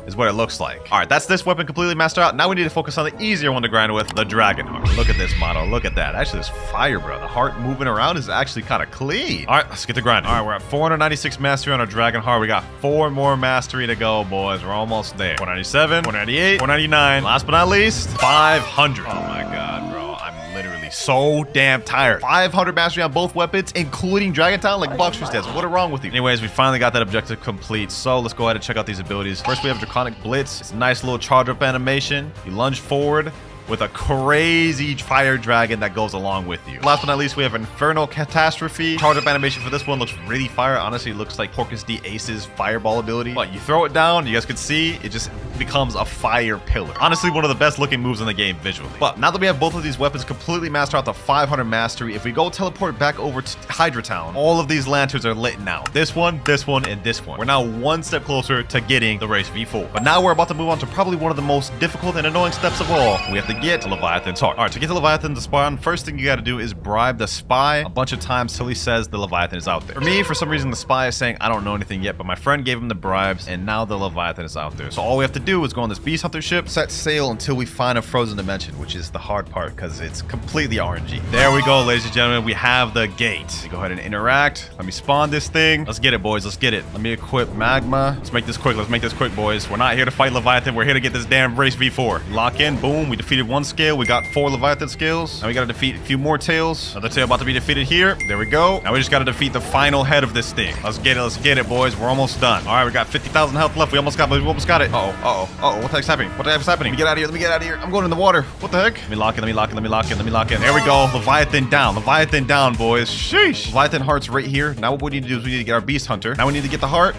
is what it looks like. All right, that's this weapon completely mastered out. Now we need to focus on the easier one to grind with, the Dragon Heart. Look at this model. Look at that. Actually, this fire, bro. The heart moving around is actually kind of clean. All right, let's get to grinding. All right, we're at 496 mastery on our Dragon Heart. We got 4 more mastery to go, boys. We're almost there. 497, 498, 499. Last but not least, 500. Oh my God, bro. I'm literally so damn tired. 500 mastery on both weapons, including Dragon Talent, like Blox does. What is wrong with you? Anyways, we finally got that objective complete. So let's go ahead and check out these abilities. First, we have Draconic Blitz. It's a nice little charge up animation. You lunge forward with a crazy fire dragon that goes along with you. Last but not least, we have Infernal Catastrophe. Charge up animation for this one looks really fire. Honestly, it looks like Porcus D Ace's fireball ability. But you throw it down, you guys can see, it just becomes a fire pillar. Honestly, one of the best looking moves in the game visually. But now that we have both of these weapons completely mastered out to 500 mastery, if we go teleport back over to Hydra Town, all of these lanterns are lit now. This one, and this one. We're now one step closer to getting the race V4. But now we're about to move on to probably one of the most difficult and annoying steps of all. We have to get Leviathan's heart. All right, to get the Leviathan to spawn, first thing you got to do is bribe the spy a bunch of times till he says the Leviathan is out there. For me, for some reason, the spy is saying, I don't know anything yet, but my friend gave him the bribes, and now the Leviathan is out there. So all we have to do is go on this Beast Hunter ship, set sail until we find a frozen dimension, which is the hard part because it's completely RNG. There we go, ladies and gentlemen. We have the gate. Let me go ahead and interact. Let me spawn this thing. Let's get it, boys. Let's get it. Let me equip magma. Let's make this quick. Let's make this quick, boys. We're not here to fight Leviathan. We're here to get this damn race V4. Lock in. Boom. We defeated 1 scale. We got 4 Leviathan scales. Now we got to defeat a few more tails. Another tail about to be defeated here. There we go. Now we just got to defeat the final head of this thing. Let's get it. Let's get it, boys. We're almost done. All right, we got 50,000 health left. We almost got it. Uh-oh. What the heck's happening? What the heck's happening? Let me get out of here. Let me get out of here. I'm going in the water. What the heck? Let me lock in. Let me lock in. Let me lock in. Let me lock in. There we go. Leviathan down. Leviathan down, boys. Sheesh. Leviathan heart's right here. Now what we need to do is we need to get our Beast Hunter. Now we need to get the heart.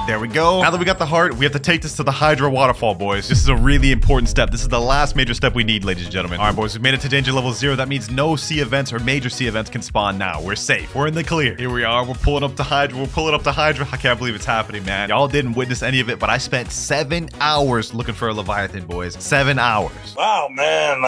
There we go. Now that we got the heart, we have to take this to the Hydra waterfall, boys. This is a really important step. This is the last major step we need, ladies and gentlemen. All right, boys, we made it to danger level 0. That means no sea events or major sea events can spawn now. We're safe. We're in the clear. Here we are. We're pulling up to Hydra. We're pulling up to Hydra. I can't believe it's happening, man. Y'all didn't witness any of it, but I spent 7 hours looking for a Leviathan, boys. 7 hours. Wow, man.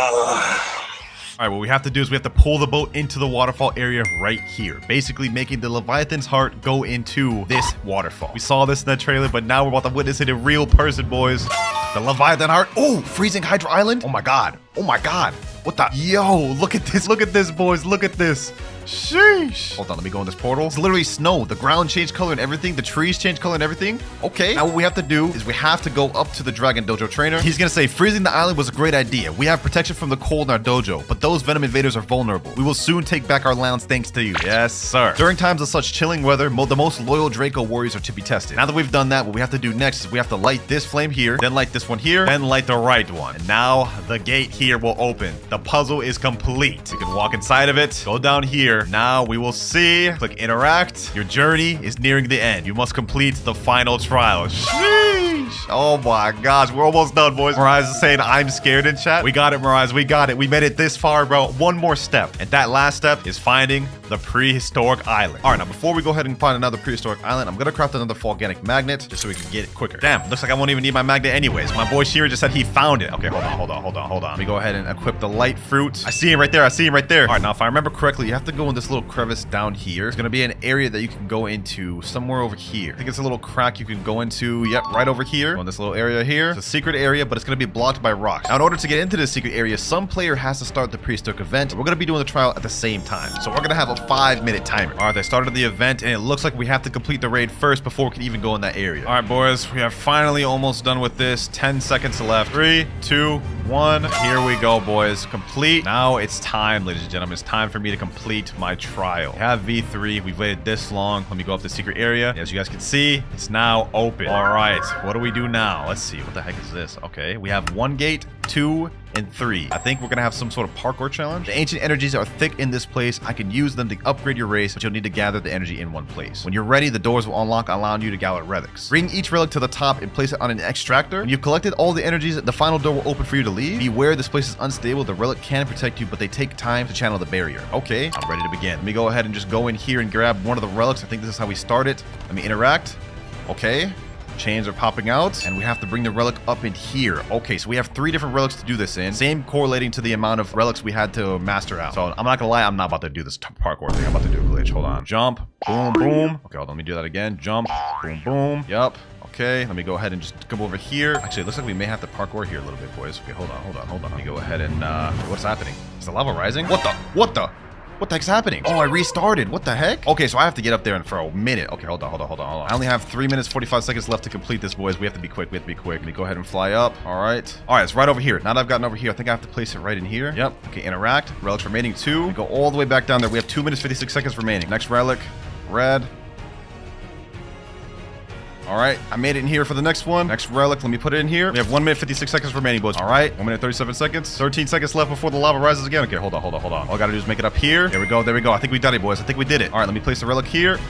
All right, what we have to do is we have to pull the boat into the waterfall area right here, basically making the Leviathan's heart go into this waterfall. We saw this in the trailer, but now we're about to witness it in real person, boys. The Leviathan heart. Oh, freezing Hydra Island. Oh my God. Oh my God. What the? Yo, look at this. Look at this, boys. Look at this. Sheesh. Hold on, let me go in this portal. It's literally snow. The ground changed color and everything. The trees changed color and everything. Okay. Now what we have to do is we have to go up to the Dragon Dojo trainer. He's gonna say freezing the island was a great idea. We have protection from the cold in our dojo, but those venom invaders are vulnerable. We will soon take back our lands thanks to you. Yes, sir. During times of such chilling weather, the most loyal Draco warriors are to be tested. Now that we've done that, what we have to do next is we have to light this flame here, then light this one here, then light the right one. And now the gate here will open. The puzzle is complete. You can walk inside of it, go down here. Now we will see. Click interact. Your journey is nearing the end. You must complete the final trial. Sheesh. Oh my gosh, we're almost done, boys. Mariah's is saying I'm scared in chat. We got it, Mariah. We got it. We made it this far, bro. One more step. And that last step is finding the prehistoric island. All right, now before we go ahead and find another prehistoric island, I'm gonna craft another volcanic magnet just so we can get it quicker. Damn, looks like I won't even need my magnet anyways. My boy Shearer just said he found it. Okay, hold on. Let me go ahead and equip the light fruit. I see him right there. All right, now if I remember correctly, you have to go in this little crevice down here. There's gonna be an area that you can go into somewhere over here. I think it's a little crack you can go into. Yep, right over here. Go in this little area here. It's a secret area, but it's gonna be blocked by rocks. Now, in order to get into this secret area, some player has to start the prehistoric event. We're gonna be doing the trial at the same time. So we're gonna have a 5-minute timer. All right, I started the event, and it looks like we have to complete the raid first before we can even go in that area. All right, boys, we are finally almost done with this. 10 seconds left. 3, 2, 1. Here we go, boys. Complete. Now it's time, ladies and gentlemen. It's time for me to complete my trial. We have V3. We've waited this long. Let me go up the secret area. As you guys can see, it's now open. All right, what do we do now? Let's see. What the heck is this? Okay, we have 1 gate, 2, and 3. I think we're gonna have some sort of parkour challenge. The ancient energies are thick in this place. I can use them to upgrade your race, but you'll need to gather the energy in one place. When you're ready, the doors will unlock, allowing you to gather relics. Bring each relic to the top and place it on an extractor. When you've collected all the energies, the final door will open for you to leave. Beware, this place is unstable. The relic can protect you, but they take time to channel the barrier. Okay, I'm ready to begin. Let me go ahead and just go in here and grab one of the relics. I think this is how we start it. Let me interact. Okay. Chains are popping out, and we have to bring the relic up in here. Okay, so we have 3 different relics to do this in. Same correlating to the amount of relics we had to master out. So I'm not gonna lie, I'm not about to do this parkour thing. I'm about to do a glitch. Hold on. Jump. Boom, boom. Okay, hold on. Let me do that again. Jump. Boom, boom. Yup. Okay, let me go ahead and just come over here. Actually, it looks like we may have to parkour here a little bit, boys. Okay, hold on. Let me go ahead and, what's happening? Is the lava rising? What the heck's happening? Oh, I restarted. What the heck? Okay, so I have to get up there for a minute. Okay, hold on. I only have 3 minutes, 45 seconds left to complete this, boys. We have to be quick. Let me go ahead and fly up. All right, it's right over here. Now that I've gotten over here, I think I have to place it right in here. Yep. Okay, interact. Relics remaining 2. We go all the way back down there. We have 2 minutes, 56 seconds remaining. Next relic, red. All right, I made it in here for the next one. Next relic, let me put it in here. We have 1 minute, 56 seconds remaining, boys. All right, 1 minute, 37 seconds. 13 seconds left before the lava rises again. Okay, hold on. All I gotta do is make it up here. There we go. I think we done it, boys. I think we did it. All right, let me place the relic here.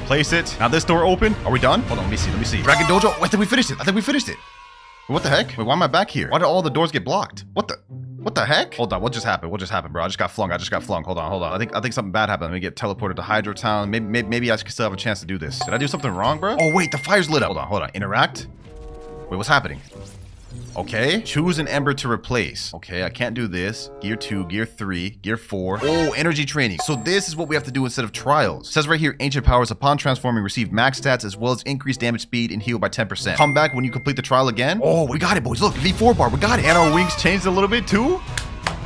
Place it. Now this door open. Are we done? Hold on, let me see. Dragon Dojo. Wait, I think we finished it. What the heck? Wait, why am I back here? Why did all the doors get blocked? What the heck? Hold on, what just happened, bro? I just got flung. Hold on. I think something bad happened. Let me get teleported to Hydro Town. Maybe I still have a chance to do this. Did I do something wrong, bro? Oh, wait, the fire's lit up. Hold on. Interact. Wait, what's happening? Okay, choose an ember to replace. Okay, I can't do this. Gear 2, Gear 3, Gear 4. Oh, energy training. So this is what we have to do instead of trials. It says right here, ancient powers upon transforming receive max stats as well as increased damage speed and heal by 10%. Come back when you complete the trial again. Oh, we got it, boys. Look, V4 bar, we got it. And our wings changed a little bit too.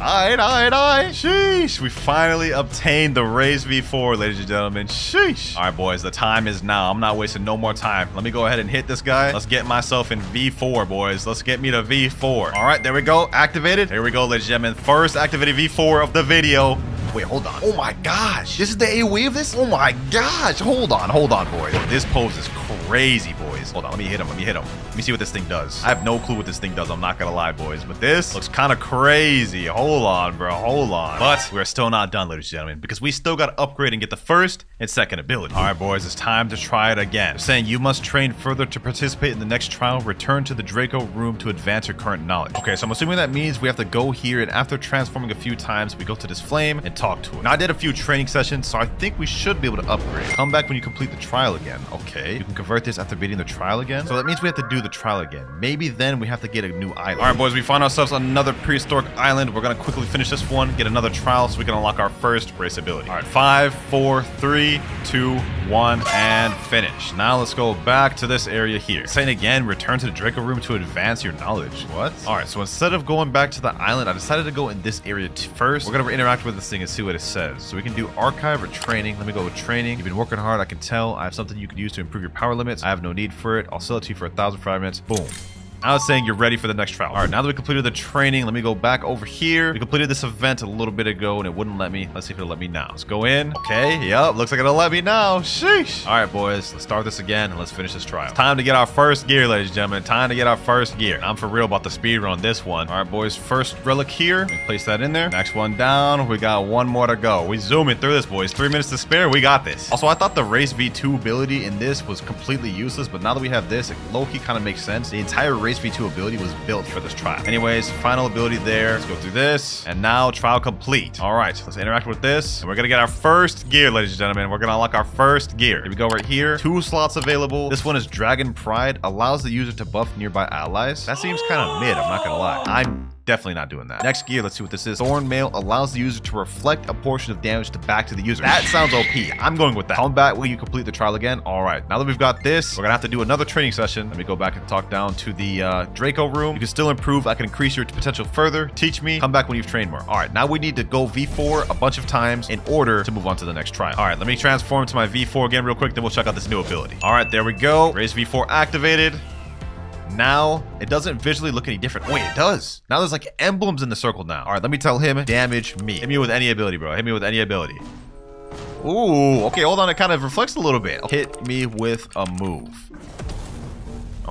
Alright. Sheesh. We finally obtained the raised V4, ladies and gentlemen. Sheesh. All right, boys, the time is now. I'm not wasting no more time. Let me go ahead and hit this guy. Let's get myself in V4, boys. Let's get me to V4. All right, there we go. Activated. Here we go, ladies and gentlemen. First activated V4 of the video. Wait, hold on. Oh my gosh. This is the AoE of this? Oh my gosh. Hold on, boys. This pose is crazy, boys. Hold on, let me hit him. me see what this thing does. I have no clue what this thing does. I'm not gonna lie, boys. But this looks kind of crazy. Hold on, bro. Hold on. But we're still not done, ladies and gentlemen, because we still got to upgrade and get the first and second ability. All right, boys. It's time to try it again. They're saying you must train further to participate in the next trial. Return to the Draco room to advance your current knowledge. Okay, so I'm assuming that means we have to go here, and after transforming a few times, we go to this flame and talk to it. Now, I did a few training sessions, so I think we should be able to upgrade. Come back when you complete the trial again. Okay, you can convert this after beating the trial again. So that means we have to do the trial again. Maybe then we have to get a new island. All right, boys, we find ourselves on another prehistoric island. We're gonna quickly finish this one, get another trial so we can unlock our first race ability. All right, 5, 4, 3, 2, 1, and finish. Now let's go back to this area here. Saying again, return to the Draco room to advance your knowledge. What? All right, so instead of going back to the island, I decided to go in this area first. We're gonna interact with this thing and see what it says. So we can do archive or training. Let me go with training. You've been working hard, I can tell. I have something you could use to improve your power limits. I have no need for it. I'll sell it to you for 1,000 fragments. Boom. I was saying you're ready for the next trial. All right, now that we completed the training, let me go back over here. We completed this event a little bit ago and it wouldn't let me. Let's see if it'll let me now. Let's go in. Okay, yep, looks like it'll let me now. Sheesh. All right, boys, let's start this again and let's finish this trial. It's time to get our first gear, ladies and gentlemen. Time to get our first gear. I'm for real about the speed run this one. All right, boys, first relic here. Let me place that in there. Next one down. We got one more to go. We zooming through this, boys. 3 minutes to spare. We got this. Also, I thought the race V2 ability in this was completely useless, but now that we have this, it low-key kind of makes sense. The entire race V2 ability was built for this trial. Anyways, final ability there. Let's go through this. And now trial complete. All right, let's interact with this. And we're gonna get our first gear, ladies and gentlemen. We're gonna unlock our first gear. Here we go right here. 2 slots available. This one is Dragon Pride. Allows the user to buff nearby allies. That seems kind of mid, I'm not gonna lie. I'm definitely not doing that. Next gear, let's see what this is. Thorn Mail allows the user to reflect a portion of damage back to the user. That sounds OP. I'm going with that. Come back when you complete the trial again. All right, now that we've got this, we're gonna have to do another training session. Let me go back and talk down to the Draco room. You can still improve. I can increase your potential further. Teach me. Come back when you've trained more. All right, now we need to go V4 a bunch of times in order to move on to the next trial. All right, let me transform to my V4 again real quick, then we'll check out this new ability. All right, there we go. Raise V4 activated. Now, it doesn't visually look any different. Wait, it does. Now there's like emblems in the circle now. All right, let me tell him, damage me. Hit me with any ability, bro. Hit me with any ability. Ooh, okay, hold on. It kind of reflects a little bit. Hit me with a move.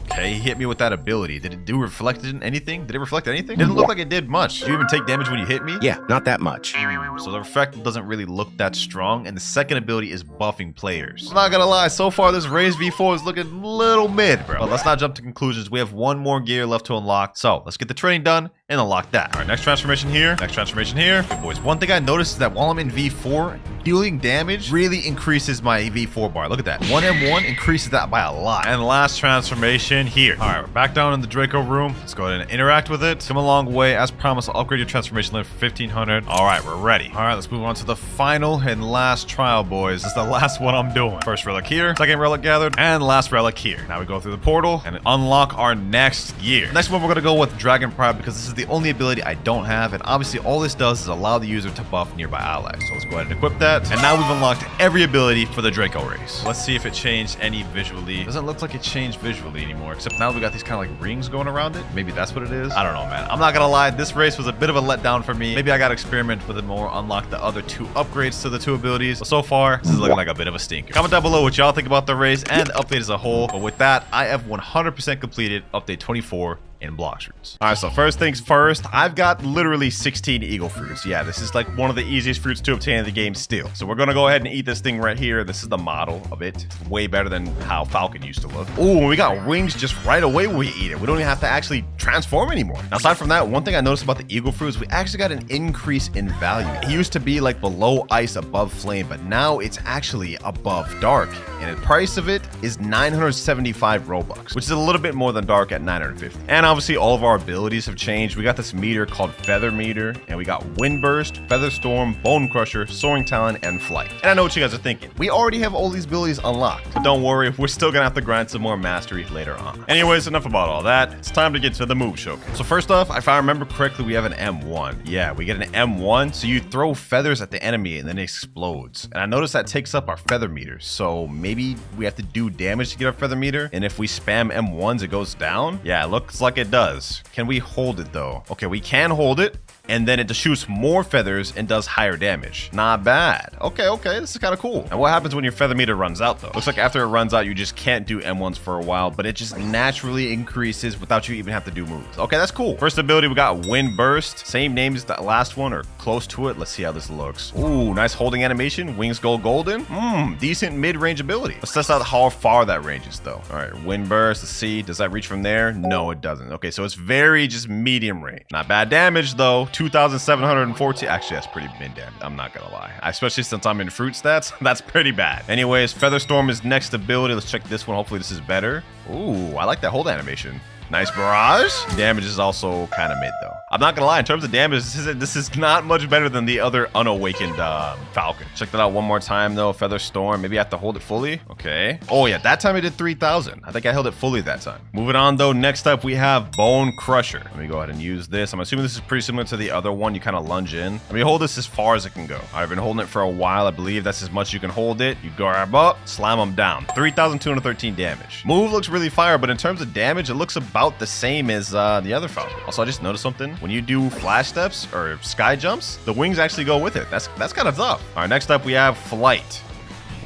Okay, he hit me with that ability. Did it do reflected anything? Did it reflect anything? Didn't look like it did much. Did you even take damage when you hit me? Yeah, not that much. So the effect doesn't really look that strong, and the second ability is buffing players. I'm not gonna lie, so far this Raise V4 is looking a little mid, bro. But let's not jump to conclusions. We have one more gear left to unlock. So let's get the training done and unlock that. All right, next transformation here. Next transformation here. Good boys. One thing I noticed is that while I'm in V4, dealing damage really increases my V4 bar. Look at that. 1M1 increases that by a lot. And last transformation here. All right, we're back down in the Draco room. Let's go ahead and interact with it. Come a long way. As promised, I'll upgrade your transformation limit for 1500. All right, we're ready. All right, let's move on to the final and last trial, boys. This is the last one I'm doing. First relic here, second relic gathered, and last relic here. Now we go through the portal and unlock our next gear. Next one, we're gonna go with Dragon Pride because this is the only ability I don't have, and obviously all this does is allow the user to buff nearby allies. So let's go ahead and equip that. And now we've unlocked every ability for the Draco race. Let's see if it changed any visually. Doesn't look like it changed visually anymore, except now we got these kind of like rings going around it. Maybe that's what it is. I don't know, man. I'm not gonna lie, this race was a bit of a letdown for me. Maybe I gotta experiment with it more, unlock the other 2 upgrades to the 2 abilities. But so far, this is looking like a bit of a stinker. Comment down below what y'all think about the race and the update as a whole. But with that, I have 100% completed update 24 in Blox fruits. All right, so first things first, I've got literally 16 eagle fruits. Yeah, this is like one of the easiest fruits to obtain in the game still. So we're gonna go ahead and eat this thing right here. This is the model of it. It's way better than how Falcon used to look. Ooh, we got wings just right away when we eat it. We don't even have to actually transform anymore. Now, aside from that, one thing I noticed about the eagle fruits, we actually got an increase in value. It used to be like below ice, above flame, but now it's actually above dark. And the price of it is 975 Robux, which is a little bit more than dark at 950. And obviously all of our abilities have changed. We got this meter called Feather Meter, and we got Wind Burst, Feather Storm, Bone Crusher, Soaring Talon, and Flight. And I know what you guys are thinking. We already have all these abilities unlocked, but don't worry, we're still gonna have to grind some more mastery later on. Anyways, enough about all that. It's time to get to the move showcase. So first off, if I remember correctly, we have an M1. Yeah, we get an M1, so you throw feathers at the enemy and then it explodes. And I noticed that takes up our Feather Meter, so maybe we have to do damage to get our Feather Meter, and if we spam M1s, it goes down? Yeah, it looks like it does. Can we hold it though? Okay, we can hold it. and then it shoots more feathers and does higher damage. Not bad. Okay, this is kind of cool. And what happens when your feather meter runs out though? Looks like after it runs out, you just can't do M1s for a while, but it just naturally increases without you even have to do moves. Okay, that's cool. First ability, we got Wind Burst. Same name as the last one or close to it. Let's see how this looks. Ooh, nice holding animation. Wings go golden. Decent mid-range ability. Let's test out how far that ranges though. All right, Wind Burst. Let's see. Does that reach from there? No, it doesn't. Okay, so it's very just medium range. Not bad damage though. 2,714. Actually, that's pretty mid damage. I'm not gonna lie. Especially since I'm in fruit stats, that's pretty bad. Anyways, Featherstorm is next ability. Let's check this one. Hopefully this is better. Ooh, I like that hold animation. Nice barrage. Damage is also kind of mid though. I'm not gonna lie, in terms of damage, this is not much better than the other unawakened Falcon. Check that out one more time though. Feather Storm. Maybe I have to hold it fully. Okay. Oh yeah, that time it did 3,000. I think I held it fully that time. Moving on though, next up we have Bone Crusher. Let me go ahead and use this. I'm assuming this is pretty similar to the other one. You kind of lunge in. Let me hold this as far as it can go. I've been holding it for a while. I believe that's as much as you can hold it. You grab up, slam them down. 3,213 damage. Move looks really fire, but in terms of damage, it looks about the same as the other Falcon. Also, I just noticed something. When you do flash steps or sky jumps, the wings actually go with it. That's kind of tough. All right, next up we have Flight.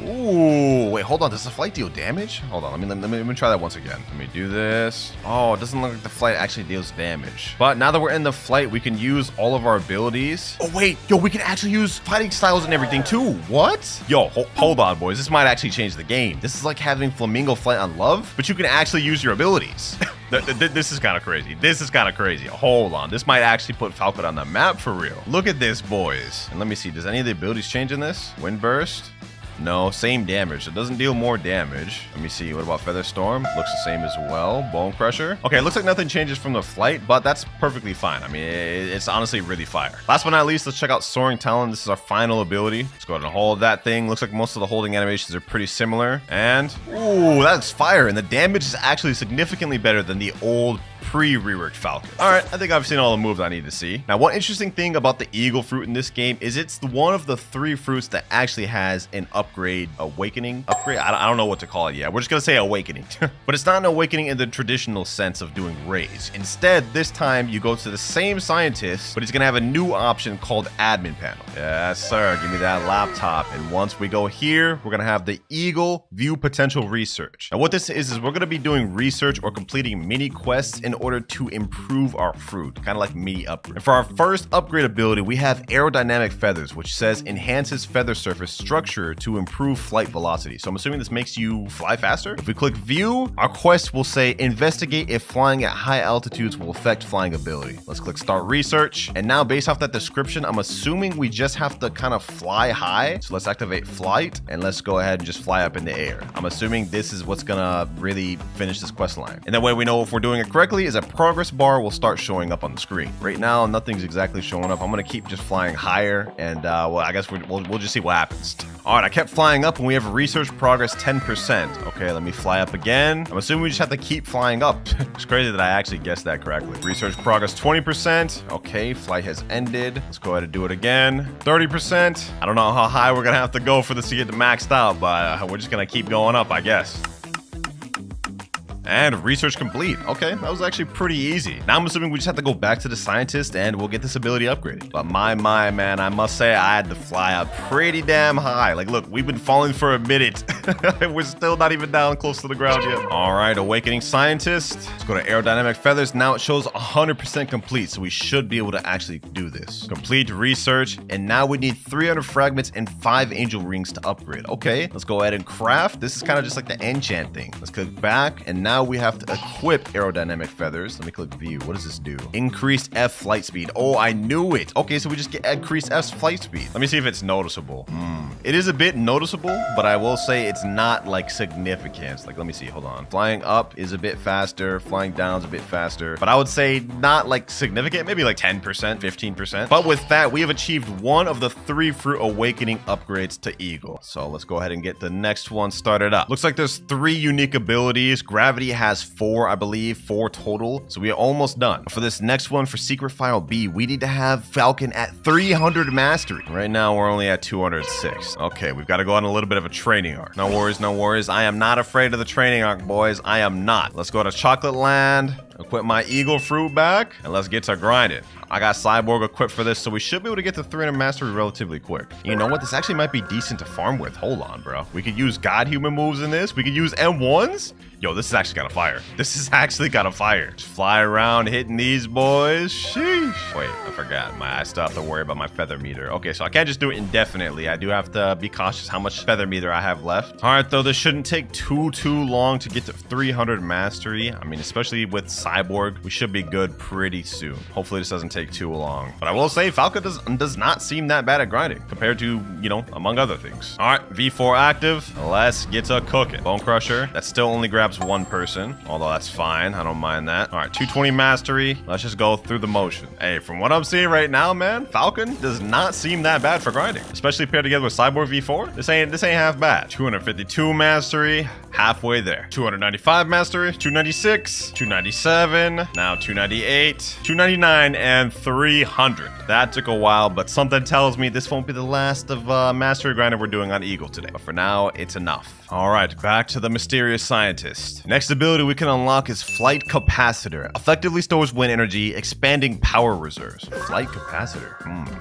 Ooh, wait, hold on. Does the flight deal damage? Hold on, let me try that once again. Let me do this. Oh, it doesn't look like the flight actually deals damage. But now that we're in the flight, we can use all of our abilities. Oh wait, yo, we can actually use fighting styles and everything too. What? Yo, hold on, boys. This might actually change the game. This is like having Flamingo Flight on Love, but you can actually use your abilities. This is kind of crazy. This is kind of crazy. Hold on. This might actually put Falcon on the map for real. Look at this, boys. And let me see. Does any of the abilities change in this? Wind Burst? No, same damage. It doesn't deal more damage. Let me see. What about Feather Storm? Looks the same as well. Bone Crusher. Okay, it looks like nothing changes from the flight, but that's perfectly fine. I mean, it's honestly really fire. Last but not least, let's check out Soaring Talon. This is our final ability. Let's go ahead and hold that thing. Looks like most of the holding animations are pretty similar. And, ooh, that's fire. And the damage is actually significantly better than the old pre-reworked Falcon. All right, I think I've seen all the moves I need to see. Now, one interesting thing about the Eagle fruit in this game is it's one of the 3 fruits that actually has an awakening upgrade. I don't know what to call it yet. We're just gonna say awakening. But it's not an awakening in the traditional sense of doing raise. Instead, this time you go to the same scientist, but he's gonna have a new option called admin panel. Yes, sir. Give me that laptop. And once we go here, we're gonna have the Eagle View Potential Research. Now, what this is we're gonna be doing research or completing mini quests in order to improve our fruit, kind of like mini upgrade. And for our first upgrade ability, we have Aerodynamic Feathers, which says enhances feather surface structure to improve flight velocity. So I'm assuming this makes you fly faster. If we click view, our quest will say investigate if flying at high altitudes will affect flying ability. Let's click start research. And now based off that description, I'm assuming we just have to kind of fly high. So let's activate flight and let's go ahead and just fly up in the air. I'm assuming this is what's gonna really finish this quest line. And that way we know if we're doing it correctly is a progress bar will start showing up on the screen. Right now, nothing's exactly showing up. I'm gonna keep just flying higher, and well, I guess we'll just see what happens. All right, I kept flying up, and we have research progress 10%. Okay, let me fly up again. I'm assuming we just have to keep flying up. It's crazy that I actually guessed that correctly. Research progress 20%. Okay, flight has ended. Let's go ahead and do it again. 30%. I don't know how high we're gonna have to go for this to get maxed out, but we're just gonna keep going up, I guess. And research complete. Okay, that was actually pretty easy. Now I'm assuming we just have to go back to the scientist and we'll get this ability upgraded. But my man, I must say I had to fly up pretty damn high. Like, look, we've been falling for a minute. We're still not even down close to the ground yet. All right, awakening scientist. Let's go to aerodynamic feathers. Now it shows 100% complete, so we should be able to actually do this. Complete research, and now we need 300 fragments and 5 angel rings to upgrade. Okay, let's go ahead and craft. This is kind of just like the enchant thing. Let's click back, and now we have to equip aerodynamic feathers. Let me click view. What does this do? Increased F flight speed. Oh, I knew it. Okay, so we just get increased F flight speed. Let me see if it's noticeable. It is a bit noticeable, but I will say it's not like significant. Like, let me see. Hold on. Flying up is a bit faster. Flying down is a bit faster. But I would say not like significant. Maybe like 10%, 15%. But with that, we have achieved one of the 3 fruit awakening upgrades to Eagle. So let's go ahead and get the next one started up. Looks like there's 3 unique abilities. Gravity has 4, I believe, 4 total. So we are almost done. For this next one, for Secret File B, we need to have Falcon at 300 mastery. Right now, we're only at 206. Okay, we've got to go on a little bit of a training arc. No worries, no worries. I am not afraid of the training arc, boys. I am not. Let's go to Chocolate Land. Equip my eagle fruit back, and let's get to grinding. I got cyborg equipped for this, so we should be able to get to 300 mastery relatively quick. You know what? This actually might be decent to farm with. Hold on, bro. We could use god human moves in this. We could use M1s. Yo, this is actually kind of fire. This is actually kind of fire. Just fly around hitting these boys. Sheesh. Wait, I forgot. I still have to worry about my feather meter. Okay, so I can't just do it indefinitely. I do have to be cautious how much feather meter I have left. All right, though, this shouldn't take too long to get to 300 mastery. I mean, especially with cyborg, we should be good pretty soon. Hopefully this doesn't take too long. But I will say Falcon does not seem that bad at grinding compared to, you know, among other things. All right, V4 active. Let's get to cooking. Bone Crusher. That still only grabs one person, although that's fine. I don't mind that. All right, 220 mastery. Let's just go through the motion. Hey, from what I'm seeing right now, man, Falcon does not seem that bad for grinding, especially paired together with Cyborg V4. This ain't half bad. 252 mastery, halfway there. 295 mastery, 296, 297, now 298, 299, and 300. That took a while, but something tells me this won't be the last of mastery grinding we're doing on Eagle today. But for now, it's enough. All right, back to the mysterious scientist. Next ability we can unlock is Flight Capacitor. Effectively stores wind energy, expanding power reserves. Flight Capacitor.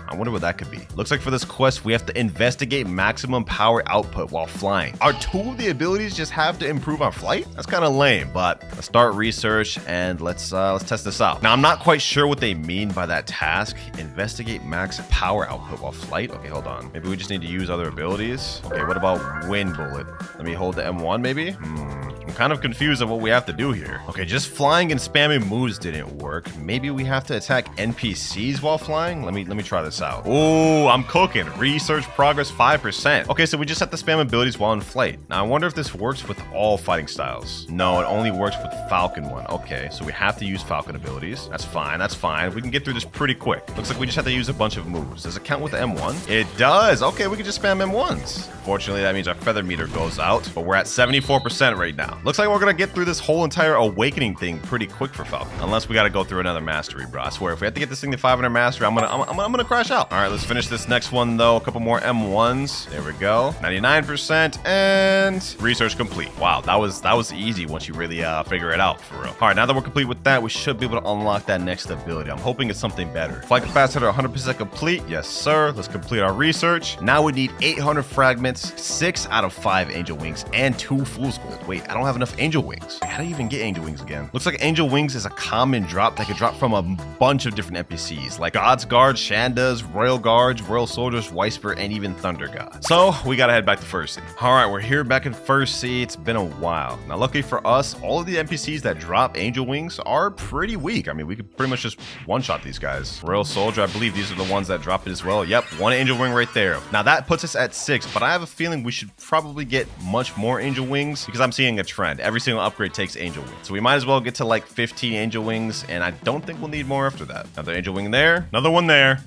I wonder what that could be. Looks like for this quest, we have to investigate maximum power output while flying. Are two of the abilities just have to improve on flight? That's kind of lame, but let's start research and let's test this out. Now, I'm not quite sure what they mean by that task. Investigate max power output while flight. Okay, hold on. Maybe we just need to use other abilities. Okay, what about wind bullet? Let me hold the M1 maybe? I'm kind of confused of what we have to do here. Okay, just flying and spamming moves didn't work. Maybe we have to attack NPCs while flying? Let me try this out. Oh, I'm cooking. Research progress 5%. Okay, so we just have to spam abilities while in flight. Now, I wonder if this works with all fighting styles. No, it only works with Falcon one. Okay, so we have to use Falcon abilities. That's fine, that's fine. We can get through this pretty quick. Looks like we just have to use a bunch of moves. Does it count with the M1? It does. Okay, we can just spam M1s. Fortunately, that means our feather meter goes out, but we're at 74% right now. Looks like we're gonna get through this whole entire awakening thing pretty quick for Falcon. Unless we gotta go through another mastery, bro. I swear, if we have to get this thing to 500 mastery, I'm gonna crash out. All right, let's finish this next one though. A couple more M1s. There we go. 99% and research complete. Wow, that was easy once you really figure it out for real. All right, now that we're complete with that, we should be able to unlock that next ability. I'm hoping it's something better. Flight capacitor 100% complete. Yes, sir. Let's complete our research. Now we need 800 fragments, 6 out of 5 angel wings, and 2 fool's gold. Wait, I don't have enough angel wings. How do you even get angel wings again? Looks like angel wings is a common drop that could drop from a bunch of different NPCs, like God's Guards, Shandas, Royal Guards, Royal Soldiers, Whisper, and even Thunder God. So we gotta head back to First Sea. All right, we're here back in First Sea. It's been a while. Now, luckily for us, all of the NPCs that drop angel wings are pretty weak. I mean, we could pretty much just one-shot these guys. Royal Soldier, I believe these are the ones that drop it as well. Yep, 1 angel wing right there. Now that puts us at 6, but I have a feeling we should probably get much more angel wings because I'm seeing a trend. Every single upgrade takes angel wings. So we might as well get to like 15 angel wings, and I don't think we'll need more after that. Another angel wing there, another one there.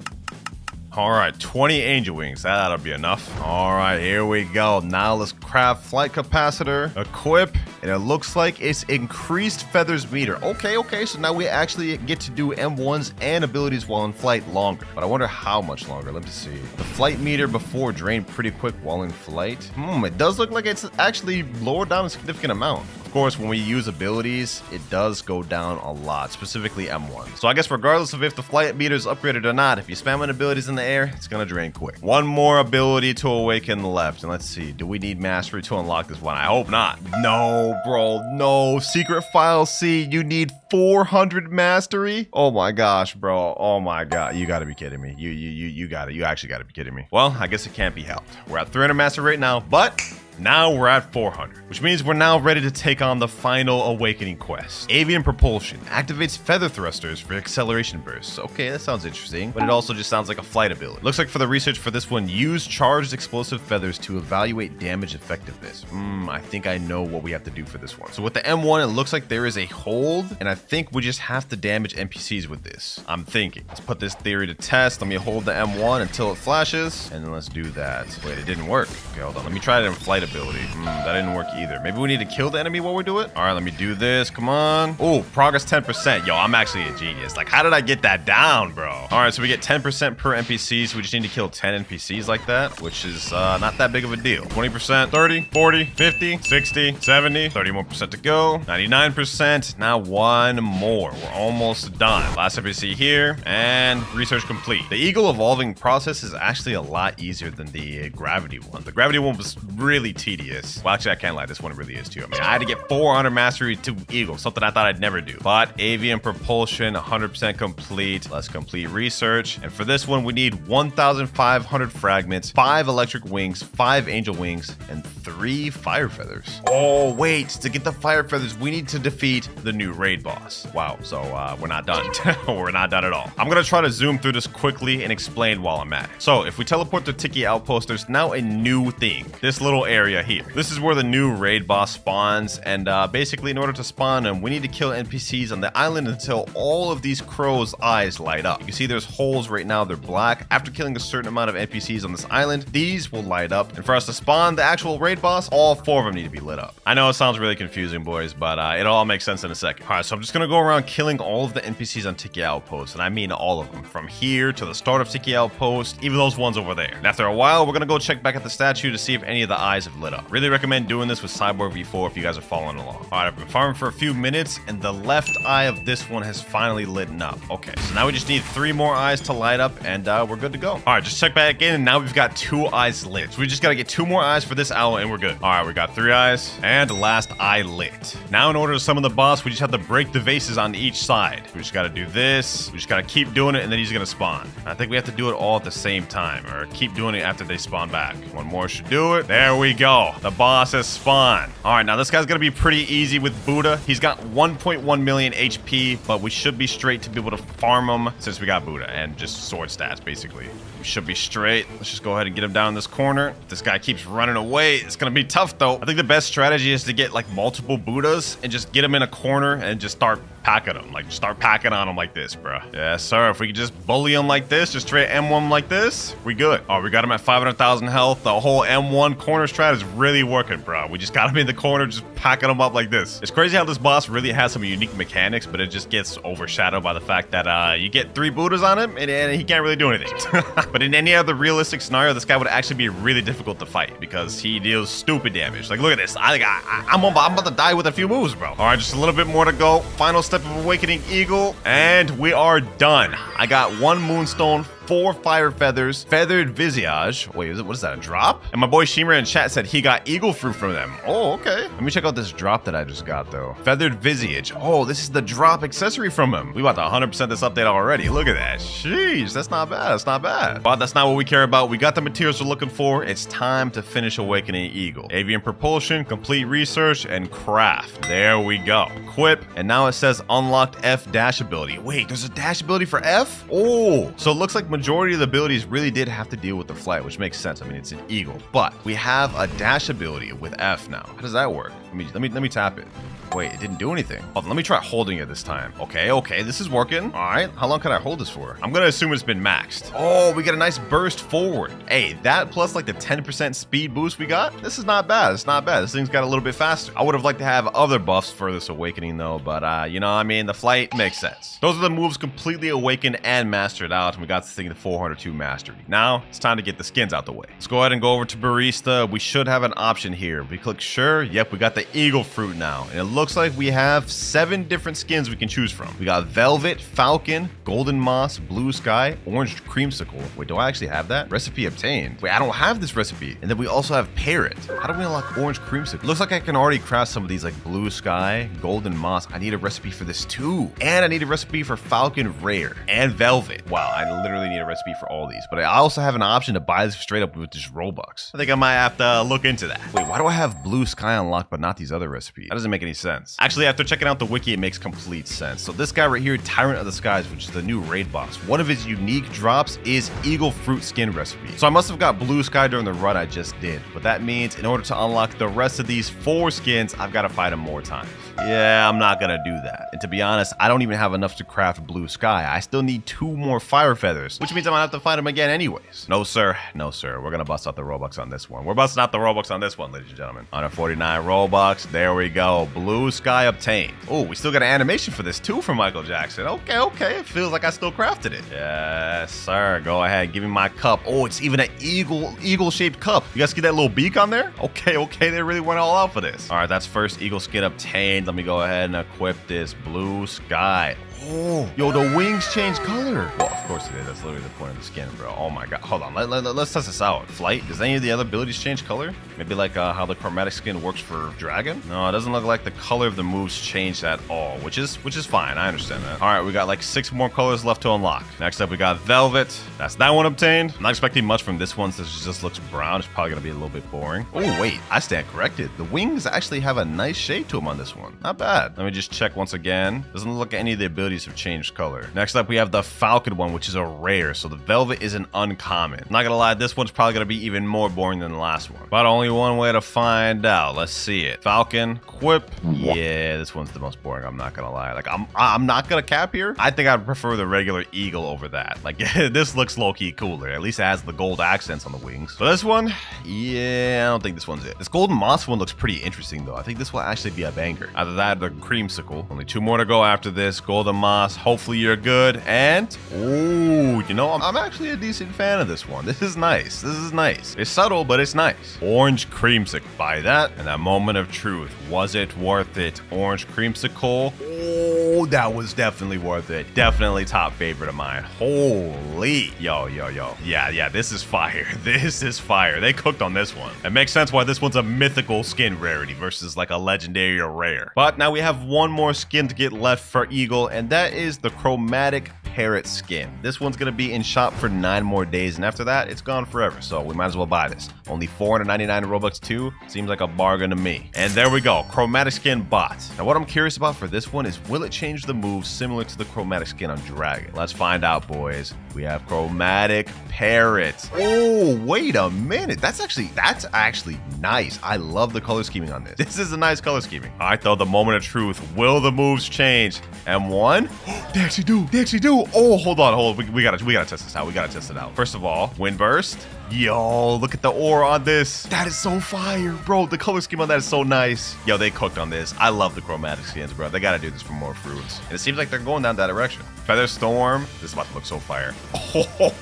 All right, 20 angel wings. That'll be enough. All right, here we go. Now let's craft flight capacitor, equip, and it looks like it's increased feathers meter. Okay, so now we actually get to do M1s and abilities while in flight longer. But I wonder how much longer. Let me see. The flight meter before drained pretty quick while in flight. It does look like it's actually lowered down a significant amount. Of course, when we use abilities, it does go down a lot, specifically M1. So I guess regardless of if the flight meter is upgraded or not, if you spam abilities in the air, it's gonna drain quick. One more ability to awaken left, and let's see, do we need mastery to unlock this one? I hope not. No, bro, no. Secret file C, you need 400 mastery? Oh my gosh, bro. Oh my god, you gotta be kidding me. You actually gotta be kidding me. Well, I guess it can't be helped. We're at 300 mastery right now, but now we're at 400, which means we're now ready to take on the final awakening quest. Avian propulsion activates feather thrusters for acceleration bursts. Okay, that sounds interesting, but it also just sounds like a flight ability. Looks like for the research for this one, use charged explosive feathers to evaluate damage effectiveness. I think I know what we have to do for this one. So with the M1, it looks like there is a hold, and I think we just have to damage NPCs with this. I'm thinking. Let's put this theory to test. Let me hold the M1 until it flashes, and then let's do that. Wait, it didn't work. Okay, hold on. Let me try it in flight flight ability. That didn't work either. Maybe we need to kill the enemy while we do it. All right, let me do this. Come on. Oh, progress 10%. Yo, I'm actually a genius. Like, how did I get that down, bro? All right, so we get 10% per NPC, so we just need to kill 10 NPCs like that, which is not that big of a deal. 20%, 30, 40, 50, 60, 70, 30 more percent to go. 99%. Now one more. We're almost done. Last NPC here, and research complete. The eagle evolving process is actually a lot easier than the gravity one. The gravity one was really tedious. Well, actually, I can't lie. This one really is too. I mean, I had to get 400 mastery to eagle, something I thought I'd never do. But avian propulsion, 100% complete. Let's complete research. And for this one, we need 1,500 fragments, 5 electric wings, 5 angel wings, and 3 fire feathers. Oh, wait. To get the fire feathers, we need to defeat the new raid boss. Wow. So we're not done. We're not done at all. I'm going to try to zoom through this quickly and explain while I'm at it. So if we teleport to Tiki Outpost, there's now a new thing. This little area here. This is where the new raid boss spawns. And basically, in order to spawn them, we need to kill NPCs on the island until all of these crows' eyes light up. You can see there's holes right now. They're black. After killing a certain amount of NPCs on this island, these will light up. And for us to spawn the actual raid boss, all 4 of them need to be lit up. I know it sounds really confusing, boys, but it all makes sense in a second. All right, so I'm just going to go around killing all of the NPCs on Tiki Outpost. And I mean all of them. From here to the start of Tiki Outpost, even those ones over there. And after a while, we're going to go check back at the statue to see if any of the eyes have lit up. Really recommend doing this with Cyborg V4 if you guys are following along. All right, I've been farming for a few minutes, and the left eye of this one has finally lit up. Okay, so now we just need 3 more eyes to light up, and we're good to go. All right, just check back in, and now we've got 2 eyes lit. So we just got to get 2 more eyes for this owl, and we're good. All right, we got 3 eyes, and last eye lit. Now, in order to summon the boss, we just have to break the vases on each side. We just got to do this. We just got to keep doing it, and then he's going to spawn. I think we have to do it all at the same time, or keep doing it after they spawn back. 1 more should do it. There we go. The boss has spawned. All right, now this guy's going to be pretty easy with Buddha. He's got 1.1 million HP, but we should be straight to be able to farm him since we got Buddha and just sword stats, basically. We should be straight. Let's just go ahead and get him down in this corner. If this guy keeps running away, it's going to be tough, though. I think the best strategy is to get, like, multiple Buddhas and just get him in a corner and just start packing him. Like, start packing on him like this, bro. Yes, sir. If we could just bully him like this, just straight M1 like this, we good. Oh, we got him at 500,000 health. The whole M1 corner strat is really working, bro. We just got him in the corner, just packing him up like this. It's crazy how this boss really has some unique mechanics, but it just gets overshadowed by the fact that you get 3 Buddhas on him, and he can't really do anything. But in any other realistic scenario, this guy would actually be really difficult to fight because he deals stupid damage. Like, look at this. I'm about to die with a few moves, bro. All right, just a little bit more to go. Final step of Awakening Eagle, and we are done. I got 1 moonstone, 4 fire feathers, feathered visage. Wait, what is that, a drop? And my boy Shimmer in chat said he got eagle fruit from them. Oh, okay. Let me check out this drop that I just got, though. Feathered visage. Oh, this is the drop accessory from him. We about to 100% this update already. Look at that. Sheesh, that's not bad. That's not bad. But that's not what we care about. We got the materials we're looking for. It's time to finish Awakening Eagle. Avian propulsion, complete research, and craft. There we go. Equip, and now it says unlocked F dash ability. Wait, there's a dash ability for F? Oh, so it looks like majority of the abilities really did have to deal with the flight, which makes sense. I mean, it's an eagle, but we have a dash ability with F now. How does that work? Let me tap it. Wait, it didn't do anything. Oh, let me try holding it this time. Okay, this is working. All right, how long can I hold this for? I'm gonna assume it's been maxed. Oh, we get a nice burst forward. Hey, that plus like the 10% speed boost we got, this is not bad. It's not bad. This thing's got a little bit faster. I would have liked to have other buffs for this awakening though, but you know, I mean, the flight makes sense. Those are the moves completely awakened and mastered out, and we got this thing to 402 mastery. Now, it's time to get the skins out the way. Let's go ahead and go over to Barista. We should have an option here. We click sure. Yep, we got the eagle fruit now, and it looks like we have 7 different skins we can choose from. We got Velvet, Falcon, Golden Moss, Blue Sky, Orange Creamsicle. Wait, do I actually have that? Recipe obtained. Wait, I don't have this recipe. And then we also have Parrot. How do we unlock Orange Creamsicle? Looks like I can already craft some of these like Blue Sky, Golden Moss. I need a recipe for this too. And I need a recipe for Falcon Rare and Velvet. Wow, I literally need a recipe for all these. But I also have an option to buy this straight up with just Robux. I think I might have to look into that. Wait, why do I have Blue Sky unlocked but not not these other recipes? That doesn't make any sense. Actually, after checking out the wiki, it makes complete sense. So this guy right here, Tyrant of the Skies, which is the new raid boss, one of his unique drops is Eagle Fruit Skin recipe. So I must have got Blue Sky during the run I just did, but that means in order to unlock the rest of these 4 skins, I've got to fight him more times. Yeah, I'm not gonna do that. And to be honest, I don't even have enough to craft Blue Sky. I still need 2 more fire feathers, which means I'm gonna have to fight him again anyways. No, sir. No, sir. We're gonna bust out the Robux on this one. We're busting out the Robux on this one, ladies and gentlemen. 149 Robux. There we go. Blue Sky obtained. Oh, we still got an animation for this too from Michael Jackson. Okay, okay. It feels like I still crafted it. Yes, sir. Go ahead. Give me my cup. Oh, it's even an eagle-shaped cup. You guys get that little beak on there? Okay, okay. They really went all out for this. All right, that's first eagle skin obtained. Let me go ahead and equip this Blue Sky. Oh, yo, the wings change color. Well, of course it is. That's literally the point of the skin, bro. Oh my god. Hold on. Let's test this out. Flight. Does any of the other abilities change color? Maybe like how the chromatic skin works for Dragon? No, it doesn't look like the color of the moves changed at all, which is fine. I understand that. All right, we got like 6 more colors left to unlock. Next up, we got Velvet. That's that one obtained. I'm not expecting much from this one since it just looks brown. It's probably gonna be a little bit boring. Oh wait, I stand corrected. The wings actually have a nice shade to them on this one. Not bad. Let me just check once again. Doesn't look like any of the abilities have changed color. Next up, we have the Falcon one, which is a rare. So the Velvet is an uncommon. I'm not gonna lie, this one's probably gonna be even more boring than the last one. But only one way to find out. Let's see it. Falcon, Quip. Yeah, this one's the most boring. I'm not gonna lie. Like I'm not gonna cap here. I think I'd prefer the regular Eagle over that. Like this looks low-key cooler. At least it has the gold accents on the wings. But this one, yeah, I don't think this one's it. This Golden Moss one looks pretty interesting though. I think this will actually be a banger. Either that or the Creamsicle. Only 2 more to go after this. Golden Moss. Hopefully you're good. And ooh, you know, I'm actually a decent fan of this one. This is nice. This is nice. It's subtle, but it's nice. Orange Creamsicle. Buy that. And that moment of truth. Was it worth it? Orange Creamsicle. Oh, that was definitely worth it. Definitely top favorite of mine. Holy. Yo. Yeah, this is fire. This is fire. They cooked on this one. It makes sense why this one's a mythical skin rarity versus like a legendary or rare. But now we have one more skin to get left for Eagle, and that is the chromatic parrot skin. This one's gonna be in shop for 9 more days, and after that, it's gone forever. So we might as well buy this. Only 499 Robux too. Seems like a bargain to me. And there we go. Chromatic skin bought. Now what I'm curious about for this one is, will it change the moves similar to the chromatic skin on Dragon? Let's find out, boys. We have chromatic parrots. Oh, wait a minute. That's actually nice. I love the color scheming on this. This is a nice color scheming. All right, though, the moment of truth. Will the moves change? M1? They actually do. They actually do. Oh, hold on. We gotta test this out. We gotta test it out. First of all, wind burst. Yo, look at the aura on this. That is so fire, bro. The color scheme on that is so nice. Yo, they cooked on this. I love the chromatic skins, bro. They gotta do this for more fruits. And it seems like they're going down that direction. Feather Storm. This is about to look so fire.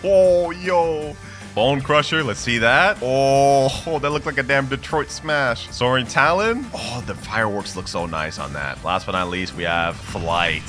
Oh, yo. Bone Crusher, let's see that. Oh, that looked like a damn Detroit smash. Soaring Talon. Oh, the fireworks look so nice on that. Last but not least, we have Flight.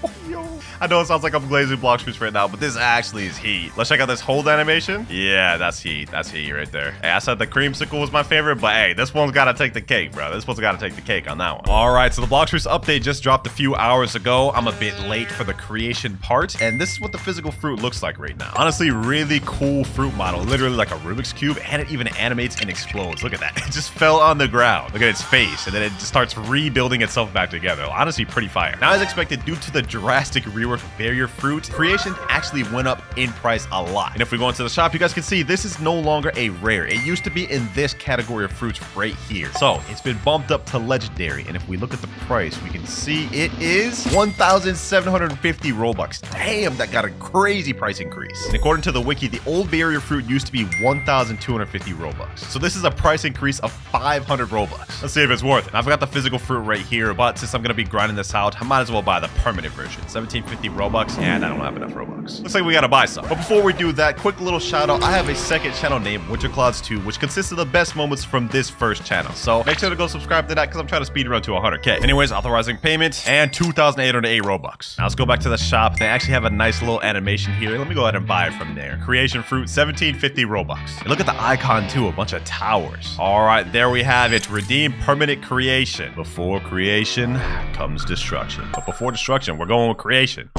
Oh, yo. I know it sounds like I'm glazing Blox streets right now, but this actually is heat. Let's check out this hold animation. Yeah, that's heat. That's heat right there. Hey, I said the Creamsicle was my favorite, but hey, this one's got to take the cake, bro. This one's got to take the cake on that one. All right, so the Blox streets update just dropped a few hours ago. I'm a bit late for the creation part, and this is what the physical fruit looks like right now. Honestly, really cool fruit model. Literally like a Rubik's Cube, and it even animates and explodes. Look at that. It just fell on the ground. Look at its face, and then it just starts rebuilding itself back together. Honestly, pretty fire. Now, as expected, due to the drastic rework of barrier fruit, creation actually went up in price a lot. And if we go into the shop, you guys can see this is no longer a rare. It used to be in this category of fruits right here. So it's been bumped up to legendary. And if we look at the price, we can see it is 1,750 Robux. Damn, that got a crazy price increase. And according to the wiki, the old barrier fruit used to be 1,250 Robux. So this is a price increase of 500 Robux. Let's see if it's worth it. I've got the physical fruit right here, but since I'm gonna be grinding this out, I might as well buy the permanent version. 1,750 Robux, and I don't have enough Robux. Looks like we gotta buy some. But before we do that, quick little shout out. I have a second channel named WinterKloudz 2, which consists of the best moments from this first channel. So make sure to go subscribe to that because I'm trying to speed run to 100K. Anyways, authorizing payment and 2,808 Robux. Now let's go back to the shop. They actually have a nice little animation here. Let me go ahead and buy it from there. Creation fruit, 1,750 Robux. And look at the icon too, a bunch of towers. All right, there we have it. Redeem permanent creation. Before creation comes destruction. But before destruction, we're going with creation.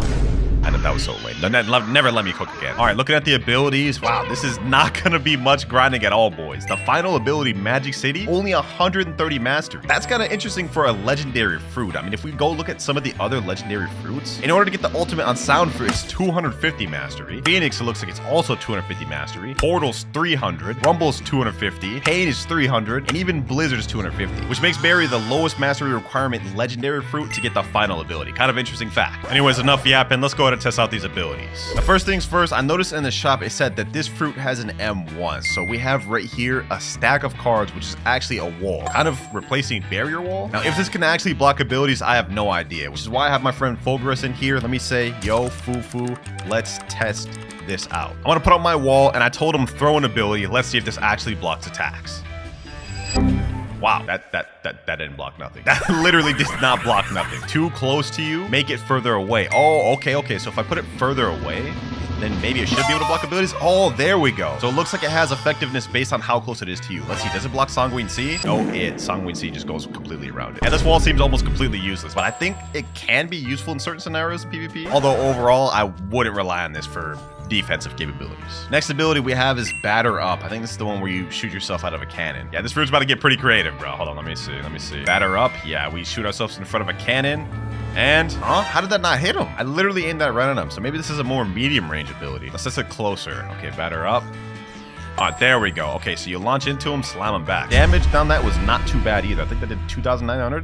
I know that was so lame. Never let me cook again. All right, looking at the abilities. Wow, this is not going to be much grinding at all, boys. The final ability, Magic City, only 130 mastery. That's kind of interesting for a legendary fruit. I mean, if we go look at some of the other legendary fruits, in order to get the ultimate on sound fruit, it's 250 mastery. Phoenix, it looks like it's also 250 mastery. Portal's 300. Rumble's 250. Pain is 300. And even Blizzard is 250, which makes Berry the lowest mastery requirement legendary fruit to get the final ability. Kind of interesting fact. Anyways, enough yapping. Let's go ahead and test out these abilities. The first things first, I noticed in the shop, it said that this fruit has an M1. So we have right here a stack of cards, which is actually a wall, kind of replacing barrier wall. Now, if this can actually block abilities, I have no idea, which is why I have my friend Fulgurus in here. Let me say, yo, Fufu, let's test this out. I want to put up my wall, and I told him throw an ability. Let's see if this actually blocks attacks. Wow, that didn't block nothing. That literally did not block nothing. Too close to you, make it further away. Oh, okay. So if I put it further away, then maybe it should be able to block abilities. Oh, there we go. So it looks like it has effectiveness based on how close it is to you. Let's see, does it block Sanguine Sea? No, Sanguine Sea just goes completely around it. And this wall seems almost completely useless, but I think it can be useful in certain scenarios of PvP. Although overall, I wouldn't rely on this for defensive capabilities. Next ability we have is Batter Up. I think this is the one where you shoot yourself out of a cannon. Yeah, this fruit's about to get pretty creative, bro. Hold on, let me see. Batter Up. Yeah, we shoot ourselves in front of a cannon. And, how did that not hit him? I literally aimed that right at him. So maybe this is a more medium range ability. Let's just get closer. Okay, Batter Up. There we go. Okay, so you launch into him, slam him back. Damage down that was not too bad either. I think that did 2,900.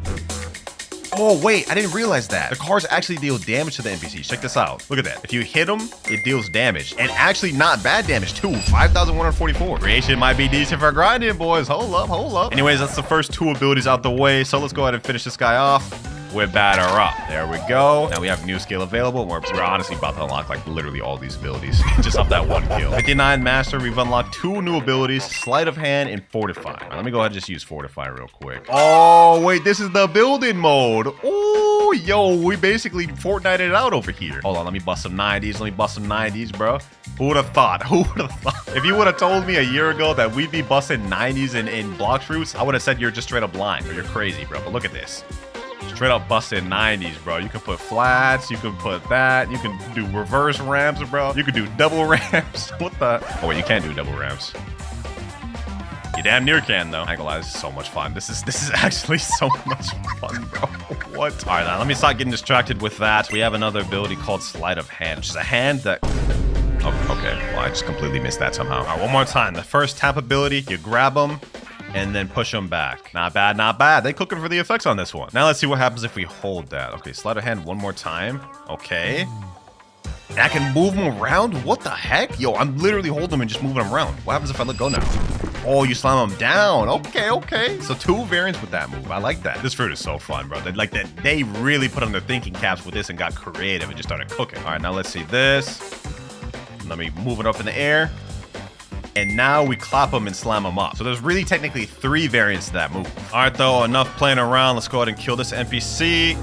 Oh, wait, I didn't realize that. The cards actually deal damage to the NPCs. Check this out. Look at that. If you hit them, it deals damage. And actually not bad damage, too. 5,144. Creation might be decent for grinding, boys. Hold up. Anyways, that's the first two abilities out the way. So let's go ahead and finish this guy off with Batter Up. There we go. Now we have new skill available. We're honestly about to unlock like literally all these abilities just off that one kill. 59 master. We've unlocked two new abilities, Sleight of Hand and Fortify. All right, let me go ahead and just use Fortify real quick. Oh, wait, this is the building mode. Oh, yo, we basically Fortnite it out over here. Hold on, let me bust some 90s. Bro. Who would have thought? If you would have told me a year ago that we'd be busting 90s in Blox fruits, I would have said you're just straight up blind or you're crazy, bro. But look at this. Straight up busted 90s, bro. You can put flats, you can put that, you can do reverse ramps, bro. You can do double ramps. What the? Oh, wait, you can't do double ramps. You damn near can, though. I ain't gonna lie, this is so much fun. This is actually so much fun, bro. What? All right, now let me start getting distracted with that. We have another ability called Sleight of Hand, which is a hand that... Oh, okay, well, I just completely missed that somehow. All right, one more time. The first tap ability, you grab them, and then push them back. Not bad. They cooking for the effects on this one. Now let's see what happens if we hold that. Okay, Sleight of Hand one more time. Okay. And I can move them around? What the heck? Yo, I'm literally holding them and just moving them around. What happens if I let go now? Oh, you slam them down. Okay. So two variants with that move. I like that. This fruit is so fun, bro. They really put on their thinking caps with this and got creative and just started cooking. All right, now let's see this. Let me move it up in the air. And now we clap them and slam them up. So there's really technically three variants to that move. All right, though, enough playing around. Let's go ahead and kill this NPC.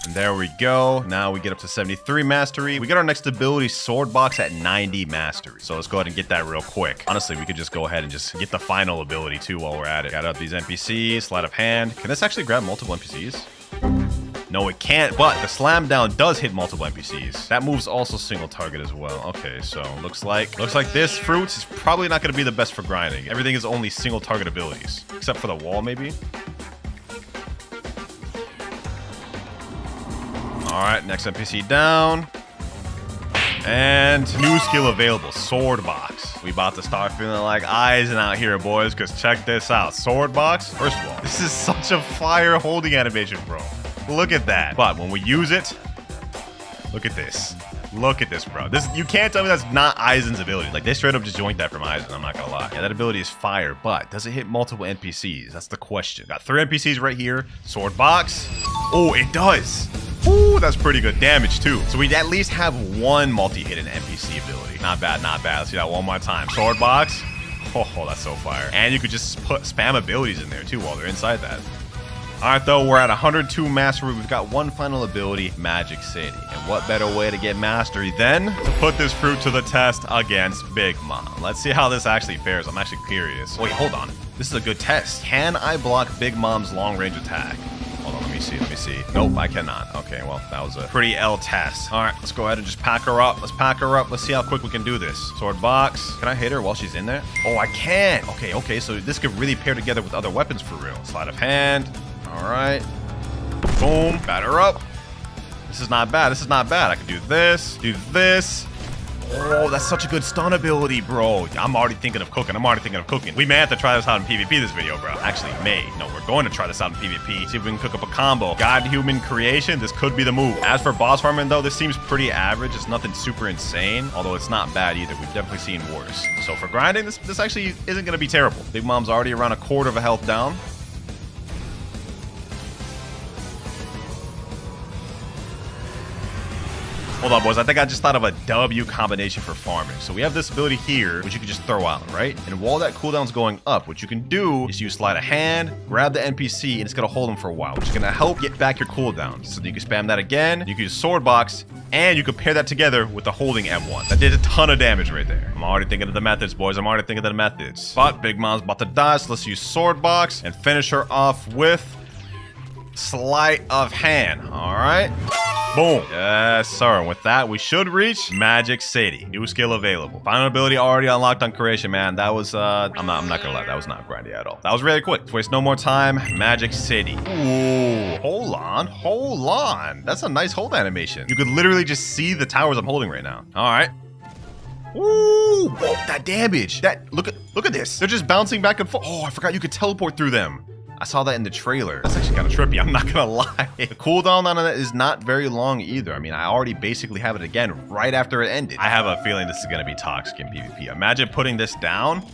And there we go. Now we get up to 73 mastery. We got our next ability, Sword Box, at 90 mastery. So let's go ahead and get that real quick. Honestly, we could just go ahead and just get the final ability, too, while we're at it. Got up these NPCs, Sleight of Hand. Can this actually grab multiple NPCs? No, it can't, but the slam down does hit multiple NPCs. That move's also single target as well. Okay, so looks like this fruit is probably not going to be the best for grinding. Everything is only single target abilities, except for the wall, maybe. All right, next NPC down. And new skill available, Sword Box. We about to start feeling like Eisen out here, boys, because check this out. Sword Box, first of all, this is such a fire holding animation, bro. Look at that. But when we use it, look at this. Look at this, bro. You can't tell me that's not Eisen's ability. Like, they straight up just joined that from Eisen, I'm not gonna lie. Yeah, that ability is fire, but does it hit multiple NPCs? That's the question. Got 3 NPCs right here. Sword Box. Oh, it does. Ooh, that's pretty good damage, too. So we at least have one multi-hidden NPC ability. Not bad. Let's see that one more time. Sword Box. Oh, that's so fire. And you could just put spam abilities in there, too, while they're inside that. All right, though, we're at 102 mastery. We've got one final ability, Magic City. And what better way to get mastery than to put this fruit to the test against Big Mom? Let's see how this actually fares. I'm actually curious. Wait, hold on. This is a good test. Can I block Big Mom's long-range attack? Hold on, let me see. Nope, I cannot. Okay, well, that was a pretty L test. All right, let's go ahead and just pack her up. Let's pack her up. Let's see how quick we can do this. Sword box. Can I hit her while she's in there? Oh, I can. Okay, so this could really pair together with other weapons for real. Sleight of hand. All right. Boom. Batter up. This is not bad. I can do this. Oh, that's such a good stun ability, bro. I'm already thinking of cooking. We may have to try this out in PvP this video, bro. Actually, no, we're going to try this out in PvP. See if we can cook up a combo. God human creation, this could be the move. As for boss farming, though, this seems pretty average. It's nothing super insane, although it's not bad either. We've definitely seen worse. So for grinding, this actually isn't going to be terrible. Big Mom's already around a quarter of a health down. Hold on, boys. I think I just thought of a W combination for farming. So we have this ability here, which you can just throw out, right? And while that cooldown's going up, what you can do is use sleight of hand, grab the NPC, and it's going to hold them for a while, which is going to help get back your cooldown. So you can spam that again. You can use sword box, and you can pair that together with the holding M1. That did a ton of damage right there. I'm already thinking of the methods, boys. But Big Mom's about to die, so let's use sword box and finish her off with sleight of hand. All right. Boom. Yes, sir. And with that, we should reach Magic City. New skill available. Final ability already unlocked on creation, man. That was, I'm not gonna lie. That was not grindy at all. That was really quick. Let's waste no more time. Magic City. Ooh. Hold on. That's a nice hold animation. You could literally just see the towers I'm holding right now. All right. Ooh. Whoa, that damage. Look at this. They're just bouncing back and forth. Oh, I forgot you could teleport through them. I saw that in the trailer. That's actually kind of trippy, I'm not gonna lie. The cooldown on it is not very long either. I mean, I already basically have it again right after it ended. I have a feeling this is gonna be toxic in PvP. Imagine putting this down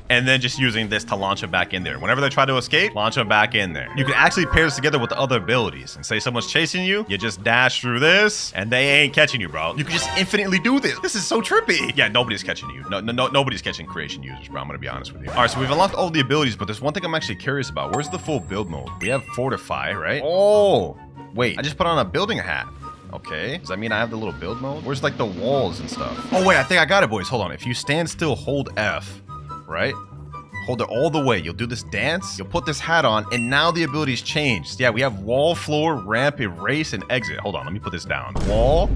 and then just using this to launch them back in there. Whenever they try to escape, launch them back in there. You can actually pair this together with the other abilities. And say someone's chasing you, you just dash through this, and they ain't catching you, bro. You can just infinitely do this. This is so trippy. Yeah, nobody's catching you. Nobody's catching creation users, bro. I'm gonna be honest with you. All right, so we've unlocked all the abilities, but there's one thing I'm actually curious about. Where's the full build mode? We have Fortify, right? Oh, wait. I just put on a building hat. Okay, does that mean I have the little build mode? Where's like the walls and stuff? Oh, wait, I think I got it, boys. Hold on. If you stand still, hold F, right? Hold it all the way. You'll do this dance. You'll put this hat on, and now the abilities changed. Yeah, we have wall, floor, ramp, erase, and exit. Hold on, let me put this down. Wall.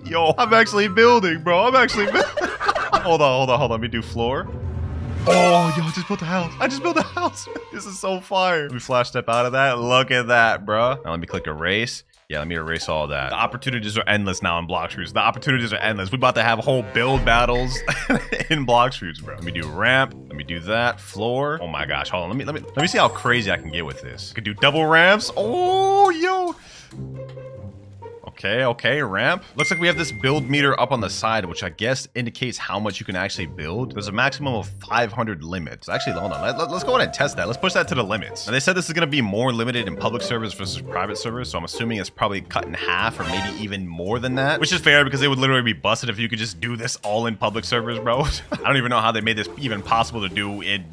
Yo, I'm actually building, bro. Hold on. Let me do floor. Oh, yo, I just built a house. This is so fire. Let me flash step out of that. Look at that, bro. Now let me click erase. Yeah, let me erase all that. The opportunities are endless now in Blox Fruits. We're about to have whole build battles in Blox Fruits, bro. Let me do ramp. Let me do that. Floor. Oh my gosh. Hold on. Let me see how crazy I can get with this. I can do double ramps. Oh, yo. Okay, ramp. Looks like we have this build meter up on the side, which I guess indicates how much you can actually build. There's a maximum of 500 limits. Actually, hold on. Let's go ahead and test that. Let's push that to the limits. And they said this is going to be more limited in public servers versus private servers, so I'm assuming it's probably cut in half or maybe even more than that, which is fair because it would literally be busted if you could just do this all in public servers, bro. I don't even know how they made this even possible to do in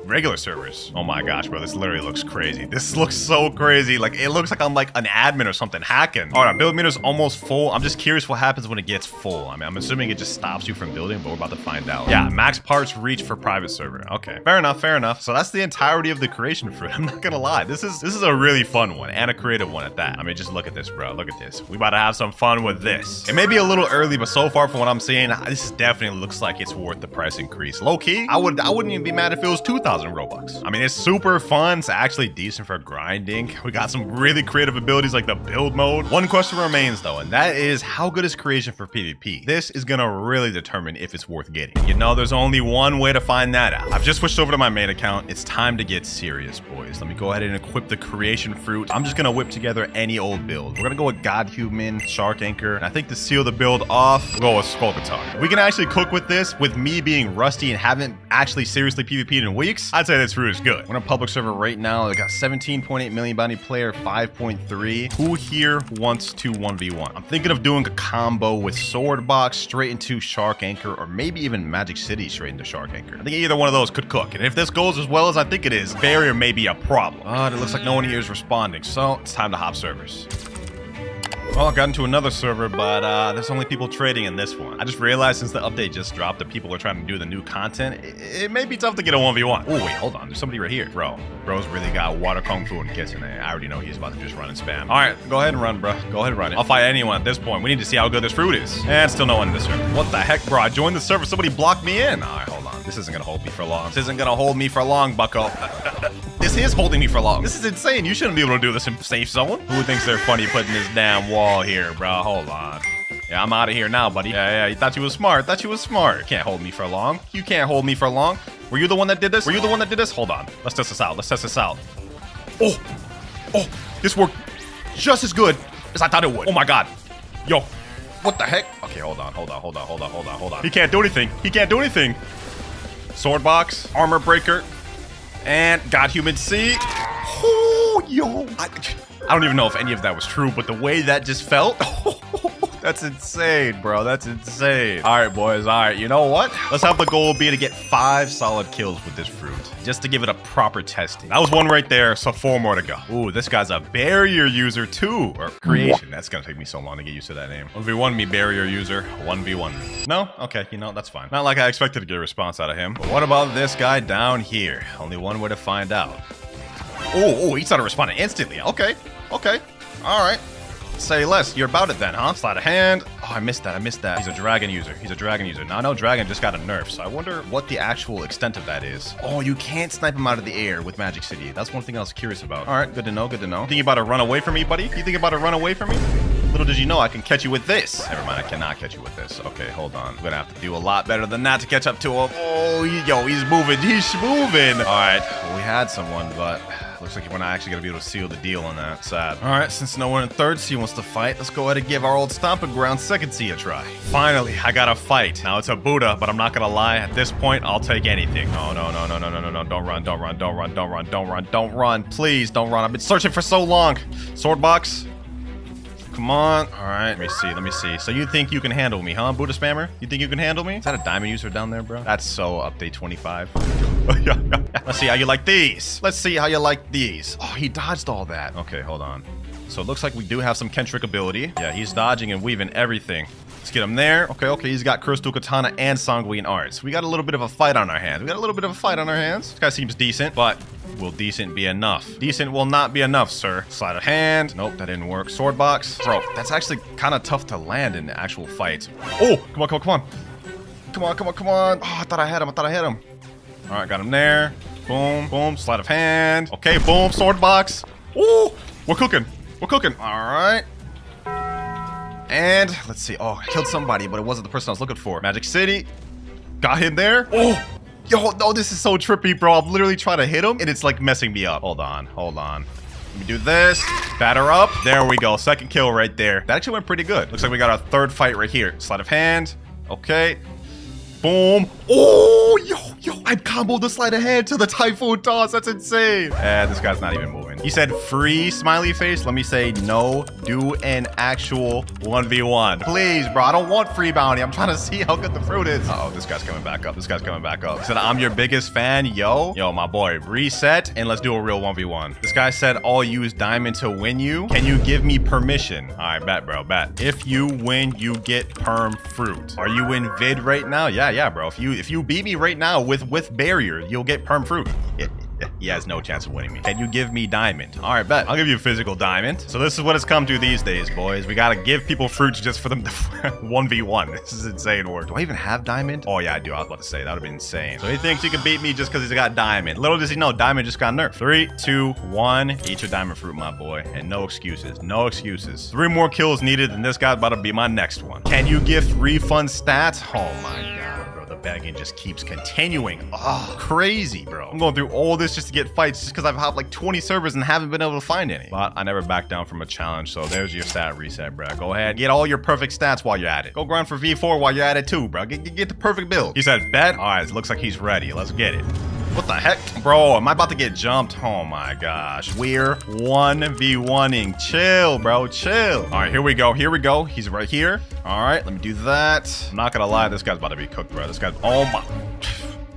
regular servers. Oh my gosh, bro. This literally looks crazy. This looks so crazy. Like, it looks like I'm like an admin or something hacking. All right, build meter's almost full. I'm just curious what happens when it gets full. I mean, I'm assuming it just stops you from building, but we're about to find out. Yeah, max parts reach for private server. Okay, fair enough. So that's the entirety of the creation fruit. I'm not gonna lie. This is a really fun one and a creative one at that. I mean, just look at this, bro. Look at this. We about to have some fun with this. It may be a little early, but so far from what I'm seeing, this definitely looks like it's worth the price increase. Low key, I wouldn't even be mad if it was 2,000 Robux. I mean, it's super fun. It's actually decent for grinding. We got some really creative abilities like the build mode. One question remains though, and that is, how good is creation for PvP? This is gonna really determine if it's worth getting. You know, there's only one way to find that out. I've just switched over to my main account. It's time to get serious, boys. Let me go ahead and equip the creation fruit. I'm just gonna whip together any old build. We're gonna go with God Human, Shark Anchor, and I think to seal the build off, we'll go with Skull Guitar. We can actually cook with this. With me being rusty and haven't actually seriously PvP'd in weeks, I'd say this fruit is good. We're on a public server right now. They got 17.8 million bounty player, 5.3. Who here wants to 1v1? I'm thinking of doing a combo with Sword Box straight into Shark Anchor, or maybe even Magic City straight into Shark Anchor. I think either one of those could cook. And if this goes as well as I think it is, barrier may be a problem. It looks like no one here is responding, so it's time to hop servers. Well, I got into another server, but there's only people trading in this one. I just realized since the update just dropped that people are trying to do the new content, it may be tough to get a 1v1. Oh, wait, hold on. There's somebody right here. Bro's really got water kung fu and kissing it. I already know he's about to just run and spam. All right, go ahead and run, bro. Go ahead and run it. I'll fight anyone at this point. We need to see how good this fruit is. And still no one in the server. What the heck, bro? I joined the server. Somebody blocked me in. All right, hold on. This isn't going to hold me for long. This isn't going to hold me for long, bucko. This is holding me for long. This is insane. You shouldn't be able to do this in safe zone. Who thinks they're funny putting this damn wall here, bro? Hold on. Yeah, I'm out of here now, buddy. Yeah, you thought you was smart. Thought you was smart. You can't hold me for long. You can't hold me for long. Were you the one that did this? Were you the one that did this? Hold on. Let's test this out. Let's test this out. Oh, this worked just as good as I thought it would. Oh my God. Yo, what the heck? Okay, hold on. He can't do anything. He can't do anything. Sword box, armor breaker, and God human C. Oh, yo. I don't even know if any of that was true, but the way that just felt. That's insane, bro. That's insane. All right, boys. All right, you know what? Let's have the goal be to get 5 solid kills with this fruit, just to give it a proper testing. That was 1 right there, so 4 more to go. Ooh, this guy's a barrier user too, or creation. That's gonna take me so long to get used to that name. 1v1 me, barrier user. 1v1 me. No? Okay, you know, that's fine. Not like I expected to get a response out of him. But what about this guy down here? Only one way to find out. Oh, he started responding instantly. Okay. All right. Say less. You're about it then, huh? Sleight of hand. Oh, I missed that. He's a dragon user. Now, I know dragon just got a nerf, so I wonder what the actual extent of that is. Oh, you can't snipe him out of the air with Magic City. That's one thing I was curious about. All right, good to know. You think you're about to run away from me, buddy? Little did you know I can catch you with this. Never mind, I cannot catch you with this. Okay, hold on. I'm gonna have to do a lot better than that to catch up to him. Oh, yo, he's moving. All right, well, we had someone, but looks like we're not actually gonna be able to seal the deal on that. Sad. All right, since no one in third C wants to fight, let's go ahead and give our old stomping ground second C a try. Finally, I got a fight. Now it's a Buddha, but I'm not gonna lie. At this point, I'll take anything. No. Don't run. Please don't run. I've been searching for so long. Sword box. Come on. All right, let me see. So you think you can handle me, huh, Buddha spammer? You think you can handle me? Is that a diamond user down there, bro? That's so update 25. Let's see how you like these. Oh, he dodged all that. Okay, hold on. So it looks like we do have some Kentrick ability. Yeah, he's dodging and weaving everything. Let's get him there. Okay, he's got Crystal Katana and Sanguine Arts. We got a little bit of a fight on our hands. This guy seems decent, but will decent be enough? Decent will not be enough, sir. Sleight of hand. Nope, that didn't work. Sword box. Bro, that's actually kind of tough to land in the actual fights. Oh, come on. Oh, I thought I had him. All right, got him there. Boom. Sleight of hand. Okay, boom. Sword box. Ooh, we're cooking. All right. And let's see. Oh, I killed somebody, but it wasn't the person I was looking for. Magic City. Got him there. Oh, yo, no, this is so trippy, bro. I'm literally trying to hit him, and it's like messing me up. Hold on. Let me do this. Batter up. There we go. Second kill right there. That actually went pretty good. Looks like we got our third fight right here. Sleight of hand. Okay. Boom. Oh, yo. I comboed the sleight of hand to the typhoon toss. That's insane. And this guy's not even moving. He said free smiley face. Let me say no. Do an actual 1v1. Please, bro. I don't want free bounty. I'm trying to see how good the fruit is. Uh-oh, this guy's coming back up. He said, I'm your biggest fan, yo. Yo, my boy. Reset and let's do a real 1v1. This guy said, I'll use diamond to win you. Can you give me permission? All right, bet, bro. Bet. If you win, you get perm fruit. Are you in vid right now? Yeah, bro. If you beat me right now with barrier, you'll get perm fruit. He has no chance of winning me. Can you give me diamond? All right, bet. I'll give you a physical diamond. So this is what it's come to these days, boys. We gotta give people fruits just for them to 1v1. This is insane work. Do I even have diamond? Oh, yeah, I do. I was about to say, that would have been insane. So he thinks he can beat me just because he's got diamond. Little does he know, diamond just got nerfed. 3, 2, 1. Eat your diamond fruit, my boy. And no excuses. 3 more kills needed, and this guy's about to be my next one. Can you gift refund stats? Oh, my God. Begging just keeps continuing. Oh, crazy, bro. I'm going through all this just to get fights just because I've hopped like 20 servers and haven't been able to find any. But I never back down from a challenge, so there's your stat reset, bro. Go ahead, get all your perfect stats while you're at it. Go grind for V4 while you're at it too, bro. Get the perfect build. He said bet. All right, it looks like he's ready. Let's get it. What the heck? Bro, am I about to get jumped? Oh my gosh. We're 1v1ing. Chill, bro. Chill. All right, here we go. He's right here. All right, let me do that. I'm not gonna lie, this guy's about to be cooked, bro. This guy's, oh my.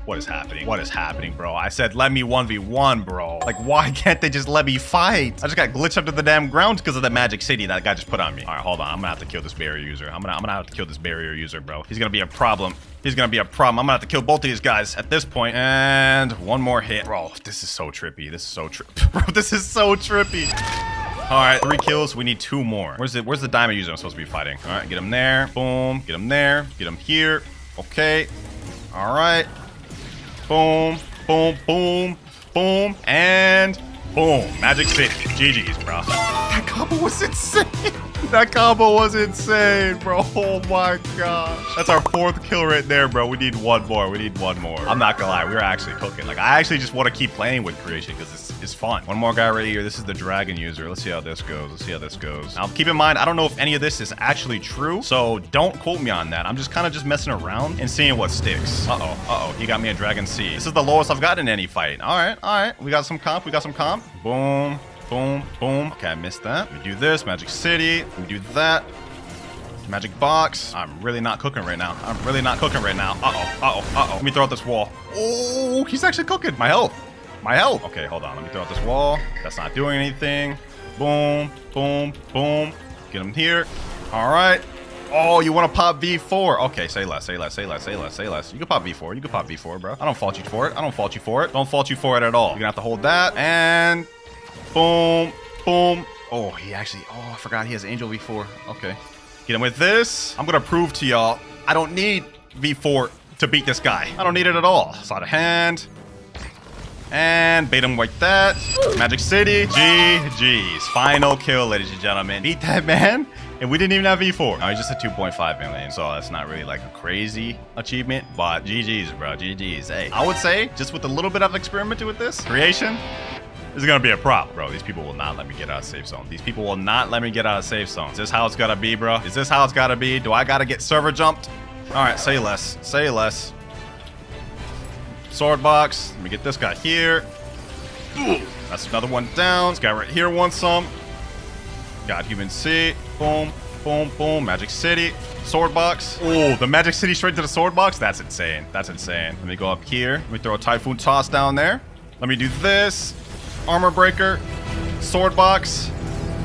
What is happening? What is happening, bro? I said let me 1v1, bro. Like, why can't they just let me fight? I just got glitched up to the damn ground because of the magic city that guy just put on me. All right, hold on. I'm gonna have to kill this barrier user. I'm gonna have to kill this barrier user, bro. He's gonna be a problem. He's gonna be a problem. I'm gonna have to kill both of these guys at this point. And one more hit. Bro, this is so trippy. This is so trippy. Bro, this is so trippy. All right, 3 kills. We need 2 more. Where's the diamond user I'm supposed to be fighting? All right, get him there. Boom. Get him there. Get him here. Okay. All right. Boom. Boom. Boom. Boom. And boom. Magic City. GG's, bro. That combo was insane. That combo was insane, bro. Oh my gosh. That's our 4th kill right there, bro. We need 1 more. We need 1 more. I'm not gonna lie. We're actually cooking. Like, I actually just want to keep playing with creation because it's fun. 1 more guy right here. This is the dragon user. Let's see how this goes. Let's see how this goes. Now, keep in mind, I don't know if any of this is actually true, so don't quote me on that. I'm just kind of just messing around and seeing what sticks. Uh-oh. Uh-oh. He got me a dragon C. This is the lowest I've gotten in any fight. All right. All right. We got some comp. We got some comp. Boom. Boom, boom. Okay, I missed that. We do this, Magic City. We do that. Magic Box. I'm really not cooking right now. I'm really not cooking right now. Uh-oh, uh-oh, uh-oh. Let me throw out this wall. Oh, he's actually cooking. My health. My health. Okay, hold on. Let me throw out this wall. That's not doing anything. Boom, boom, boom. Get him here. All right. Oh, you want to pop V4? Okay, say less, say less, say less, say less, say less. You can pop V4. You can pop V4, bro. I don't fault you for it. I don't fault you for it. Don't fault you for it at all. You're gonna have to hold that and boom, boom. Oh, he actually, I forgot he has Angel V4. Okay. Get him with this. I'm gonna prove to y'all, I don't need V4 to beat this guy. I don't need it at all. Sleight of hand. And bait him like that. Magic City. GG's. Final kill, ladies and gentlemen. Beat that man. And we didn't even have V4. No, he's just a 2.5 million, so that's not really like a crazy achievement, but GG's, bro. GG's. Hey, I would say, just with a little bit of experimenting with this, creation, this is gonna be a problem, bro. These people will not let me get out of safe zone. These people will not let me get out of safe zone. Is this how it's gotta be, bro? Is this how it's gotta be? Do I gotta get server jumped? All right, say less. Say less. Sword box. Let me get this guy here. Ooh, that's another one down. This guy right here wants some. Got human C. Boom, boom, boom. Magic City. Sword box. Oh, the Magic City straight to the sword box? That's insane. That's insane. Let me go up here. Let me throw a Typhoon Toss down there. Let me do this. Armor breaker. Sword box.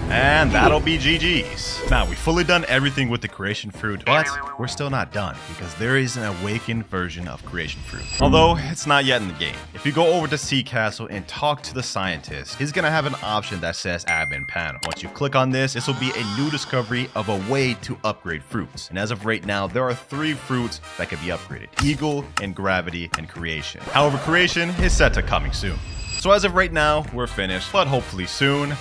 And that'll be GG's. Now, we've fully done everything with the creation fruit, but we're still not done because there is an awakened version of creation fruit. Although, it's not yet in the game. If you go over to Sea Castle and talk to the scientist, he's gonna have an option that says admin panel. Once you click on this, this will be a new discovery of a way to upgrade fruits. And as of right now, there are 3 fruits that can be upgraded: Eagle, and Gravity, and Creation. However, Creation is set to coming soon. So as of right now, we're finished, but hopefully soon,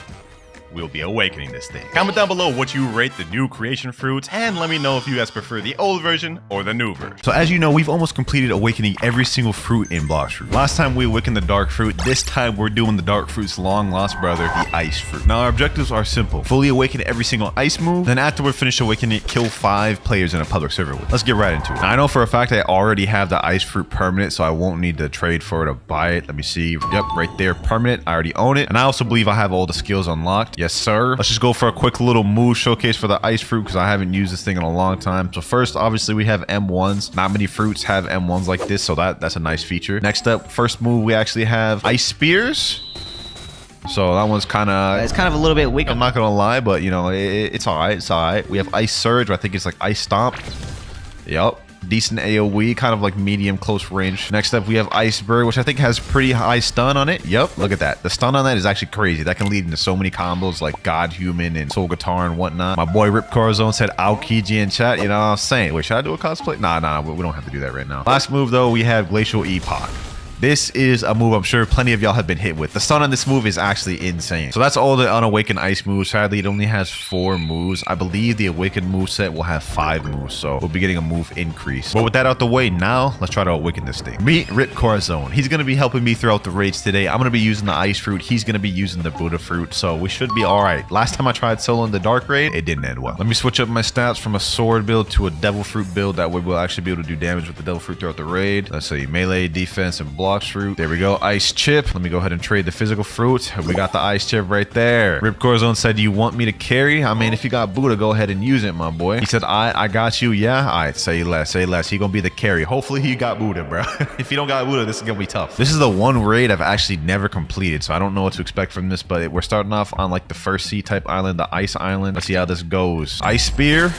we'll be awakening this thing. Comment down below what you rate the new creation fruits, and let me know if you guys prefer the old version or the new version. So as you know, we've almost completed awakening every single fruit in Blox fruit. Last time we awakened the dark fruit. This time we're doing the dark fruit's long lost brother, the ice fruit. Now our objectives are simple: fully awaken every single ice move, then after we're finished awakening it, kill 5 players in a public server with. Let's get right into it. Now, I know for a fact I already have the ice fruit permanent, so I won't need to trade for it or buy it. Let me see. Yep, right there, permanent. I already own it, and I also believe I have all the skills unlocked. Yes, sir. Let's just go for a quick little move showcase for the ice fruit because I haven't used this thing in a long time. So first, obviously, we have M1s. Not many fruits have M1s like this, so that's a nice feature. Next up, first move, we actually have ice spears. So that one's kind of... It's kind of a little bit weak. I'm not going to lie, but, you know, it's all right. It's all right. We have ice surge. I think it's like ice stomp. Yep. Decent AoE, kind of like medium close range. Next up, we have Iceberg, which I think has pretty high stun on it. Yep, look at that. The stun on that is actually crazy. That can lead into so many combos like God Human and Soul Guitar and whatnot. My boy Rip Corazon said Aokiji in chat. You know what I'm saying? Wait, should I do a cosplay? Nah, we don't have to do that right now. Last move, though, we have Glacial Epoch. This is a move I'm sure plenty of y'all have been hit with. The stun on this move is actually insane. So that's all the unawakened ice moves. Sadly, it only has 4 moves. I believe the awakened move set will have 5 moves, so we'll be getting a move increase. But with that out the way, now let's try to awaken this thing. Meet Rip Corazon. He's going to be helping me throughout the raids today. I'm going to be using the ice fruit. He's going to be using the Buddha fruit, so we should be all right. Last time I tried soloing the dark raid, it didn't end well. Let me switch up my stats from a sword build to a devil fruit build. That way we'll actually be able to do damage with the devil fruit throughout the raid. Let's see, melee, defense, and block. Blox fruit. There we go. Ice chip. Let me go ahead and trade the physical fruit. We got the ice chip right there. Ripcord Zone said, you want me to carry? I mean, if you got Buddha, go ahead and use it, my boy. He said, I got you. Yeah. All right. Say less. Say less. He gonna be the carry. Hopefully he got Buddha, bro. If you don't got Buddha, this is gonna be tough. This is the one raid I've actually never completed, so I don't know what to expect from this, but we're starting off on like the first sea type island, the ice island. Let's see how this goes. Ice spear.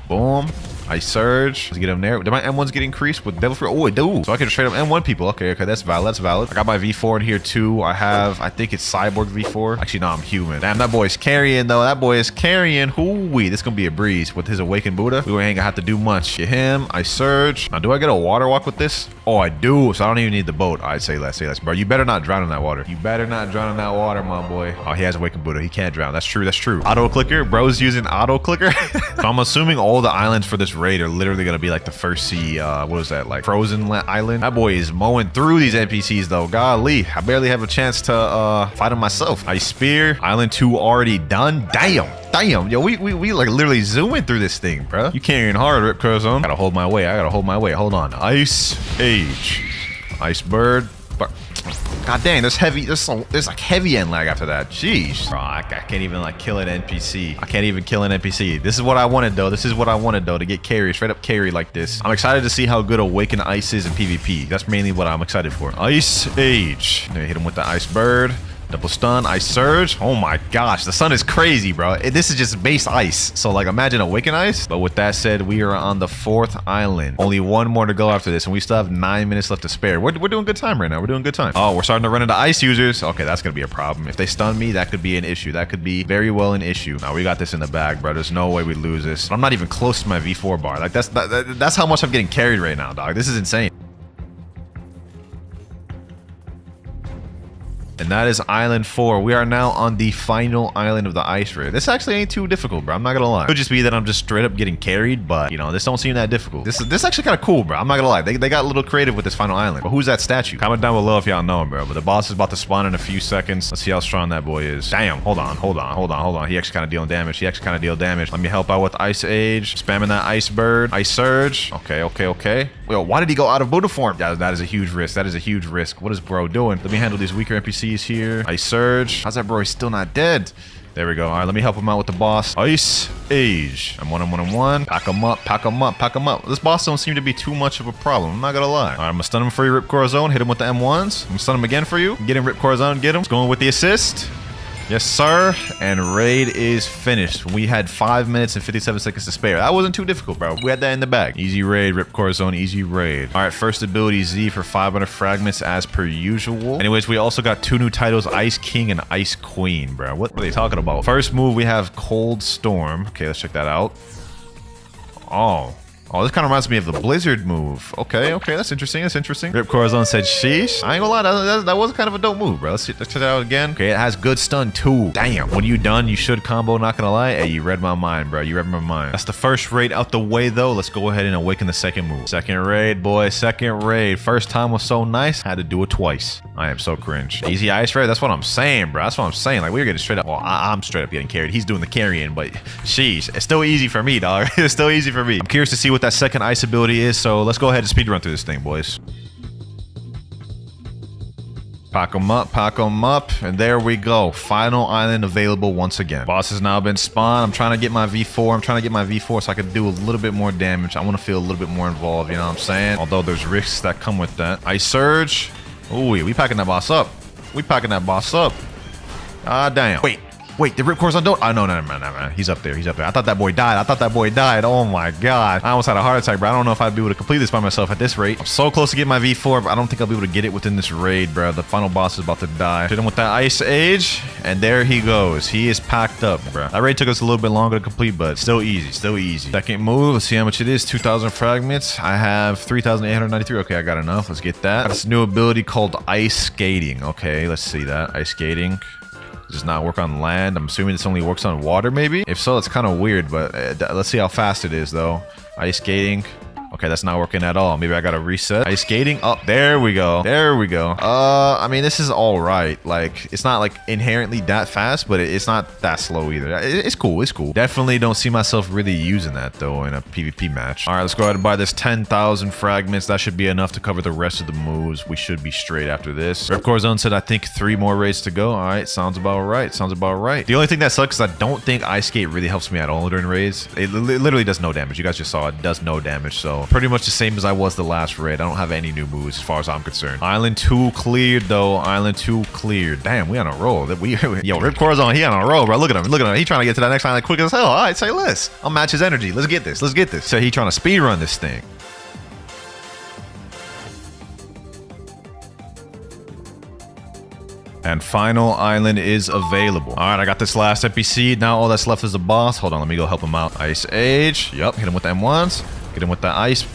Boom. Ice surge. Let's get him there. Did my M1s get increased with devil fruit? Oh, it do. So I can straight up M1 people. Okay, that's valid. That's valid. I got my V4 in here too. I think it's cyborg V4. Actually, no, I'm human. Damn, that boy's carrying though. That boy is carrying. Hoo-wee. This gonna be a breeze with his awakened Buddha. We ain't gonna have to do much. Get him. Ice surge. Now, do I get a water walk with this? Oh, I do. So I don't even need the boat. I'd say less. Say less, bro. You better not drown in that water. You better not drown in that water, my boy. Oh, he has awakened Buddha. He can't drown. That's true. That's true. Auto clicker. Bro's using auto clicker. So I'm assuming all the islands for this raid are literally gonna be like the first sea, what is that, like frozen island? That boy is mowing through these NPCs though. Golly, I barely have a chance to fight him myself. Ice spear. Island 2 already done. Damn, yo, we like literally zooming through this thing, bro. You carrying hard, Ripcord Zone. Gotta hold my weight. I gotta hold my weight. Hold on. Ice age. Ice bird. God dang, there's like heavy end lag after that. Jeez. Bro, I can't even like kill an NPC. I can't even kill an NPC. This is what I wanted though. This is what I wanted though, to get carried, straight up carry like this. I'm excited to see how good Awakened Ice is in PvP. That's mainly what I'm excited for. Ice Age. Hit him with the Ice Bird. Double stun, ice surge. Oh my gosh, the sun is crazy, bro. This is just base ice. So like imagine Awaken Ice. But with that said, we are on the 4th island. Only one more to go after this, and we still have 9 minutes left to spare. We're doing good time right now. We're doing good time. Oh, we're starting to run into ice users. Okay, that's gonna be a problem. If they stun me, that could be an issue. That could be very well an issue. Now we got this in the bag, bro. There's no way we lose this. I'm not even close to my V4 bar. Like that's how much I'm getting carried right now, dog. This is insane. And that is Island 4. We are now on the final island of the ice raid. This actually ain't too difficult, bro. I'm not gonna lie. It could just be that I'm just straight up getting carried, but you know, this don't seem that difficult. This actually kind of cool, bro. I'm not gonna lie. They got a little creative with this final island. But who's that statue? Comment down below if y'all know him, bro. But the boss is about to spawn in a few seconds. Let's see how strong that boy is. Damn. Hold on. He actually kind of dealing damage. Let me help out with Ice Age. Spamming that Ice Bird. Ice Surge. Okay. Yo, why did he go out of Buddha form? Yeah, that is a huge risk. What is bro doing? Let me handle these weaker NPCs here. Ice Surge. How's that bro? He's still not dead. There we go. All right, let me help him out with the boss. Ice Age. I'm one. Pack him up. This boss don't seem to be too much of a problem. I'm not gonna lie. All right, I'm gonna stun him for you, Ripcord Zone. Hit him with the M1s. I'm gonna stun him again for you. Get him, Ripcord Zone. Get him. It's going with the assist. Yes, sir. And raid is finished. We had 5 minutes and 57 seconds to spare. That wasn't too difficult, bro. We had that in the bag. Easy raid, Ripcord Zone, easy raid. All right, first ability Z for 500 fragments as per usual. Anyways, we also got 2 new titles, Ice King and Ice Queen, bro. What are they talking about? First move, we have Cold Storm. Okay, let's check that out. Oh, this kind of reminds me of the Blizzard move. Okay, that's interesting. Ripcord Zone said, sheesh. I ain't gonna lie, that was kind of a dope move, bro. Let's check that out again. Okay, it has good stun too. Damn. When you done, you should combo, not gonna lie. Hey, you read my mind, bro. You read my mind. That's the first raid out the way, though. Let's go ahead and awaken the second move. Second raid, boy. Second raid. First time was so nice. Had to do it twice. I am so cringe. Easy ice raid. That's what I'm saying, bro. That's what I'm saying. Like, we were getting straight up. Well, I'm straight up getting carried. He's doing the carrying, but sheesh. It's still easy for me, dog. It's still easy for me. I'm curious to see what that second ice ability is, so let's go ahead and speedrun through this thing, boys. Pack them up, and there we go. Final island available once again. Boss has now been spawned. I'm trying to get my V4. So I can do a little bit more damage. I want to feel a little bit more involved, you know what I'm saying? Although there's risks that come with that. Ice Surge. Ooh, we packing that boss up. Ah, damn. Wait, the Ripcord Zone don't. Oh, no, man. He's up there. I thought that boy died. Oh my god. I almost had a heart attack, bro. I don't know if I'd be able to complete this by myself at this rate. I'm so close to getting my V4, but I don't think I'll be able to get it within this raid, bro. The final boss is about to die. Hit him with that Ice Age, and there he goes. He is packed up, bro. That raid took us a little bit longer to complete, but still easy. Second move. Let's see how much it is. 2,000 fragments. I have 3,893. Okay, I got enough. Let's get that. That's a new ability called Ice Skating. Okay, let's see that. Ice Skating. Does not work on land. I'm assuming this only works on water, maybe? If so, that's kind of weird, but let's see how fast it is, though. Ice Skating. Okay, that's not working at all. Maybe I gotta reset. Ice skating. Oh, there we go. There we go. I mean, this is all right. Like, it's not like inherently that fast, but it's not that slow either. It's cool. It's cool. Definitely don't see myself really using that though in a PvP match. All right, let's go ahead and buy this 10,000 fragments. That should be enough to cover the rest of the moves. We should be straight after this. Ripcore Zone said, I think 3 more raids to go. All right, sounds about right. Sounds about right. The only thing that sucks is I don't think Ice Skate really helps me at all during raids. It literally does no damage. You guys just saw it does no damage. So pretty much the same as I was the last raid. I don't have any new moves as far as I'm concerned. Island 2 cleared though. Island 2 cleared. Damn, we on a roll. Yo, Ripcore Zone, he on a roll, bro. Look at him. Look at him. He trying to get to that next island quick as hell. All right, say less. I'll match his energy. Let's get this. Let's get this. So he trying to speed run this thing. And final island is available. All right, I got this last NPC. Now all that's left is the boss. Hold on, let me go help him out. Ice Age. Yep, hit him with the M1s. Get him with the Ice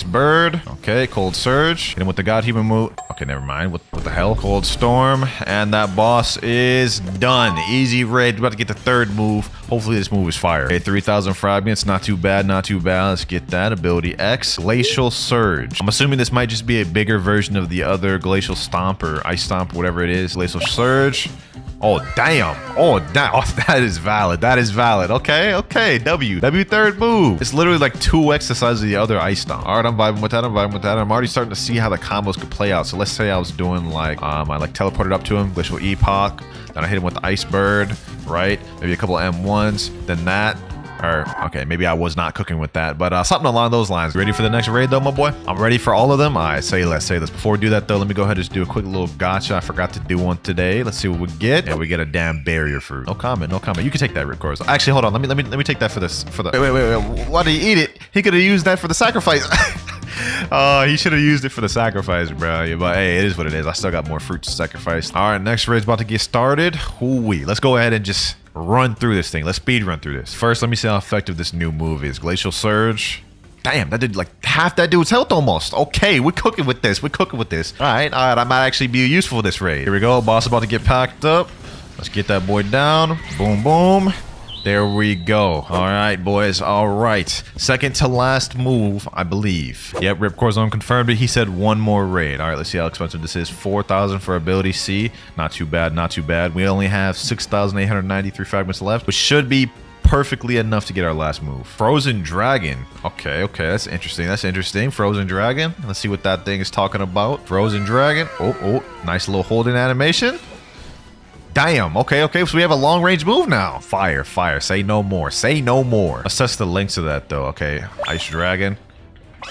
Bird. Okay, Cold Surge. Hit him with the God Human move. Okay, never mind. What the hell? Cold Storm. And that boss is done. Easy raid. We're about to get the 3rd move. Hopefully this move is fire. Okay, 3,000 fragments. Not too bad. Not too bad. Let's get that. Ability X. Glacial Surge. I'm assuming this might just be a bigger version of the other Glacial Stomp or Ice Stomp, whatever it is. Glacial Surge. Oh, damn. Oh, damn. Oh, that is valid. That is valid. Okay, okay. W 3rd move. It's literally like 2x the size of the other Ice Stomp. All right, I'm vibing with that. I'm vibing with that. I'm already starting to see how the combos could play out. So let's say I was doing like, I like teleported up to him, Glacial Epoch. Then I hit him with the Ice Bird, right? Maybe a couple of M1s. Then that. Or, okay, maybe I was not cooking with that, but something along those lines. Ready for the next raid though, my boy? I'm ready for all of them. All right, say less, say less. Before we do that though, let me go ahead and just do a quick little gotcha. I forgot to do one today. Let's see what we get. Yeah, we get a damn barrier fruit. No comment, no comment. You can take that, Ripcore. Actually, hold on. Let me take that for this. Wait. Why did he eat it? He could have used that for the sacrifice. He should have used it for the sacrifice, bro. Yeah, but hey, it is what it is. I still got more fruit to sacrifice. All right, next raid's about to get started. Hoo-wee. Let's go ahead and just run through this thing. Let's speed run through this. First, let me see how effective this new move is. Glacial Surge. Damn, that did like half that dude's health almost. Okay, we're cooking with this. We're cooking with this. All right. I might actually be useful for this raid. Here we go. Boss about to get packed up. Let's get that boy down. Boom, boom. There we go. All right, boys. All right. Second to last move, I believe. Yep, Ripcore Zone confirmed it. He said 1 more raid. All right, let's see how expensive this is. 4,000 for ability C. Not too bad, not too bad. We only have 6,893 fragments left, which should be perfectly enough to get our last move. Frozen Dragon. Okay, that's interesting. That's interesting. Frozen Dragon. Let's see what that thing is talking about. Frozen Dragon. Oh, nice little holding animation. Damn, okay, so we have a long-range move now. Fire, say no more, say no more. Assess the links of that, though, okay. Ice Dragon.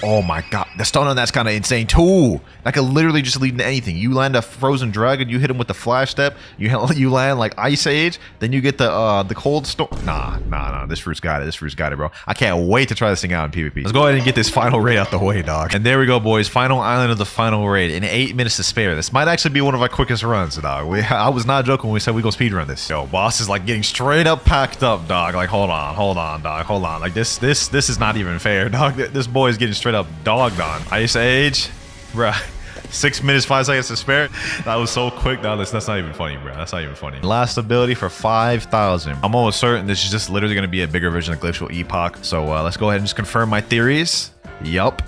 Oh my god, the stun on that's kind of insane, too. That could literally just lead into anything. You land a Frozen Dragon, you hit him with the Flash Step, you land like Ice Age, then you get the Cold Storm. Nah, this fruit's got it, bro. I can't wait to try this thing out in PvP. Let's go ahead and get this final raid out the way, dog. And there we go, boys. Final island of the final raid in 8 minutes to spare. This might actually be one of our quickest runs, dog. I was not joking when we said we go speedrun this. Yo, boss is like getting straight up packed up, dog. Like, hold on, dog. Hold on. Like, this is not even fair, dog. This boy is getting straight up dogged on. Ice Age, bruh. 6 minutes, 5 seconds to spare. That was so quick. Now that's not even funny, bro. That's not even funny. Last ability for 5,000. I'm almost certain this is just literally going to be a bigger version of Glacial Epoch. So let's go ahead and just confirm my theories. Yup,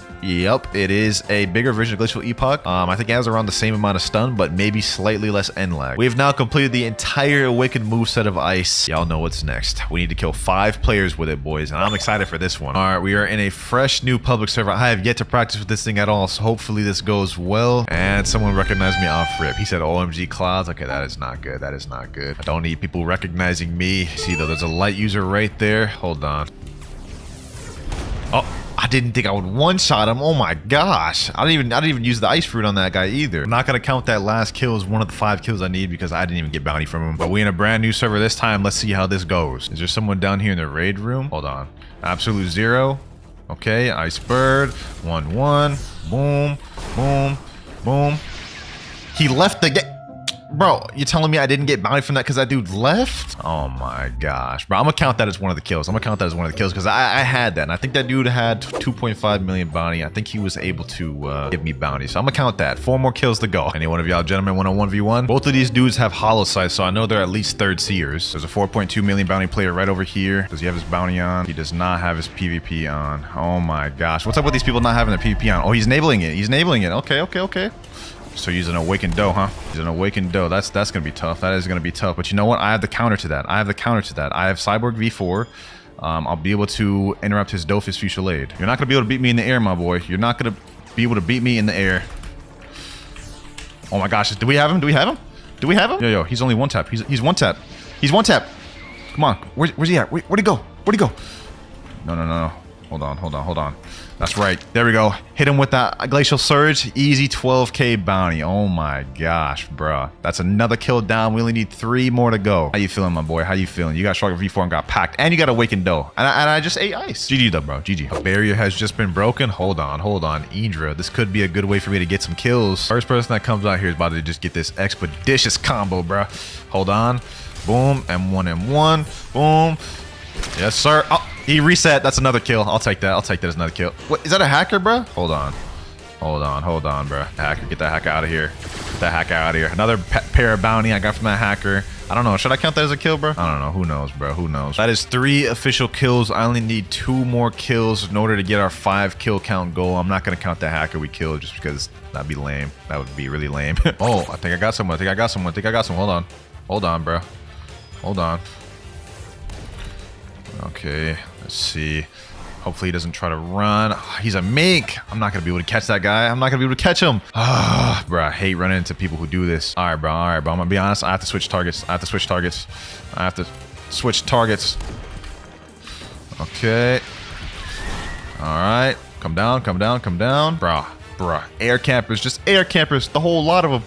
it is a bigger version of Glacial Epoch. I think it has around the same amount of stun, but maybe slightly less end lag. We've now completed the entire awakened moveset of Ice. Y'all know what's next. We need to kill 5 players with it, boys, and I'm excited for this one. All right, we are in a fresh new public server. I have yet to practice with this thing at all, so hopefully this goes well. And someone recognized me off rip. He said, OMG Clouds. Okay, that is not good. That is not good. I don't need people recognizing me. See, though, there's a light user right there. Hold on. Oh. I didn't think I would one-shot him. Oh my gosh. I didn't even use the ice fruit on that guy either. I'm not gonna count that last kill as one of the 5 kills I need because I didn't even get bounty from him. But we in a brand new server this time. Let's see how this goes. Is there someone down here in the raid room? Hold on. Absolute 0. Okay, Ice Bird. 1-1. Boom. Boom. Boom. He left the game. Bro, you telling me I didn't get bounty from that because that dude left? Oh my gosh, bro. I'm gonna count that as one of the kills. I'm gonna count that as one of the kills because I had that. And I think that dude had 2.5 million bounty. I think he was able to give me bounty. So I'm gonna count that. 4 more kills to go. Any one of y'all gentlemen want a 1v1? Both of these dudes have hollow sights, so I know they're at least third seers. There's a 4.2 million bounty player right over here. Does he have his bounty on? He does not have his PvP on. Oh my gosh. What's up with these people not having their PvP on? Oh, he's enabling it. He's enabling it. Okay. So he's an awakened doe, huh? He's an awakened doe. That's gonna be tough. That is gonna be tough. But you know what? I have the counter to that. I have Cyborg V4. I'll be able to interrupt his Dofus Fusillade. You're not gonna be able to beat me in the air, my boy. You're not gonna be able to beat me in the air. Oh my gosh. Do we have him? Yo, he's only one tap. He's one tap. He's one tap. Come on. Where's he at? Where'd he go? No. Hold on. That's right. There we go. Hit him with that Glacial Surge. Easy 12k bounty. Oh my gosh, bruh. That's another kill down. We only need 3 more to go. How you feeling, my boy? How you feeling? You got Shark V4 and got packed. And you got Awakened Doe. And I just ate ice. GG though, bro. GG. A barrier has just been broken. Hold on. Idra. This could be a good way for me to get some kills. First person that comes out here is about to just get this expeditious combo, bruh. Hold on. Boom. M1. Boom. Yes, sir. Oh. He reset. That's another kill. I'll take that. As another kill. What? Is that a hacker, bro? Hold on, bro. Hacker, get that hacker out of here. Another pair of bounty I got from that hacker. I don't know. Should I count that as a kill, bro? I don't know. Who knows, bro? Who knows? That is 3 official kills. I only need 2 more kills in order to get our 5 kill count goal. I'm not going to count that hacker we killed just because that'd be lame. That would be really lame. Oh, I think I got someone. Hold on, bro. Hold on. Okay, let's see. Hopefully he doesn't try to run. He's a mink. I'm not gonna be able to catch that guy. I'm not gonna be able to catch him. Bro, I hate running into people who do this. All right, bro. I'm gonna be honest. I have to switch targets. Okay. All right. Come down. Bruh. Air campers. Just air campers. The whole lot of them.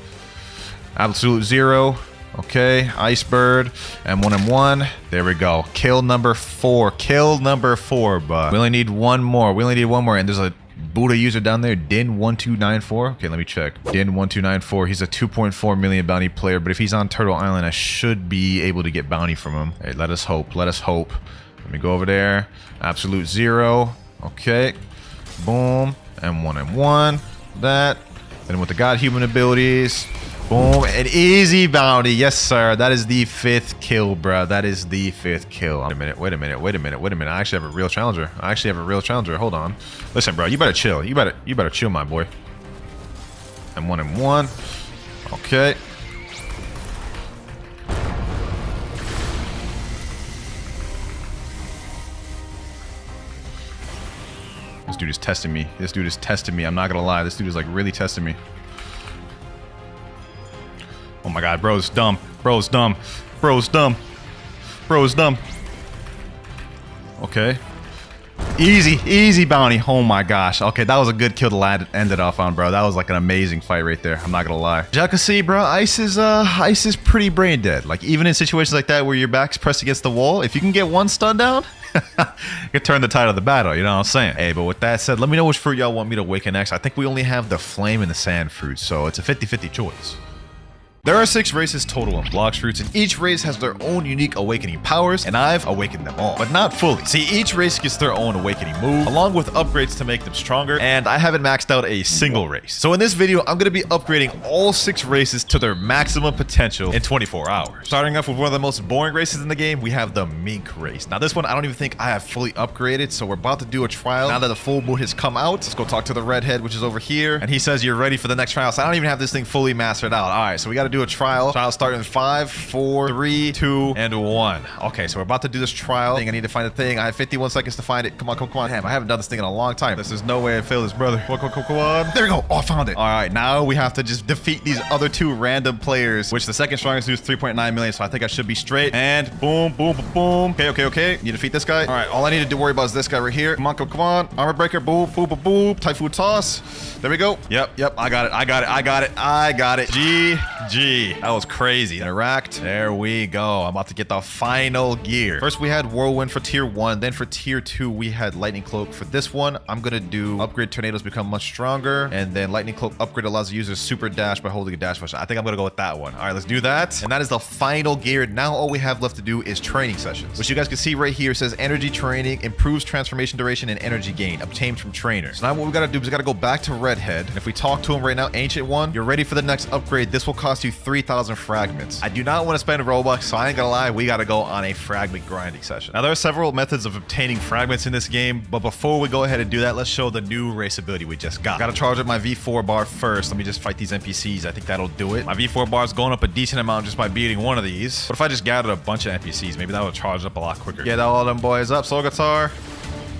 Absolute zero. Okay, Ice Bird, M1. There we go. Kill number 4, but we only need one more. And there's a Buddha user down there, Din1294. Okay, let me check. Din1294. He's a 2.4 million bounty player, but if he's on Turtle Island, I should be able to get bounty from him. Hey, let us hope. Let me go over there. Absolute zero. Okay. Boom. M1. That. Then with the God Human abilities. Boom, an easy bounty. Yes, sir. That is the 5th kill, bro. That is the 5th kill. Wait a minute. I actually have a real challenger. Hold on. Listen, bro, you better chill. You better chill, my boy. M1. Okay. This dude is testing me. I'm not gonna lie. This dude is like really testing me. Oh my god, bro's dumb. Okay. Easy bounty. Oh my gosh. Okay, that was a good kill to end it off on, bro. That was like an amazing fight right there. I'm not gonna lie. As y'all can see, bro, Ice is pretty brain dead. Like, even in situations like that where your back's pressed against the wall, if you can get one stun down, you can turn the tide of the battle, you know what I'm saying? Hey, but with that said, let me know which fruit y'all want me to awaken next. I think we only have the flame and the sand fruit, so it's a 50-50 choice. There are 6 races total in Blox fruits, and each race has their own unique awakening powers, and I've awakened them all, but not fully. See, each race gets their own awakening move, along with upgrades to make them stronger, and I haven't maxed out a single race. So in this video, I'm going to be upgrading all 6 races to their maximum potential in 24 hours. Starting off with one of the most boring races in the game, we have the mink race. Now this one, I don't even think I have fully upgraded, so we're about to do a trial. Now that the full moon has come out, let's go talk to the redhead, which is over here, and he says you're ready for the next trial, so I don't even have this thing fully mastered out. All right, so we got to do a trial. Trial starting in 5, 4, 3, 2, and 1. Okay, so we're about to do this trial thing. I need to find the thing. I have 51 seconds to find it. Come on. Damn, I haven't done this thing in a long time. There's no way I fail this, brother. Come on. There we go. Oh, I found it. All right, now we have to just defeat these other 2 random players, which the second strongest dude is 3.9 million, so I think I should be straight. And boom. Okay. You defeat this guy. All right, all I need to worry about is this guy right here. Come on. Armor breaker. Boom. Typhoon toss. There we go. Yep. I got it. GG. GG. That was crazy. Interact. There we go. I'm about to get the final gear. First, we had Whirlwind for tier 1. Then for tier 2, we had Lightning Cloak. For this one, I'm going to do upgrade tornadoes become much stronger. And then Lightning Cloak upgrade allows the user super dash by holding a dash function. I think I'm going to go with that one. All right, let's do that. And that is the final gear. Now all we have left to do is training sessions, which you guys can see right here. It says energy training improves transformation duration and energy gain obtained from trainers. So now what we got to do is we got to go back to Redhead. And if we talk to him right now, Ancient One, you're ready for the next upgrade. This will cost you 3,000 fragments. I do not want to spend Robux, so I ain't gonna lie, we got to go on a fragment grinding session. Now there are several methods of obtaining fragments in this game, but before we go ahead and do that, let's show the new race ability we just got. Got to charge up my V4 bar first. Let me just fight these NPCs. I think that'll do it. My V4 bar is going up a decent amount just by beating one of these. What if I just gathered a bunch of NPCs? Maybe that would charge up a lot quicker. Get all them boys up, Soul Guitar.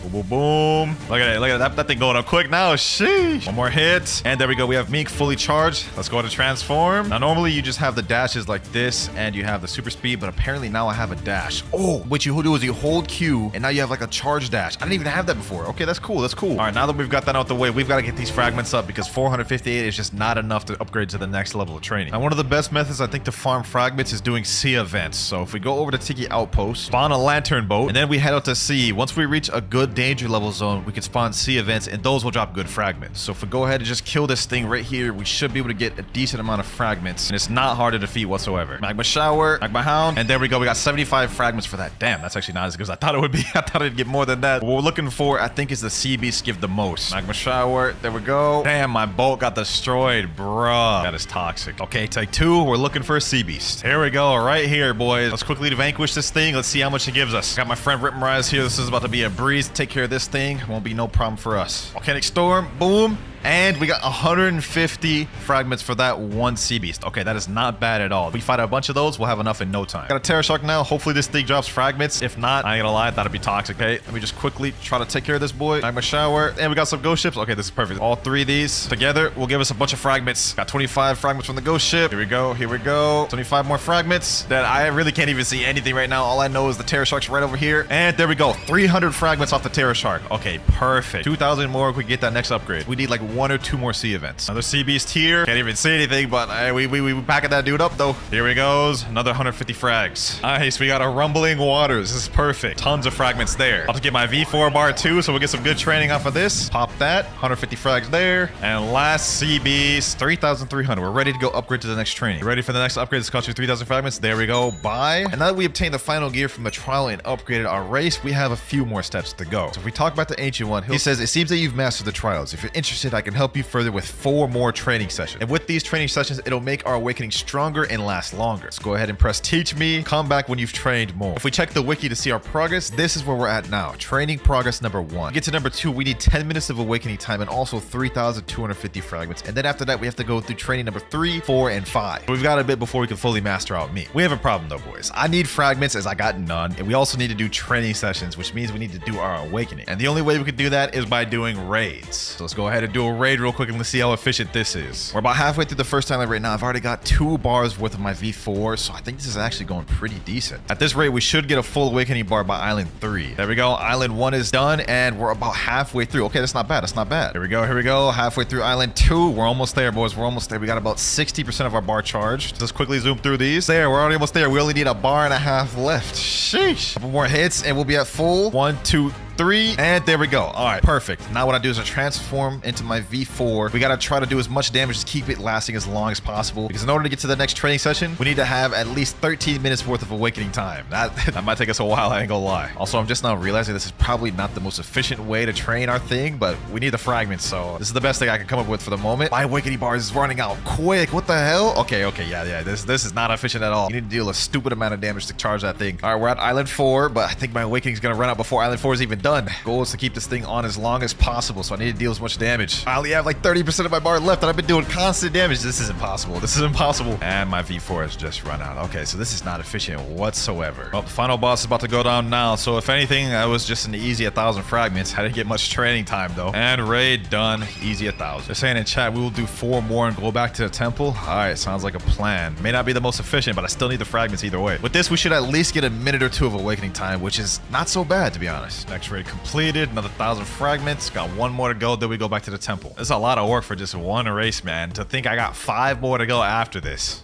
Boom, boom, boom. Look at it. Look at that thing going up quick now. Sheesh. One more hit. And there we go. We have Meek fully charged. Let's go to transform. Now, normally you just have the dashes like this and you have the super speed, but apparently now I have a dash. Oh, what you do is you hold Q and now you have like a charge dash. I didn't even have that before. Okay, that's cool. That's cool. All right, now that we've got that out the way, we've got to get these fragments up because 458 is just not enough to upgrade to the next level of training. Now, one of the best methods I think to farm fragments is doing sea events. So if we go over to Tiki Outpost, spawn a lantern boat, and then we head out to sea. Once we reach a good danger level zone, we can spawn sea events and those will drop good fragments. So if we go ahead and just kill this thing right here, we should be able to get a decent amount of fragments and it's not hard to defeat whatsoever. Magma Shower, Magma Hound, and there we go. We got 75 fragments for that. Damn, that's actually not as good as I thought it would be. I thought I'd get more than that. What we're looking for, I think, is the sea beast give the most. Magma Shower, there we go. Damn, my boat got destroyed, bruh. That is toxic. Okay, take 2. We're looking for a sea beast. Here we go, right here, boys. Let's quickly vanquish this thing. Let's see how much it gives us. Got my friend Ripmarize here. This is about to be a breeze. Take care of this thing. Won't be no problem for us. Volcanic Storm, boom. And we got 150 fragments for that one sea beast. Okay, that is not bad at all. If we fight a bunch of those, we'll have enough in no time. Got a Terror Shark now. Hopefully this thing drops fragments. If not, I ain't gonna lie, that'd be toxic. Okay, let me just quickly try to take care of this boy. Magma Shower. And we got some ghost ships. Okay, this is perfect. All 3 of these together will give us a bunch of fragments. Got 25 fragments from the ghost ship. Here we go. Here we go. 25 more fragments that I really can't even see anything right now. All I know is the Terror Shark's right over here. And there we go. 300 fragments off the Terror Shark. Okay, perfect. 2,000 more if we get that next upgrade. We need like 1 or 2 more sea events. Another sea beast here. Can't even see anything, but we packing that dude up though. Here he goes. Another 150 frags. Nice. We got a rumbling waters. This is perfect. Tons of fragments there. About to get my V4 bar too, so we'll get some good training off of this. Pop that. 150 frags there. And last sea beast, 3,300. We're ready to go upgrade to the next training. You ready for the next upgrade? This costs you 3,000 fragments. There we go. Buy. And now that we obtained the final gear from the trial and upgraded our race, we have a few more steps to go. So if we talk about the Ancient One, he says, it seems that you've mastered the trials. If you're interested, I can help you further with 4 more training sessions. And with these training sessions, it'll make our awakening stronger and last longer. So go ahead and press teach me. Come back when you've trained more. If we check the wiki to see our progress, this is where we're at now. Training progress number 1. To get to number 2, we need 10 minutes of awakening time and also 3,250 fragments. And then after that, we have to go through training number 3, 4, and 5. We've got a bit before we can fully master out me. We have a problem though, boys. I need fragments as I got none. And we also need to do training sessions, which means we need to do our awakening. And the only way we can do that is by doing raids. So let's go ahead and do a raid real quick and let's see how efficient this is. We're about halfway through the first timeline right now. I've already got 2 bars worth of my V4, so I think this is actually going pretty decent. At this rate, we should get a full awakening bar by Island 3. There we go. Island 1 is done, and we're about halfway through. Okay, that's not bad. That's not bad. Here we go. Here we go. Halfway through Island 2. We're almost there, boys. We're almost there. We got about 60% of our bar charged. Just quickly zoom through these. There, we're already almost there. We only need a bar and a half left. Sheesh. Couple more hits, and we'll be at full. 1, 2, 3, and there we go. All right, perfect. Now what I do is I transform into my V4. We gotta try to do as much damage to keep it lasting as long as possible, because in order to get to the next training session, we need to have at least 13 minutes worth of awakening time. That might take us a while, I ain't gonna lie. Also, I'm just now realizing this is probably not the most efficient way to train our thing, but we need the fragments, so this is the best thing I can come up with for the moment. My awakening bar is running out quick. What the hell? Okay, yeah. This is not efficient at all. You need to deal a stupid amount of damage to charge that thing. All right, we're at Island 4, but I think my awakening is gonna run out before Island 4 is even done. Goal is to keep this thing on as long as possible, so I need to deal as much damage. I only have like 30% of my bar left, and I've been doing constant damage. This is impossible. This is impossible. And my V4 has just run out. Okay, so this is not efficient whatsoever. Well, the final boss is about to go down now, so if anything, I was just an easy 1,000 fragments. I didn't get much training time, though. And raid done. Easy 1,000. They're saying in chat, we will do 4 more and go back to the temple. All right, sounds like a plan. May not be the most efficient, but I still need the fragments either way. With this, we should at least get a minute or 2 of awakening time, which is not so bad, to be honest. Next raid completed. Another 1,000 fragments. Got 1 more to go. Then we go back to the temple. It's a lot of work for just 1 race, man. To think I got 5 more to go after this.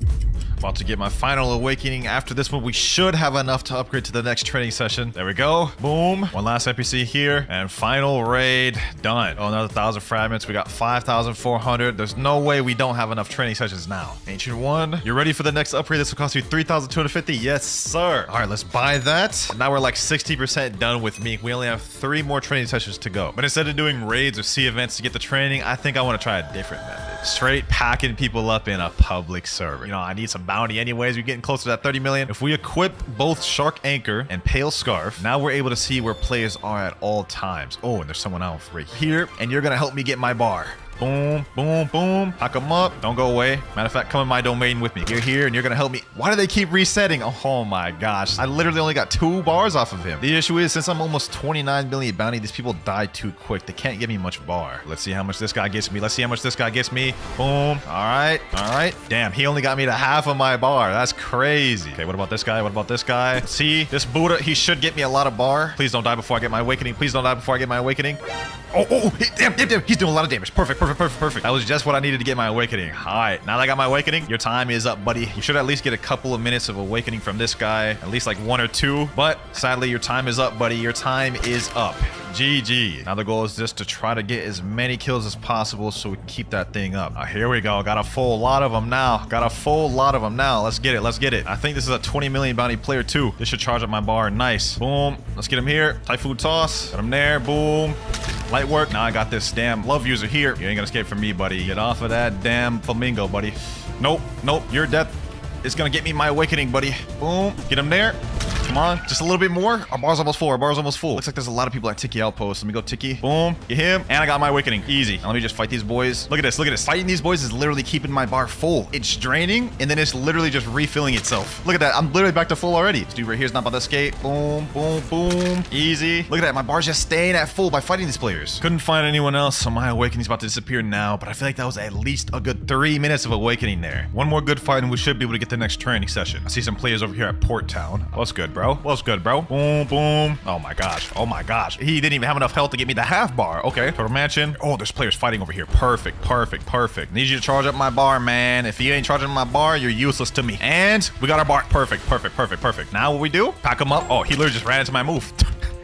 About to get my final awakening. After this one, we should have enough to upgrade to the next training session. There we go. Boom. One last NPC here. And final raid done. Oh, another 1,000 fragments. We got 5,400. There's no way we don't have enough training sessions now. Ancient one, you're ready for the next upgrade? This will cost you 3,250. Yes, sir. All right, let's buy that. Now we're like 60% done with Meek. We only have 3 more training sessions to go. But instead of doing raids or sea events to get the training, I think I want to try a different method. Straight packing people up in a public server. You know, I need some bounty anyways. We're getting closer to that 30 million. If we equip both Shark Anchor and Pale Scarf, now we're able to see where players are at all times. Oh, and there's someone else right here. And you're going to help me get my bar. Boom, boom, boom. Pack them up. Don't go away. Matter of fact, come in my domain with me. You're here and you're going to help me. Why do they keep resetting? Oh my gosh. I literally only got 2 bars off of him. The issue is, since I'm almost 29 million bounty, these people die too quick. They can't give me much bar. Let's see how much this guy gets me. Let's see how much this guy gets me. Boom. All right. All right. Damn, he only got me to half of my bar. That's crazy. Okay, what about this guy? What about this guy? Let's see. This Buddha, he should get me a lot of bar. Please don't die before I get my awakening. Please don't die before I get my awakening. Oh, damn. He's doing a lot of damage. Perfect. That was just what I needed to get my awakening. All right, now that I got my awakening, your time is up, buddy. You should at least get a couple of minutes of awakening from this guy, at least like 1 or 2. But sadly, your time is up, buddy. Your time is up. GG. Now the goal is just to try to get as many kills as possible so we can keep that thing up. Here we go. Got a full lot of them now. Let's get it. I think this is a 20 million bounty player too. This should charge up my bar. Nice. Boom. Let's get him here. Typhoon toss. Got him there. Boom. Light work. Now I got this damn love user here. You ain't gonna escape from me, buddy. Get off of that damn flamingo, buddy. Nope. Your death is gonna get me my awakening, buddy. Boom. Get him there. Come on, just a little bit more. Our bar's almost full. Looks like there's a lot of people at Tiki Outpost. Let me go Tiki. Boom. Get him. And I got my awakening. Easy. Now let me just fight these boys. Look at this. Fighting these boys is literally keeping my bar full. It's draining, and then it's literally just refilling itself. Look at that. I'm literally back to full already. This dude right here is not about to escape. Boom, boom, boom. Easy. Look at that. My bar's just staying at full by fighting these players. Couldn't find anyone else, so my awakening's about to disappear now, but I feel like that was at least a good 3 minutes of awakening there. One more good fight, and we should be able to get the next training session. I see some players over here at Port Town. What's good, bro? Boom, boom. Oh my gosh. He didn't even have enough health to get me the half bar. Okay. Total mansion. Oh, there's players fighting over here. Perfect. Need you to charge up my bar, man. If you ain't charging my bar, you're useless to me. And we got our bar. Perfect. Now what we do? Pack him up. Oh, he literally just ran into my move.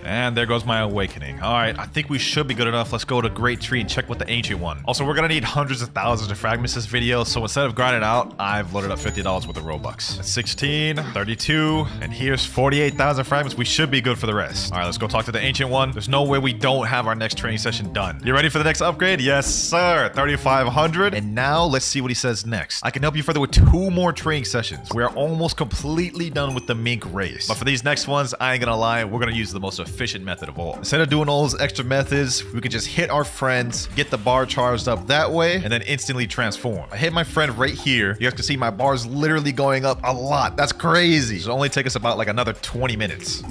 And there goes my awakening. All right, I think we should be good enough. Let's go to Great Tree and check with the Ancient One. Also, we're gonna need hundreds of thousands of fragments this video, so instead of grinding out, I've loaded up $50 worth of Robux. That's 16, 32, and here's 48,000 fragments. We should be good for the rest. All right, let's go talk to the Ancient One. There's no way we don't have our next training session done. You ready for the next upgrade? Yes, sir. 3,500. And now let's see what he says next. I can help you further with 2 more training sessions. We are almost completely done with the mink race. But for these next ones, I ain't gonna lie, we're gonna use the most efficient method of all. Instead of doing all those extra methods, we can just hit our friends, get the bar charged up that way, and then instantly transform. I hit my friend right here. You guys can see my bar's literally going up a lot. That's crazy. It'll only take us about like another 20 minutes.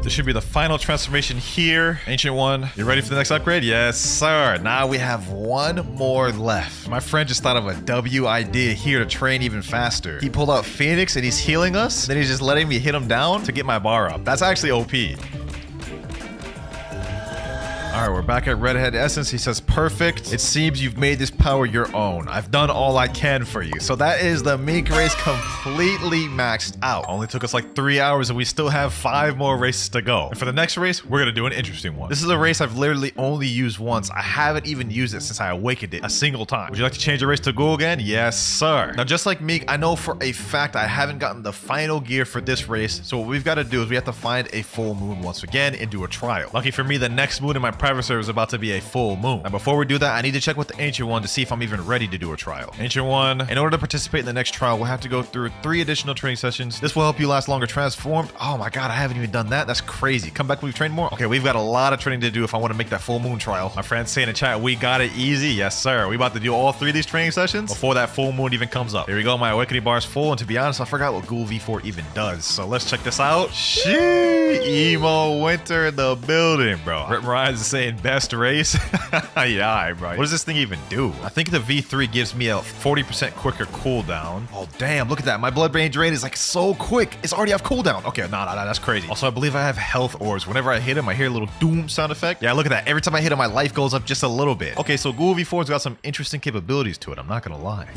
This should be the final transformation here. Ancient One, you ready for the next upgrade? Yes, sir. Now we have 1 more left. My friend just thought of a W idea here to train even faster. He pulled out Phoenix and he's healing us. Then he's just letting me hit him down to get my bar up. That's actually OP. All right, we're back at Redhead Essence. He says, perfect. It seems you've made this power your own. I've done all I can for you. So that is the mink race completely maxed out. Only took us like 3 hours and we still have 5 more races to go. And for the next race, we're gonna do an interesting one. This is a race I've literally only used once. I haven't even used it since I awakened it a single time. Would you like to change the race to Ghoul again? Yes, sir. Now, just like Meek, I know for a fact I haven't gotten the final gear for this race. So what we've got to do is we have to find a full moon once again and do a trial. Lucky for me, the next moon in my private server is about to be a full moon. Now, before we do that, I need to check with the Ancient One to see if I'm even ready to do a trial. Ancient One, in order to participate in the next trial, we'll have to go through 3 additional training sessions. This will help you last longer transformed. Oh my god, I haven't even done that. That's crazy. Come back when we've trained more. Okay, we've got a lot of training to do if I want to make that full moon trial. My friend's saying in chat, we got it easy. Yes, sir. We about to do all 3 of these training sessions before that full moon even comes up. Here we go. My awakening bar is full, and to be honest, I forgot what Ghoul V4 even does. So let's check this out. Sheesh, emo winter in the building, bro. Rip Rise is saying best race. Yeah, bro. What does this thing even do? I think the V3 gives me a 40% quicker cooldown. Oh, damn. Look at that. My blood brain drain is like so quick. It's already off cooldown. Okay, nah, that's crazy. Also, I believe I have health orbs. Whenever I hit him, I hear a little doom sound effect. Yeah, look at that. Every time I hit him, my life goes up just a little bit. Okay, so Ghoul V4's got some interesting capabilities to it. I'm not gonna lie.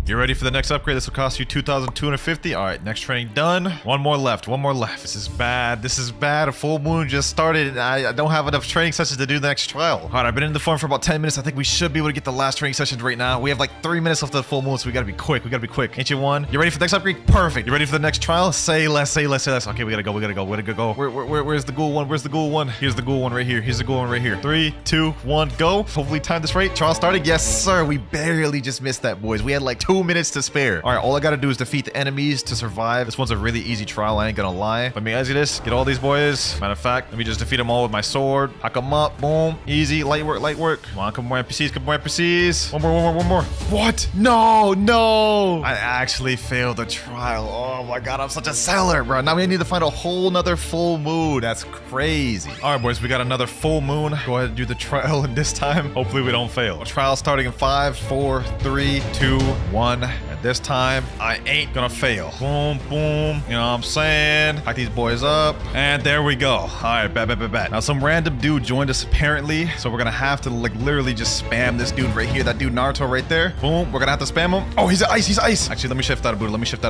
You ready for the next upgrade? This will cost you 2,250. All right, next training done. One more left. One more left. This is bad. This is bad. A full moon just started, and I don't have enough training sessions to do the next trial. All right, I've been in the farm for about 10 minutes. I think we should be able to get the last training sessions right now. We have like 3 minutes left of the full moon, so we gotta be quick. We gotta be quick. Ancient one, you ready for the next upgrade? Perfect. You ready for the next trial? Say less, say less, say less. Okay, we gotta go. We gotta go. We gotta go. Where's the ghoul one? Where's the ghoul one? Here's the ghoul one right here. Here's the ghoul one right here. 3, 2, 1, go. Hopefully time this right. Trial started. Yes, sir. We barely just missed that, boys. We had like 2 minutes to spare. All right, all I gotta do is defeat the enemies to survive. This one's a really easy trial. I ain't gonna lie. Let me exit this. Get all these boys. Matter of fact, let me just defeat them all with my sword. Hack them up. Boom. Easy. Light work. Light work. Come on. Couple more NPCs. Couple more NPCs. One more. What? No. I actually failed the trial. Oh my god, I'm such a seller, bro. Now we need to find a whole nother full moon. That's crazy. All right, boys, we got another full moon. Go ahead and do the trial, and this time, hopefully we don't fail. Trial starting in 5, 4, 3, 2, 1. And this time, I ain't gonna fail. Boom, boom. You know what I'm saying? Pack these boys up. And there we go. All right, bet. Now, some random dude joined us apparently, so we're gonna have to like literally just spam this dude right here. That dude Naruto right there. Boom. We're gonna have to spam him. Oh, he's ice. Actually, let me shift out of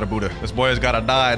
Buddha. This boy has gotta die.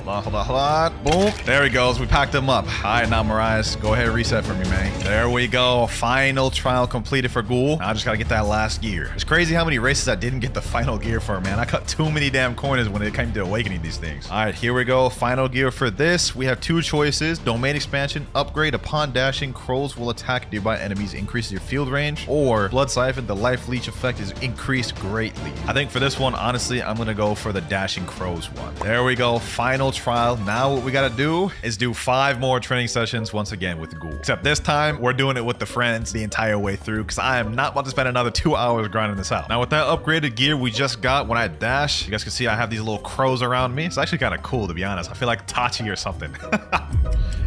Hold on. Boom. There he goes. We packed him up. All right, now Mariah, go ahead and reset for me, man. There we go. Final trial completed for Ghoul. Now I just gotta get that last gear. It's crazy how many races I didn't get the final gear for, man. I cut too many damn corners when it came to awakening these things. All right, here we go. Final gear for this. We have 2 choices. Domain expansion, upgrade. Upon dashing, crows will attack nearby enemies, increases your field range. Or blood siphon, the life leech effect is increased greatly. I think for this one, honestly, I'm gonna go for the dashing crows one. There we go. Final trial. Now what we gotta do is do 5 more training sessions once again with Ghoul. Except this time, we're doing it with the friends the entire way through, because I am not about to spend another 2 hours grinding this out. Now with that upgraded gear we just got, when I dash, you guys can see I have these little crows around me. It's actually kind of cool, to be honest. I feel like Tachi or something.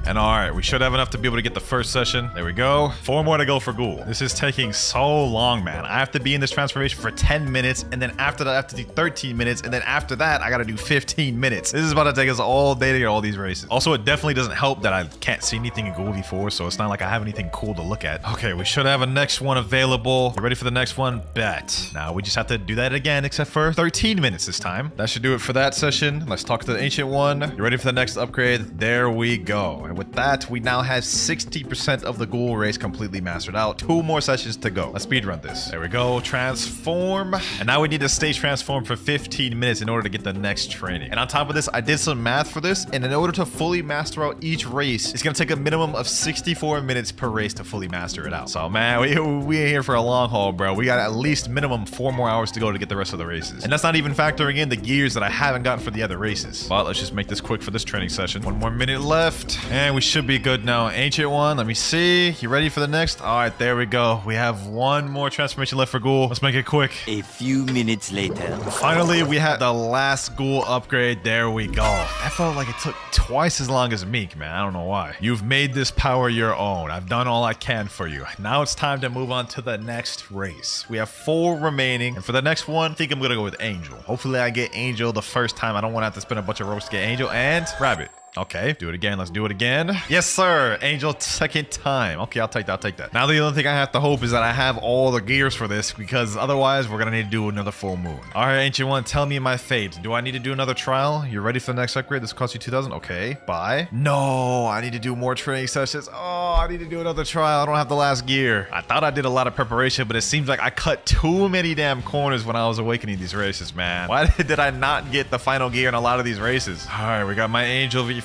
And all right, we should have enough to be able to get the first session. There we go. 4 more to go for Ghoul. This is taking so long, man. I have to be in this transformation for 10 minutes, and then after that I have to do 13 minutes, and then after that I gotta do 15 minutes. This is about to take us all day to get all these races. Also, it definitely doesn't help that I can't see anything in Ghoul before, so it's not like I have anything cool to look at. Okay, we should have a next one available. You ready for the next one? Bet. Now we just have to do that again, except for 13 minutes this time. That should do it for that session. Let's talk to the ancient one. You ready for the next upgrade? There we go. And with that, we now have 60% of the Ghoul race completely mastered out. 2 more sessions to go. Let's speedrun this. There we go. Transform. And now we need to stay transformed for 15 minutes in order to get the next training. And on top of this, I did some math for this, and in order to fully master out each race, it's gonna take a minimum of 64 minutes per race to fully master it out. So man, we ain't here for a long haul, bro. We got at least minimum 4 more hours to go to get the rest of the races. And that's not even factoring in the gears that I haven't gotten for the other races. But let's just make this quick for this training session. 1 more minute left, and we should be good now. Ancient one, let me see. You ready for the next? All right, there we go. We have 1 more transformation left for Ghoul. Let's make it quick. A few minutes later. Finally, we had the last Ghoul upgrade. There we go. I felt like it took twice as long as Meek, man. I don't know why. You've made this power your own. I've done all I can for you. Now it's time to move on to the next race. We have 4 remaining, and for the next one, I think I'm gonna go with Angel. Hopefully I get Angel the first time. I don't want to have to spend a bunch of ropes to get Angel and Rabbit. Okay, do it again. Let's do it again. Yes, sir. Angel, second time. Okay, I'll take that. Now the only thing I have to hope is that I have all the gears for this, because otherwise we're gonna need to do another full moon. All right, Ancient One, tell me my fate. Do I need to do another trial? You ready for the next upgrade? This costs you 2,000. Okay, bye. No, I need to do more training sessions. Oh, I need to do another trial. I don't have the last gear. I thought I did a lot of preparation, but it seems like I cut too many damn corners when I was awakening these races, man. Why did I not get the final gear in a lot of these races? All right, we got my Angel V4.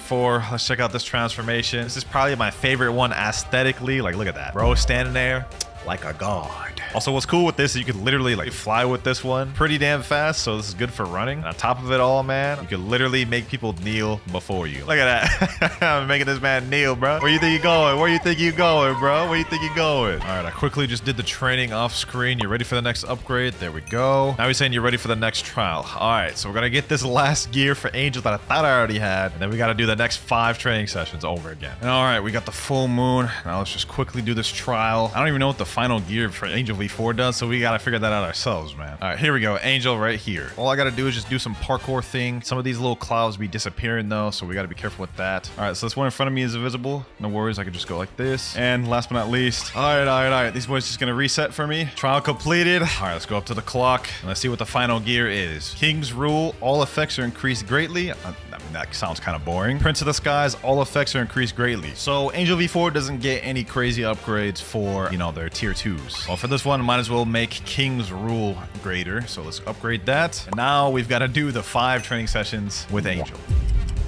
Let's check out this transformation. This is probably my favorite one aesthetically. Like, look at that. Bro standing there like a god. Also, what's cool with this is you can literally like fly with this one pretty damn fast, so this is good for running. And on top of it all, man, you can literally make people kneel before you. Look at that. I'm making this man kneel, bro. Where you think you going? Where you think you going, bro? Where you think you going? All right, I quickly just did the training off screen. You ready for the next upgrade? There we go. Now he's saying you're ready for the next trial. All right, so we're gonna get this last gear for Angel that I thought I already had, and then we gotta do the next 5 training sessions over again. And all right, we got the full moon. Now let's just quickly do this trial. I don't even know what the final gear for Angel V4 V4 does, so we gotta figure that out ourselves, man. All right, here we go. Angel right here. All I gotta do is just do some parkour thing. Some of these little clouds be disappearing though, so we gotta be careful with that. All right, so this one in front of me is invisible. No worries, I can just go like this. And last but not least, all right. These boys just gonna reset for me. Trial completed. All right, let's go up to the clock and let's see what the final gear is. King's Rule, all effects are increased greatly. I mean, that sounds kind of boring. Prince of the Skies, all effects are increased greatly. So Angel V4 doesn't get any crazy upgrades for, you know, their tier 2s. Well, for this one, might as well make King's Rule greater. So let's upgrade that. And now we've got to do the 5 training sessions with Angel.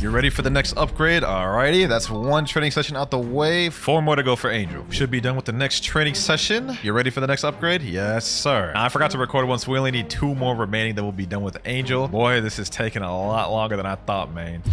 You're ready for the next upgrade? Alrighty, that's 1 training session out the way. 4 more to go for Angel. Should be done with the next training session. You ready for the next upgrade? Yes, sir. Now, I forgot to record one, so we only need 2 more remaining that will be done with Angel. Boy, this is taking a lot longer than I thought, man.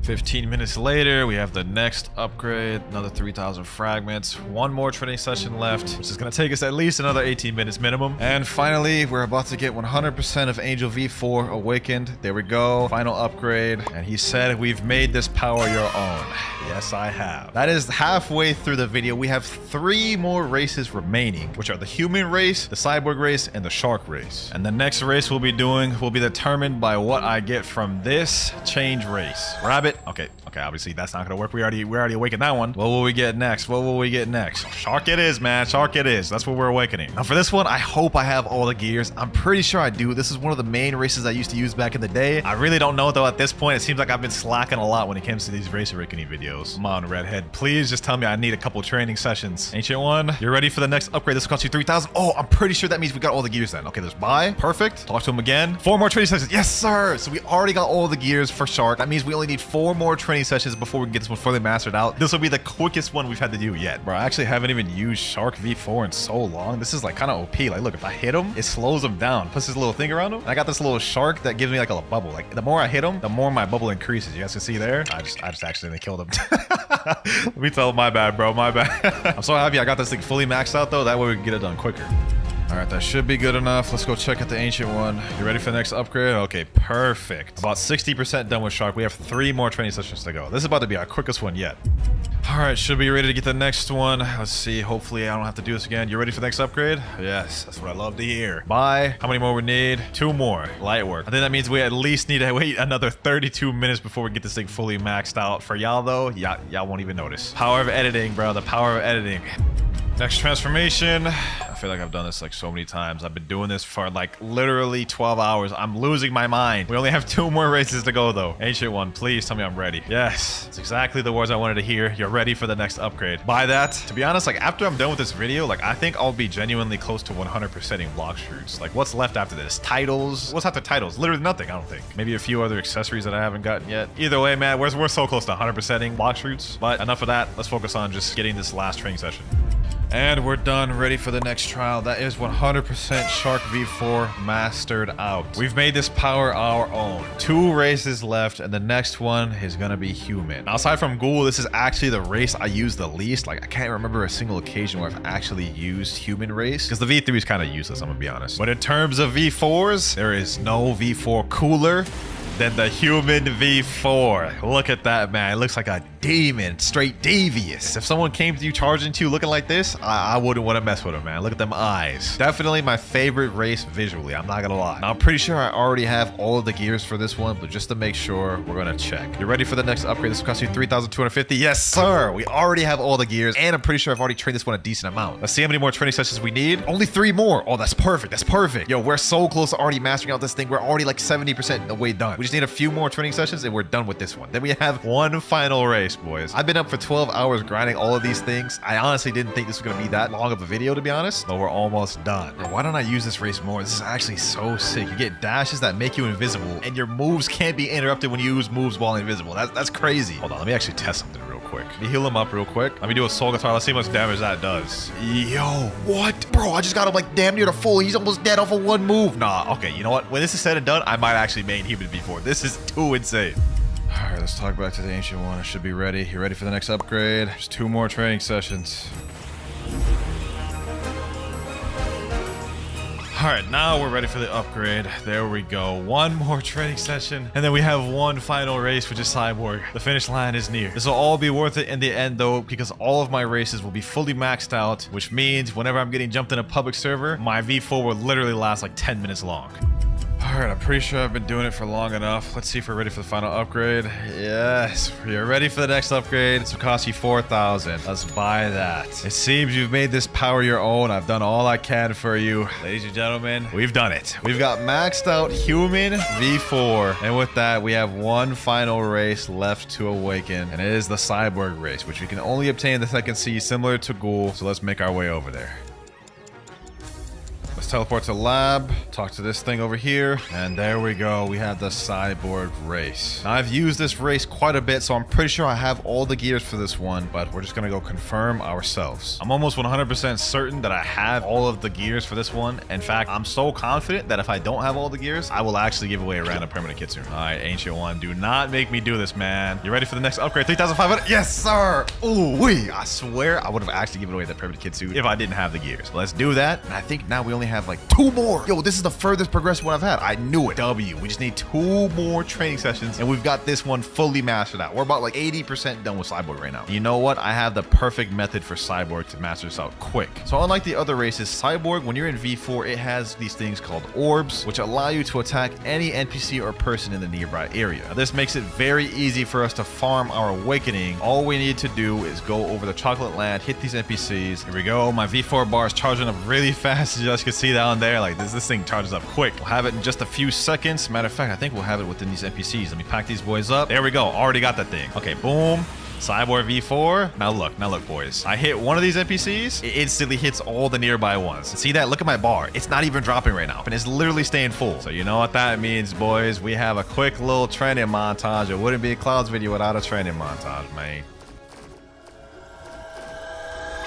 15 minutes later, we have the next upgrade, another 3,000 fragments, 1 more training session left, which is going to take us at least another 18 minutes minimum. And finally, we're about to get 100% of Angel V4 awakened. There we go, final upgrade. And he said, we've made this power your own. Yes, I have. That is halfway through the video. We have 3 more races remaining, which are the human race, the cyborg race, and the shark race. And the next race we'll be doing will be determined by what I get from this change race. Rabbit. Okay, obviously that's not gonna work. We already awakened that one. What will we get next? Shark it is, man. Shark it is. That's what we're awakening. Now for this one, I hope I have all the gears. I'm pretty sure I do. This is one of the main races I used to use back in the day. I really don't know though at this point. It seems like I've been slacking a lot when it comes to these race awakening videos. Come on, Redhead. Please just tell me I need a couple training sessions. Ancient One, you're ready for the next upgrade. This will cost you 3,000. Oh, I'm pretty sure that means we got all the gears then. Okay, there's buy. Perfect. Talk to him again. 4 more training sessions. Yes, sir. So we already got all the gears for Shark. That means we only need 4 more training sessions before we can get this one fully mastered out. This will be the quickest one we've had to do yet. Bro, I actually haven't even used Shark V4 in so long. This is like kind of OP. Like, look, if I hit him, it slows him down. Puts this little thing around him. And I got this little shark that gives me like a bubble. Like, the more I hit him, the more my bubble increases. You guys can see there. I just accidentally killed him. Let me tell him, my bad, bro. My bad. I'm so happy I got this thing fully maxed out though. That way we can get it done quicker. All right, that should be good enough. Let's go check out the Ancient One. You ready for the next upgrade? Okay, perfect. About 60% done with Shark. We have 3 more training sessions to go. This is about to be our quickest one yet. All right, should be ready to get the next one. Let's see. Hopefully, I don't have to do this again. You ready for the next upgrade? Yes, that's what I love to hear. Bye. How many more we need? 2 more. Light work. I think that means we at least need to wait another 32 minutes before we get this thing fully maxed out. For y'all, though, y'all won't even notice. Power of editing, bro. The power of editing. Next transformation. I feel like I've done this like so many times. I've been doing this for like literally 12 hours. I'm losing my mind. We only have 2 more races to go though. Ancient One, please tell me I'm ready. Yes, it's exactly the words I wanted to hear. You're ready for the next upgrade. By that, to be honest, like after I'm done with this video, like I think I'll be genuinely close to 100%ing Blox shoots. Like what's left after this? Titles? What's after titles? Literally nothing, I don't think. Maybe a few other accessories that I haven't gotten yet. Either way, man, we're so close to 100%ing Blox shoots. But enough of that. Let's focus on just getting this last training session. And we're done, ready for the next trial. That is 100% Shark V4 mastered out. We've made this power our own. 2 races left, and the next one is gonna be human. Now, aside from Ghoul, this is actually the race I use the least. Like, I can't remember a single occasion where I've actually used human race, because the V3 is kind of useless, I'm gonna be honest. But in terms of V4s, there is no V4 cooler than the human V4. Look at that, man. It looks like a demon, straight devious. If someone came to you charging to you looking like this, I wouldn't want to mess with him, man. Look at them eyes. Definitely my favorite race visually, I'm not gonna lie. Now, I'm pretty sure I already have all of the gears for this one, but just to make sure, we're gonna check. You ready for the next upgrade? This will cost you 3,250. Yes, sir. We already have all the gears, and I'm pretty sure I've already trained this one a decent amount. Let's see how many more training sessions we need. Only 3 more. Oh, that's perfect. That's perfect. Yo, we're so close to already mastering out this thing. We're already like 70% the way done. We just need a few more training sessions and we're done with this one. Then we have 1 final race, boys. I've been up for 12 hours grinding all of these things. I honestly didn't think this was gonna be that long of a video, to be honest, but we're almost done. Bro, why don't I use this race more? This is actually so sick. You get dashes that make you invisible, and your moves can't be interrupted when you use moves while invisible. That's crazy. Hold on, let me actually test something real quick. Let me heal him up real quick. Let me do a soul guitar. Let's see how much damage that does. Yo, what? Bro, I just got him like damn near to full. He's almost dead off of 1 move. Nah, okay, you know what? When this is said and done, I might actually main human before. This is too insane. All right, let's talk back to the Ancient One. I should be ready. You ready for the next upgrade? Just 2 more training sessions. All right, now we're ready for the upgrade. There we go. One more training session, and then we have one final race, which is Cyborg. The finish line is near. This will all be worth it in the end, though, because all of my races will be fully maxed out, which means whenever I'm getting jumped in a public server, my V4 will literally last like 10 minutes long. All right, I'm pretty sure I've been doing it for long enough. Let's see if we're ready for the final upgrade. Yes, we are ready for the next upgrade. This will cost you 4,000. Let's buy that. It seems you've made this power your own. I've done all I can for you. Ladies and gentlemen, we've done it. We've got maxed out human V4. And with that, we have one final race left to awaken. And it is the Cyborg race, which we can only obtain in the second sea, similar to Ghoul. So let's make our way over there. Let's teleport to lab, talk to this thing over here, and there we go. We have the Cyborg race. Now, I've used this race quite a bit, so I'm pretty sure I have all the gears for this one, but we're just gonna go confirm ourselves. I'm almost 100% certain that I have all of the gears for this one. In fact, I'm so confident that if I don't have all the gears, I will actually give away a random permanent kitsune. All right, Ancient One, do not make me do this, man. You ready for the next upgrade? 3,500? Yes, sir. Ooh, wee. I swear I would have actually given away that permanent kitsune if I didn't have the gears. Let's do that. And I think now we only have like 2 more. Yo, this is the furthest progressive one I've had. I knew it. W. We just need 2 more training sessions, and we've got this one fully mastered out. We're about like 80% done with Cyborg right now. You know what? I have the perfect method for Cyborg to master this out quick. So unlike the other races, Cyborg, when you're in V4, it has these things called orbs, which allow you to attack any NPC or person in the nearby area. Now, this makes it very easy for us to farm our awakening. All we need to do is go over the chocolate land, hit these NPCs. Here we go. My V4 bar is charging up really fast, as you guys can see down there. Like this thing charges up quick. We'll have it in just a few seconds. Matter of fact, I think we'll have it within these NPCs. Let me pack these boys up. There we go. Already got that thing. Okay, boom. Cyborg V4. Now look, boys. I hit one of these NPCs, it instantly hits all the nearby ones. See that? Look at my bar. It's not even dropping right now, and it's literally staying full. So you know what that means, boys? We have a quick little training montage. It wouldn't be a Clouds video without a training montage, man.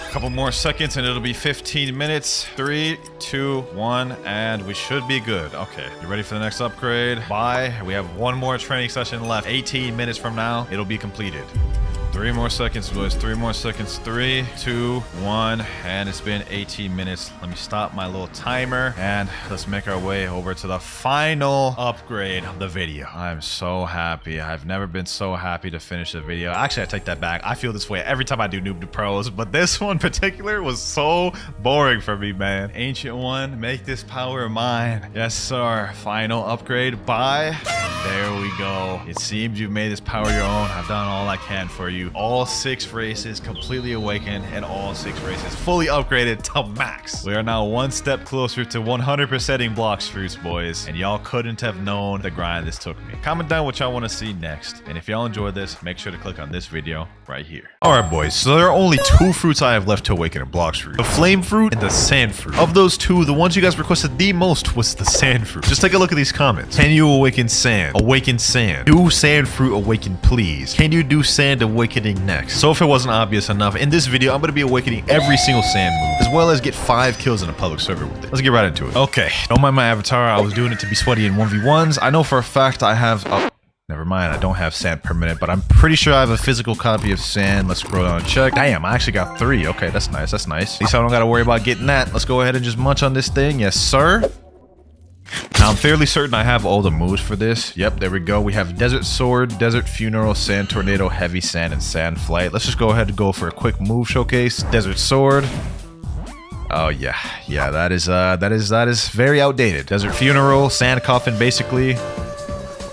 Couple more seconds and it'll be 15 minutes. 3, 2, 1, and we should be good. Okay, you ready for the next upgrade? Bye. We have one more training session left. 18 minutes from now, it'll be completed. 3 more seconds, boys. 3 more seconds. 3, 2, 1, and it's been 18 minutes. Let me stop my little timer, and let's make our way over to the final upgrade of the video. I'm so happy. I've never been so happy to finish a video. Actually, I take that back. I feel this way every time I do Noob to Pros, but this one in particular was so boring for me, man. Ancient One, make this power mine. Yes, sir. Final upgrade. Bye. There we go. It seems you've made this power your own. I've done all I can for you. All 6 races completely awakened, and all 6 races fully upgraded to max. We are now one step closer to 100%ing Blox fruits, boys, and y'all couldn't have known the grind this took me. Comment down what y'all want to see next, and if y'all enjoyed this, make sure to click on this video right here. All right, boys, so there are only 2 fruits I have left to awaken in Blox fruit: the flame fruit and the sand fruit. Of those 2, the ones you guys requested the most was the sand fruit. Just take a look at these comments. Can you awaken sand? Awaken sand. Do sand fruit awaken, please. Can you do sand awakening next? So if it wasn't obvious enough, in this video, I'm going to be awakening every single sand move, as well as get 5 kills in a public server with it. Let's get right into it. Okay, don't mind my avatar. I was doing it to be sweaty in 1v1s. I know for a fact I have... never mind, I don't have sand permanent, but I'm pretty sure I have a physical copy of sand. Let's scroll down and check. Damn, I actually got 3. Okay, that's nice. That's nice. At least I don't got to worry about getting that. Let's go ahead and just munch on this thing. Yes, sir. Now, I'm fairly certain I have all the moves for this. Yep, there we go. We have Desert Sword, Desert Funeral, Sand Tornado, Heavy Sand, and Sand Flight. Let's just go ahead and go for a quick move showcase. Desert Sword. Oh, yeah. Yeah, that is very outdated. Desert Funeral, Sand Coffin, basically.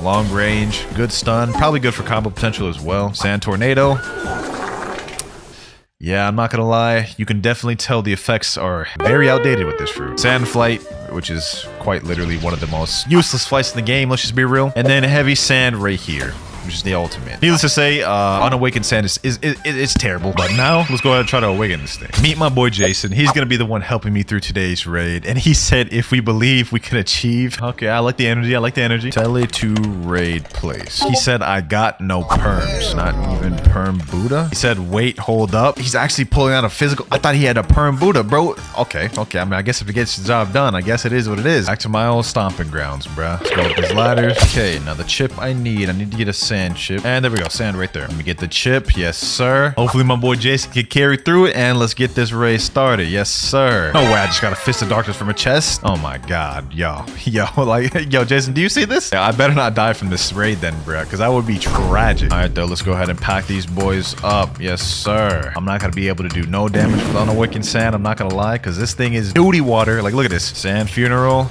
Long range, good stun. Probably good for combo potential as well. Sand Tornado. Yeah, I'm not gonna lie, you can definitely tell the effects are very outdated with this fruit. Sand Flight, which is quite literally one of the most useless flights in the game, let's just be real. And then Heavy Sand right here, which is the ultimate. Needless to say, unawakened sand is terrible. But now, let's go ahead and try to awaken this thing. Meet my boy Jason. He's gonna be the one helping me through today's raid. And he said if we believe we can achieve... Okay, I like the energy, I like the energy. Tele to raid place. He said I got no perms. Not even perm Buddha. He said wait, hold up. He's actually pulling out a physical... I thought he had a perm Buddha, bro. Okay. I mean, I guess if it gets the job done, I guess it is what it is. Back to my old stomping grounds, bruh. Let's go with these ladders. Okay, now the chip I need to get a sand sand chip. And there we go, sand right there. Let me get the chip. Yes, sir. Hopefully my boy Jason can carry through it, and let's get this raid started. Yes, sir. No way, I just got a fist of darkness from a chest. Oh my god, yo, like, yo, Jason, do you see this? Yeah, I better not die from this raid then, bro, because that would be tragic. All right, though, let's go ahead and pack these boys up. Yes, sir. I'm not gonna be able to do no damage with unawakened sand. I'm not gonna lie, because this thing is duty water. Like, look at this. Sand funeral.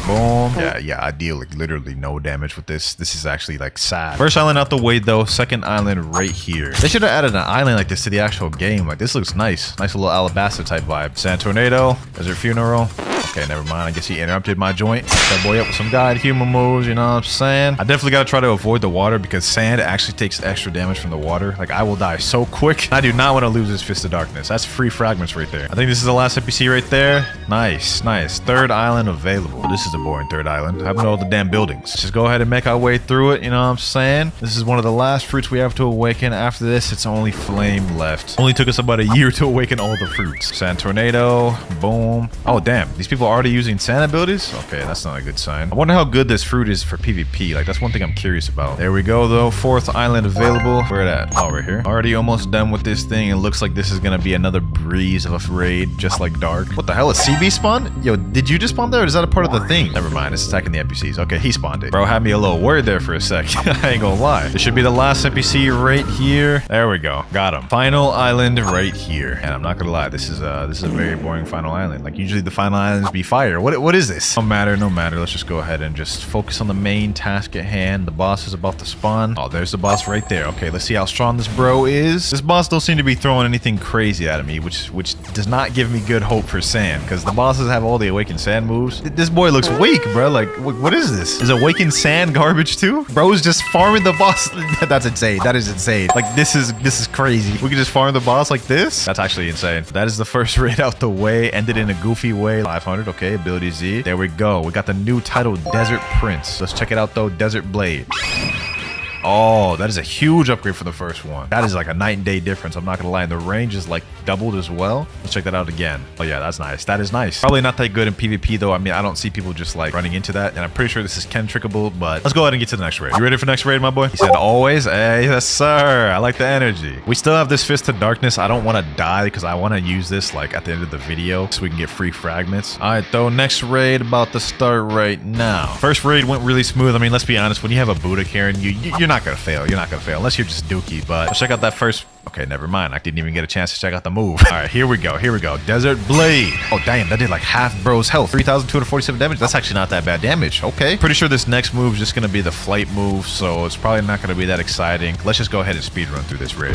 Boom. Yeah, I deal like literally no damage with this. This is actually like sad. First island out the way though. Second island right here. They should have added an island like this to the actual game. Like, this looks nice. Nice little Alabaster type vibe. Sand tornado. Desert funeral. Okay, never mind. I guess he interrupted my joint. Hook that boy up with some guide human moves, you know what I'm saying? I definitely gotta try to avoid the water because sand actually takes extra damage from the water. Like, I will die so quick. I do not want to lose this Fist of Darkness. That's free fragments right there. I think this is the last NPC right there. Nice, nice. Third island available. This is a boring third island. I have all the damn buildings. Let's just go ahead and make our way through it, you know what I'm saying? This is one of the last fruits we have to awaken. After this, it's only flame left. Only took us about a year to awaken all the fruits. Sand tornado. Boom. Oh, damn. These people are already using sand abilities? Okay, that's not a good sign. I wonder how good this fruit is for PvP. Like, that's one thing I'm curious about. There we go, though. Fourth island available. Where at? Oh, right here. Already almost done with this thing. It looks like this is gonna be another breeze of a raid, just like Dark. What the hell? A CB spawned? Yo, did you just spawn there, or is that a part of the thing? Never mind. It's attacking the NPCs. Okay, he spawned it. Bro had me a little worried there for a sec. I ain't gonna lie. This should be the last NPC right here. There we go. Got him. Final island right here. And I'm not gonna lie. This is a very boring final island. Like, usually the final islands be fire. What is this? No matter, no matter. Let's just go ahead and just focus on the main task at hand. The boss is about to spawn. Oh, there's the boss right there. Okay, let's see how strong this bro is. This boss don't seem to be throwing anything crazy at me, which does not give me good hope for sand, because the bosses have all the awakened sand moves. This boy looks weak, bro. Like, what is this? Is awakened sand garbage too? Bro's just farming the boss. That's insane. That is insane. Like, this is crazy. We can just farm the boss like this? That's actually insane. That is the first raid out the way. Ended in a goofy way. 500. Okay, ability Z. There we go. We got the new title, Desert Prince. Let's check it out though. Desert Blade. Oh, that is a huge upgrade for the first one. That is like a night and day difference. I'm not gonna lie. And the range is like doubled as well. Let's check that out again. Oh yeah, that's nice. That is nice. Probably not that good in PvP though. I mean, I don't see people just like running into that. And I'm pretty sure this is Ken trickable, but let's go ahead and get to the next raid. You ready for the next raid, my boy? He said always. Hey, yes, sir. I like the energy. We still have this Fist of Darkness. I don't want to die because I want to use this like at the end of the video so we can get free fragments. All right, though. Next raid about to start right now. First raid went really smooth. I mean, let's be honest. When you have a Buddha carrying you, you're not gonna fail. You're not gonna fail unless you're just dookie. But let's check out that first. Okay, never mind. I didn't even get a chance to check out the move. All right, here we go. Here we go. Desert Blade. Oh, damn. That did like half bro's health. 3,247 damage. That's actually not that bad damage. Okay. Pretty sure this next move is just going to be the flight move, so it's probably not going to be that exciting. Let's just go ahead and speed run through this raid.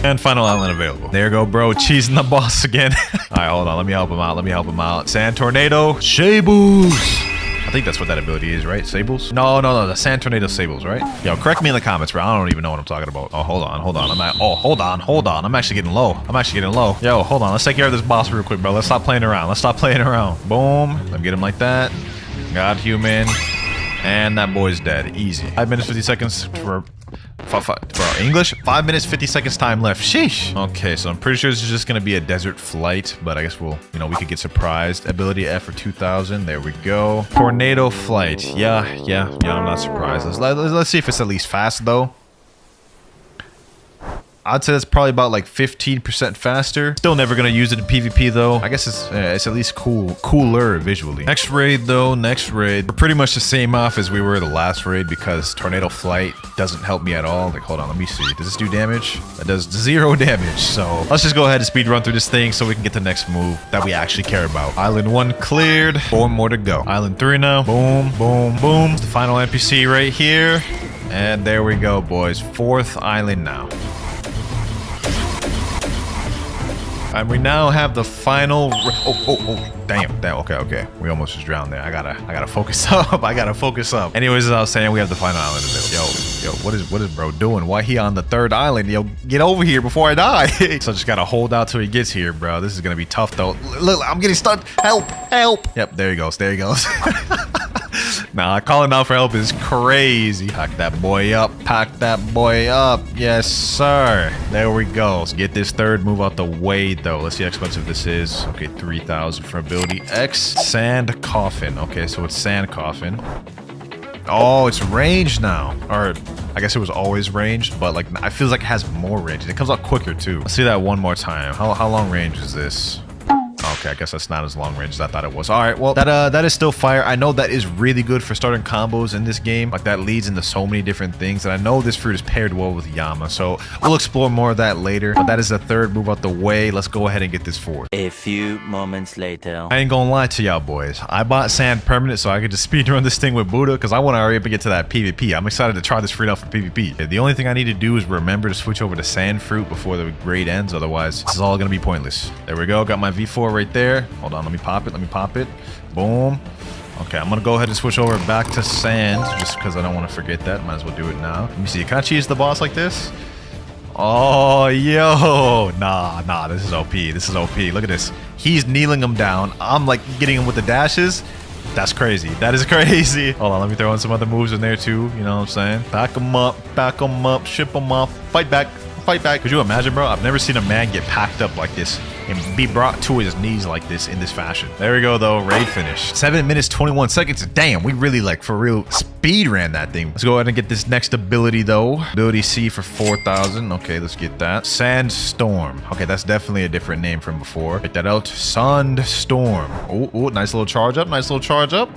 And final island available. There you go, bro. Cheesing the boss again. All right, hold on. Let me help him out. Let me help him out. Sand Tornado. Shables. I think that's what that ability is, right? Sables? No. The Sand Tornado Sables, right? Yo, correct me in the comments, bro. I don't even know what I'm talking about. Oh, hold on. Hold on. I'm actually getting low. Yo, hold on. Let's take care of this boss real quick, bro. Let's stop playing around. Boom. Let me get him like that. God human. And that boy's dead. Easy. 5 minutes, 50 seconds for... Bro, English? 5 minutes, 50 seconds time left. Sheesh. Okay, so I'm pretty sure this is just going to be a desert flight, but I guess we could get surprised. Ability F for 2,000. There we go. Tornado flight. Yeah, I'm not surprised. Let's see if it's at least fast, though. I'd say that's probably about like 15% faster. Still never gonna use it in PvP though. I guess it's at least cooler visually. Next raid though, We're pretty much the same off as we were the last raid because Tornado Flight doesn't help me at all. Like, hold on, let me see. Does this do damage? That does 0 damage. So let's just go ahead and speed run through this thing so we can get the next move that we actually care about. Island 1 cleared. 4 more to go. Island 3 now. Boom, boom, boom. The final NPC right here. And there we go, boys. 4th island now. And we now have the final. Damn. Okay. We almost just drowned there. I gotta focus up. Anyways, as I was saying, we have the final island available. Yo, what is bro doing? Why he on the 3rd island? Yo, get over here before I die. So I just gotta hold out till he gets here, bro. This is gonna be tough though. Look, I'm getting stuck. Help. Yep, there he goes. Nah, calling out for help is crazy. Pack that boy up. Pack that boy up. Yes, sir. There we go. Let's get this third move out the way, though. Let's see how expensive this is. Okay, 3,000 for ability X. Sand Coffin. Okay, so it's Sand Coffin. Oh, it's ranged now. Or I guess it was always ranged, but like I feel like it has more range. It comes out quicker too. Let's see that one more time. How long range is this? Okay, I guess that's not as long range as I thought it was. All right, well, that is still fire. I know that is really good for starting combos in this game. Like, that leads into so many different things. And I know this fruit is paired well with Yama, so we'll explore more of that later. But that is the third move out the way. Let's go ahead and get this fourth. A few moments later. I ain't gonna lie to y'all boys. I bought Sand Permanent so I could just speedrun this thing with Buddha because I want to hurry up and get to that PvP. I'm excited to try this fruit out for PvP. The only thing I need to do is remember to switch over to Sand Fruit before the grade ends. Otherwise, this is all gonna be pointless. There we go. Got my V4 right there. Hold on, let me pop it. Let me pop it. Boom. Okay, I'm gonna go ahead and switch over back to sand just because I don't want to forget that. Might as well do it now. Let me see. Can I cheese the boss like this? Oh, yo. Nah, this is OP. This is OP. Look at this. He's kneeling him down. I'm like getting him with the dashes. That's crazy. That is crazy. Hold on, let me throw in some other moves in there too. You know what I'm saying? Back him up, ship him off, fight back. Fight back. Could you imagine, bro? I've never seen a man get packed up like this and be brought to his knees like this in this fashion. There we go, though. Raid finish. 7 minutes, 21 seconds. Damn, we really, like, for real, speed ran that thing. Let's go ahead and get this next ability, though. Ability C for 4,000. Okay, let's get that. Sandstorm. Okay, that's definitely a different name from before. Get that out. Sandstorm. Oh, nice little charge up. Nice little charge up.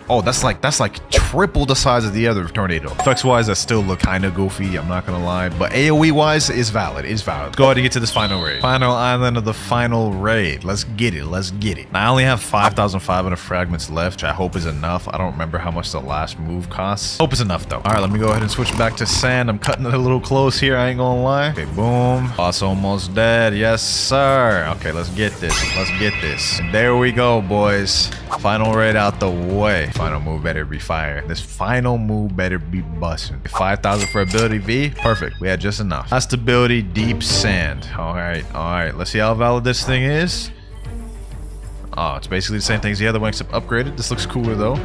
Oh, that's like triple the size of the other tornado. Effects wise, that still look kind of goofy. I'm not gonna lie, but AOE wise, is valid. Is valid. Let's go ahead and get to this final raid. Final island of the final raid. Let's get it. Let's get it. I only have 5,500 fragments left, which I hope is enough. I don't remember how much the last move costs. Hope it's enough though. All right, let me go ahead and switch back to sand. I'm cutting it a little close here. I ain't gonna lie. Okay, boom. Boss almost dead. Yes, sir. Okay, let's get this. Let's get this. And there we go, boys. Final raid out the way. Final move better be fire. This final move better be busting. 5,000 for ability V. Perfect. We had just enough. Last ability, deep sand. All right. Let's see how valid this thing is. Oh, it's basically the same thing as the other one except upgraded. This looks cooler though.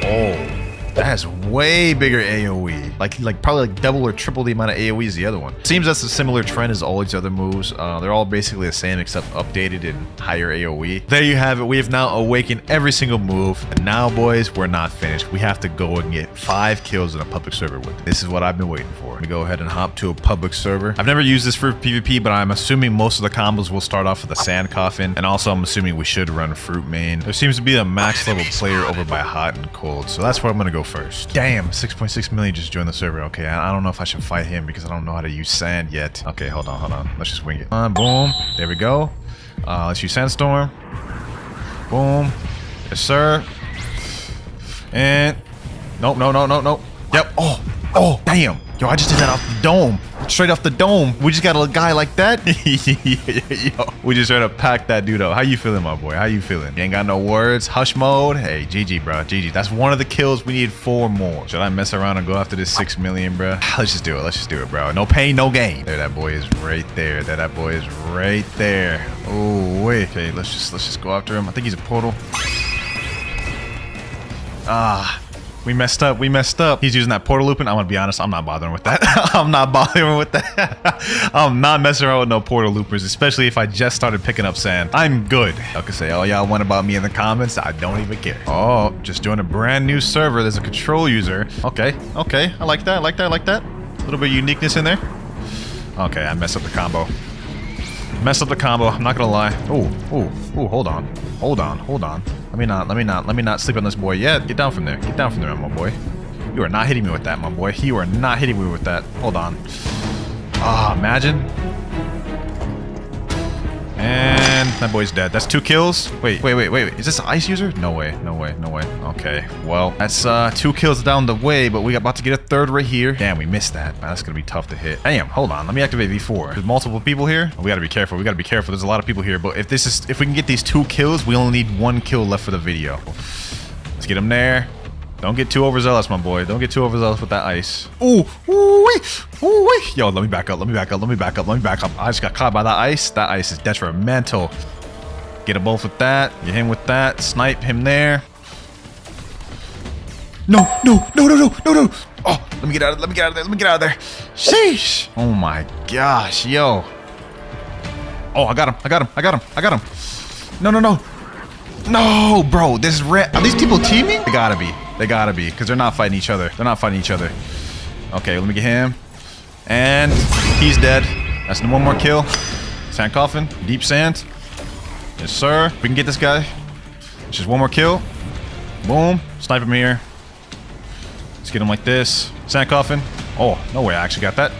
Oh. That has way bigger AoE. Like probably like double or triple the amount of AoE as the other one. Seems that's a similar trend as all these other moves. They're all basically the same except updated in higher AoE. There you have it. We have now awakened every single move. And now, boys, we're not finished. We have to go and get 5 kills in a public server with it. This is what I've been waiting for. Let me go ahead and hop to a public server. I've never used this for PvP, but I'm assuming most of the combos will start off with a sand coffin. And also, I'm assuming we should run fruit main. There seems to be a max level player over by hot and cold. So that's where I'm going to go first. Damn, 6.6 million just joined the server. Okay, I don't know if I should fight him because I don't know how to use sand yet. Okay, hold on. Let's just wing it. Boom. There we go. Let's use sandstorm. Boom. Yes, sir. And nope. Yep. Oh, damn. Yo, I just did that off the dome. Straight off the dome. We just got a guy like that. Yo, we just tried to pack that dude up. How you feeling, my boy? How you feeling? You ain't got no words. Hush mode. Hey, GG, bro. GG. That's one of the kills. We need 4 more. Should I mess around and go after this 6 million, bro? Let's just do it. Let's just do it, bro. No pain, no gain. There, that boy is right there. That boy is right there. Oh, wait. Okay, let's just go after him. I think he's a portal. We messed up. He's using that portal looping. I'm gonna be honest, I'm not bothering with that. I'm not messing around with no portal loopers, especially if I just started picking up sand. I'm good. Y'all can say all y'all want about me in the comments. I don't even care. Oh, just joined a brand new server. There's a control user. Okay. I like that. A little bit of uniqueness in there. Okay, I messed up the combo. I'm not gonna lie. Oh, hold on. Let me not sleep on this boy yet. Get down from there, my boy. You are not hitting me with that, my boy. You are not hitting me with that. Hold on. Imagine. And that boy's dead. That's 2 kills. Wait. Is this an ice user? No way. Okay, well, that's 2 kills down the way, but we about to get a 3rd right here. Damn, we missed that. Man, that's gonna be tough to hit. Damn, hold on. Let me activate V4. There's multiple people here. We gotta be careful. There's a lot of people here, but if we can get these 2 kills, we only need 1 kill left for the video. Let's get him there. Don't get too overzealous, my boy. Don't get too overzealous with that ice. Ooh, wee. Yo, let me back up. I just got caught by that ice. That ice is detrimental. Get a both with that. Get him with that. Snipe him there. No. Oh, let me get out of there. Sheesh. Oh my gosh, yo. Oh, I got him. No, bro, this red. Are these people teaming? They gotta be, because they're not fighting each other. Okay, let me get him. And he's dead. That's one more kill. Sand coffin, deep sand. Yes, sir. We can get this guy. It's just one more kill. Boom. Snipe him here. Let's get him like this. Sand coffin. Oh, no way I actually got that.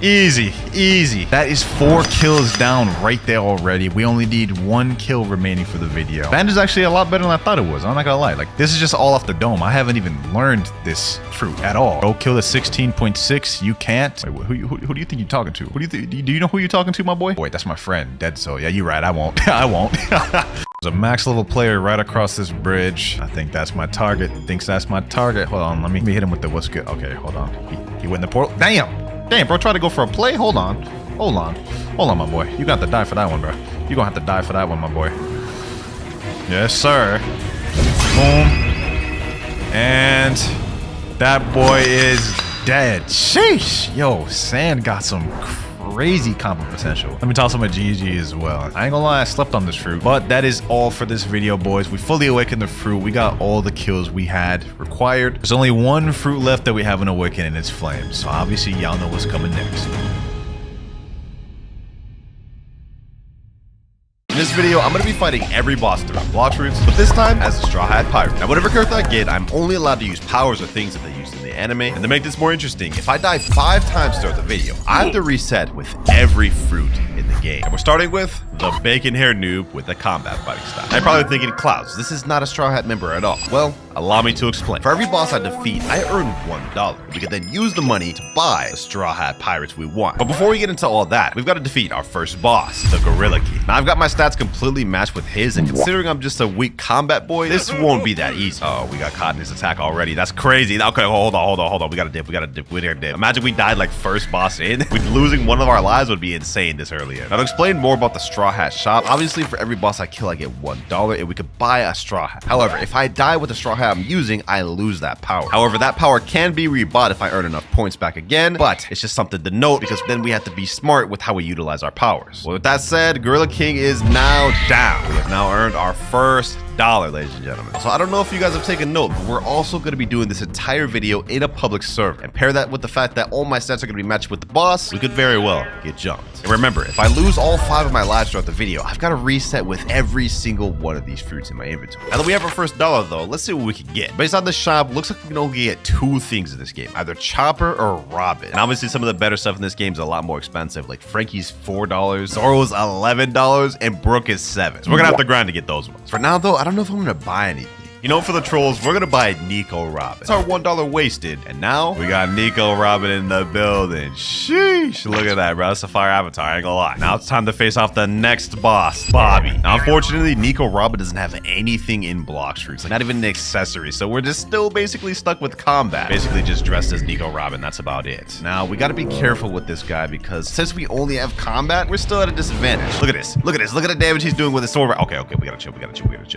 Easy. That is 4 kills down right there already. We only need 1 kill remaining for the video. Band is actually a lot better than I thought it was. I'm not gonna lie. Like, this is just all off the dome. I haven't even learned this fruit at all. Go kill the 16.6. You can't. Wait, who do you think you're talking to? Do you know who you're talking to, my boy? Wait, that's my friend, Dead Soul. Yeah, you're right. I won't. There's a max level player right across this bridge. I think that's my target. Hold on. Let me hit him with the what's good. Okay, hold on. He went in the portal. Damn, bro, try to go for a play? Hold on, my boy. You got to die for that one, bro. You're gonna have to die for that one, my boy. Yes, sir. Boom. And that boy is dead. Sheesh. Yo, Sand got some crazy combo potential. Let me toss him a GG as well. I ain't gonna lie, I slept on this fruit. But that is all for this video, boys. We fully awakened the fruit. We got all the kills we had required. There's only one fruit left that we haven't awakened, and it's flames. So obviously, y'all know what's coming next. In this video, I'm going to be fighting every boss throughout Blox routes, but this time as a Straw Hat Pirate. Now, whatever character I get, I'm only allowed to use powers or things that they used in the anime. And to make this more interesting, if I die 5 times throughout the video, I have to reset with every fruit in the game. And we're starting with the bacon hair noob with the combat fighting style. I'm probably thinking, Clouds, this is not a Straw Hat member at all. Well, allow me to explain. For every boss I defeat, I earn $1. We can then use the money to buy the Straw Hat Pirates we want. But before we get into all that, we've got to defeat our first boss, the Gorilla King. Now, I've got my stats completely matched with his, and considering I'm just a weak combat boy, this won't be that easy. Oh, we got caught in his attack already. That's crazy. Okay, hold on. We gotta dip. Imagine we died like first boss in. Losing one of our lives would be insane this early in. Now, to explain more about the Straw Hat shop, obviously for every boss I kill, I get $1, and we could buy a Straw Hat. However, if I die with the Straw Hat I'm using, I lose that power. However, that power can be rebought if I earn enough points back again, but it's just something to note because then we have to be smart with how we utilize our powers. Well, with that said, Gorilla King is now down. We have now earned our first $1, ladies and gentlemen. So I don't know if you guys have taken note, but we're also going to be doing this entire video in a public server. And pair that with the fact that all my stats are going to be matched with the boss, we could very well get jumped. And remember, if I lose all 5 of my lives throughout the video, I've got to reset with every single one of these fruits in my inventory. Now that we have our first $1 though, let's see what we can get. Based on the shop, looks like we can only get 2 things in this game, either Chopper or Robin. And obviously some of the better stuff in this game is a lot more expensive, like Frankie's $4, Zoro's $11, and Brooke is $7. So we're gonna have to grind to get those ones. For now though, I don't know if I'm gonna buy anything. You know, for the trolls, we're gonna buy Nico Robin. It's our $1 wasted. And now we got Nico Robin in the building. Sheesh, look at that, bro. That's a fire avatar, I ain't gonna lie. Now it's time to face off the next boss, Bobby. Now, unfortunately, Nico Robin doesn't have anything in Blox routes, like not even an accessory. So we're just still basically stuck with combat. Basically just dressed as Nico Robin, that's about it. Now, we gotta be careful with this guy because since we only have combat, we're still at a disadvantage. Look at this, look at the damage he's doing with his sword. Okay, we gotta chill.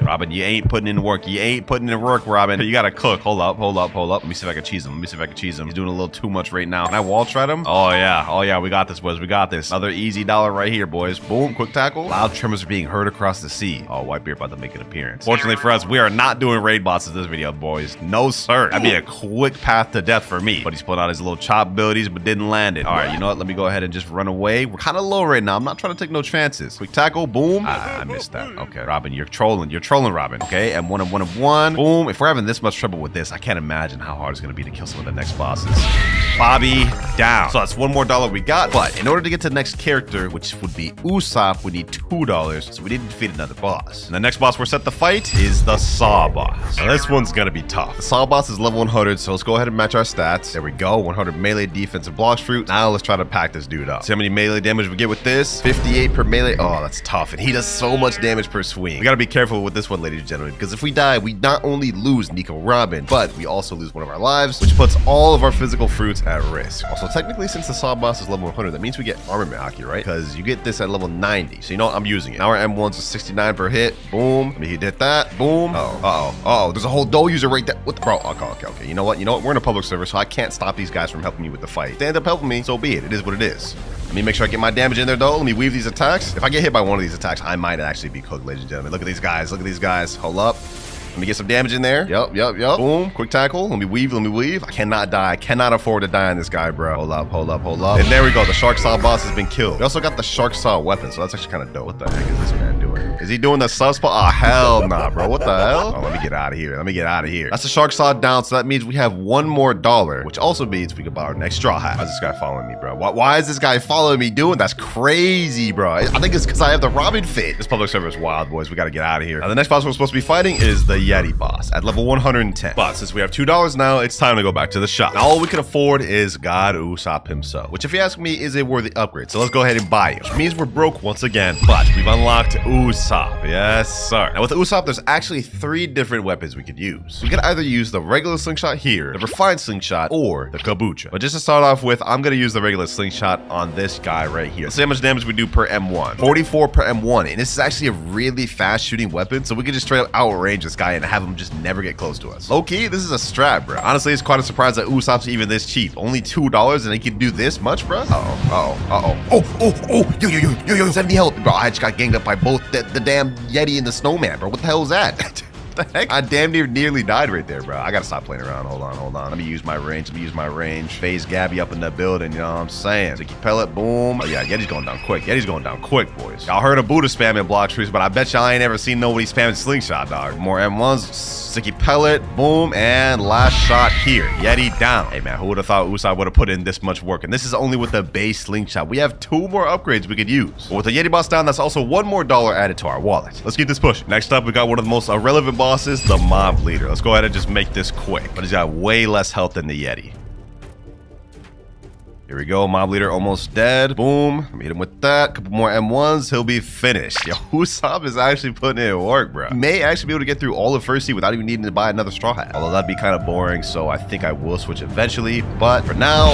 Robin, you ain't putting in work. You ain't putting in work, Robin. You gotta cook. Hold up. Let me see if I can cheese him. He's doing a little too much right now. Can I wall shred him? Oh yeah, we got this, boys. We got this. Another easy $1 right here, boys. Boom, quick tackle. Loud tremors are being heard across the sea. Oh, Whitebeard about to make an appearance. Fortunately for us, we are not doing raid bosses this video, boys. No, sir. That'd be a quick path to death for me. But he's pulling out his little chop abilities, but didn't land it. All right, you know what? Let me go ahead and just run away. We're kind of low right now. I'm not trying to take no chances. Quick tackle. Boom. I missed that. Okay, Robin, you're trolling, Robin. Okay, and one of one. Boom. If we're having this much trouble with this, I can't imagine how hard it's going to be to kill some of the next bosses. Bobby down. So that's $1 more we got. But in order to get to the next character, which would be Usoth, we need $2. So we need to defeat another boss. And the next boss we're set to fight is the Saw boss. Now this one's going to be tough. The Saw boss is level 100, so let's go ahead and match our stats. There we go. 100 melee defense and Blox fruit. Now let's try to pack this dude up. See how many melee damage we get with this? 58 per melee. Oh, that's tough. And he does so much damage per swing. We got to be careful with this one, ladies and gentlemen, because if we die, we we not only lose Nico Robin, but we also lose one of our lives, which puts all of our physical fruits at risk. Also, technically, since the saw boss is level 100, that means we get armament Aki, right? Because you get this at level 90. So you know what? I'm using it. Now our M1's a 69 per hit. Boom. Let me hit that. Boom. Uh-oh. There's a whole doe user right there. What the bro? Okay. You know what? We're in a public server, so I can't stop these guys from helping me with the fight. If they end up helping me, so be it. It is what it is. Let me make sure I get my damage in there, though. Let me weave these attacks. If I get hit by one of these attacks, I might actually be cooked, ladies and gentlemen. Look at these guys. Hold up. Let me get some damage in there. Yup. Boom. Quick tackle. Let me weave. I cannot die. I cannot afford to die on this guy, bro. Hold up. And there we go. The shark saw boss has been killed. We also got the shark saw weapon, so that's actually kind of dope. What the heck is this man doing? Is he doing the subspot? Oh, hell nah, bro. What the hell? Oh, let me get out of here. That's the shark saw down, so that means we have $1 more, which also means we can buy our next straw hat. How's this guy following me, bro? Why is this guy following me doing? That's crazy, bro. I think it's because I have the Robin fit. This public server is wild, boys. We got to get out of here. Now, the next boss we're supposed to be fighting is the Yeti boss at level 110. But since we have $2 now, it's time to go back to the shop. Now, all we can afford is God Usopp himself, which if you ask me, is a worthy upgrade. So let's go ahead and buy it, which means we're broke once again, but we've unlocked Usopp. Yes, sir. Now with Usopp, there's actually 3 different weapons we could use. We could either use the regular slingshot here, the refined slingshot, or the kabucha. But just to start off with, I'm gonna use the regular slingshot on this guy right here. Let's see how much damage we do per M1. 44 per M1, and this is actually a really fast shooting weapon, so we can just straight up outrange this guy and have him just never get close to us. Low-key, this is a strat, bro. Honestly, it's quite a surprise that Usopp's even this cheap. Only $2 and he can do this much, bro? Yo, 70 health. Bro, I just got ganged up by both the damn Yeti and the snowman, bro. What the hell is that? What the heck? I damn nearly died right there, bro. I gotta stop playing around. Hold on. Let me use my range. Phase Gabby up in the building, you know what I'm saying? Sticky pellet, boom. Oh yeah, Yeti's going down quick. Boys. Y'all heard of Buddha spamming block trees, but I bet y'all ain't ever seen nobody spamming slingshot, dog. More M1s, sticky pellet, boom, and last shot here. Yeti down. Hey man, who would have thought Usopp would have put in this much work? And this is only with the base slingshot. We have 2 more upgrades we could use. But with the Yeti boss down, that's also $1 more added to our wallet. Let's keep this pushing. Next up, we got one of the most irrelevant bosses, the mob leader. Let's go ahead and just make this quick. But he's got way less health than the Yeti. Here we go, mob leader almost dead. Boom. Let me hit him with that. Couple more M1s. He'll be finished. Yo, Usopp is actually putting in work, bro. He may actually be able to get through all of First Sea without even needing to buy another straw hat. Although that'd be kind of boring, so I think I will switch eventually. But for now,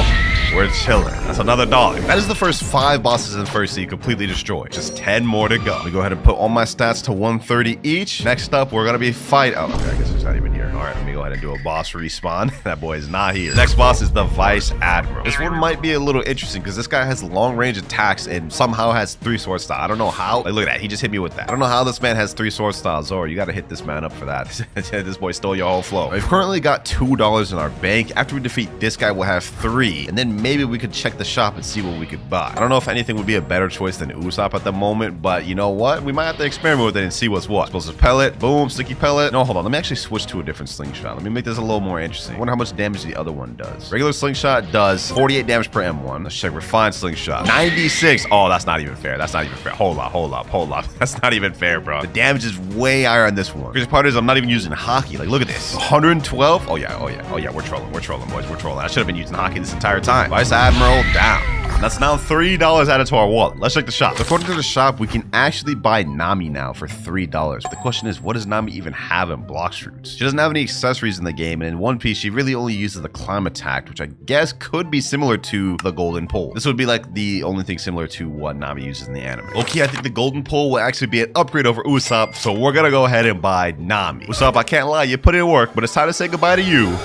we're chilling. That's another $1. That is the first 5 bosses in First Sea completely destroyed. Just 10 more to go. Let me go ahead and put all my stats to 130 each. Next up, we're gonna be fighting. Oh, okay, I guess it's not even here. All right, let me go ahead and do a boss respawn. That boy is not here. Next boss is the Vice Admiral. This one might be a little interesting because this guy has long range attacks and somehow has 3 sword style. I don't know how. Like, look at that. He just hit me with that. I don't know how this man has 3 sword styles. Zoro, you got to hit this man up for that. This boy stole your whole flow. We've currently got $2 in our bank. After we defeat this guy, we'll have 3. And then maybe we could check the shop and see what we could buy. I don't know if anything would be a better choice than Usopp at the moment, but you know what? We might have to experiment with it and see what's what. Explosive pellet. Boom. Sticky pellet. No, hold on. Let me actually switch to a different slingshot. Let me make this a little more interesting. I wonder how much damage the other one does. Regular slingshot does 48 damage per M1. Let's check refined slingshot. 96. Oh, that's not even fair. Hold up. That's not even fair, bro. The damage is way higher on this one. Crazy part is I'm not even using hockey. Like, look at this. 112. Oh yeah. We're trolling, boys. We're trolling. I should have been using hockey this entire time. Vice Admiral down. That's now $3 added to our wallet. Let's check the shop. According to the shop, we can actually buy Nami now for $3. But the question is, what does Nami even have in Blox fruits? She doesn't have any accessories in the game, and in One Piece, she really only uses the climb attack, which I guess could be similar to the golden pole. This would be like the only thing similar to what Nami uses in the anime. Okay, I think the golden pole will actually be an upgrade over Usopp, so we're gonna go ahead and buy Nami. Usopp, I can't lie, you put in work, but it's time to say goodbye to you.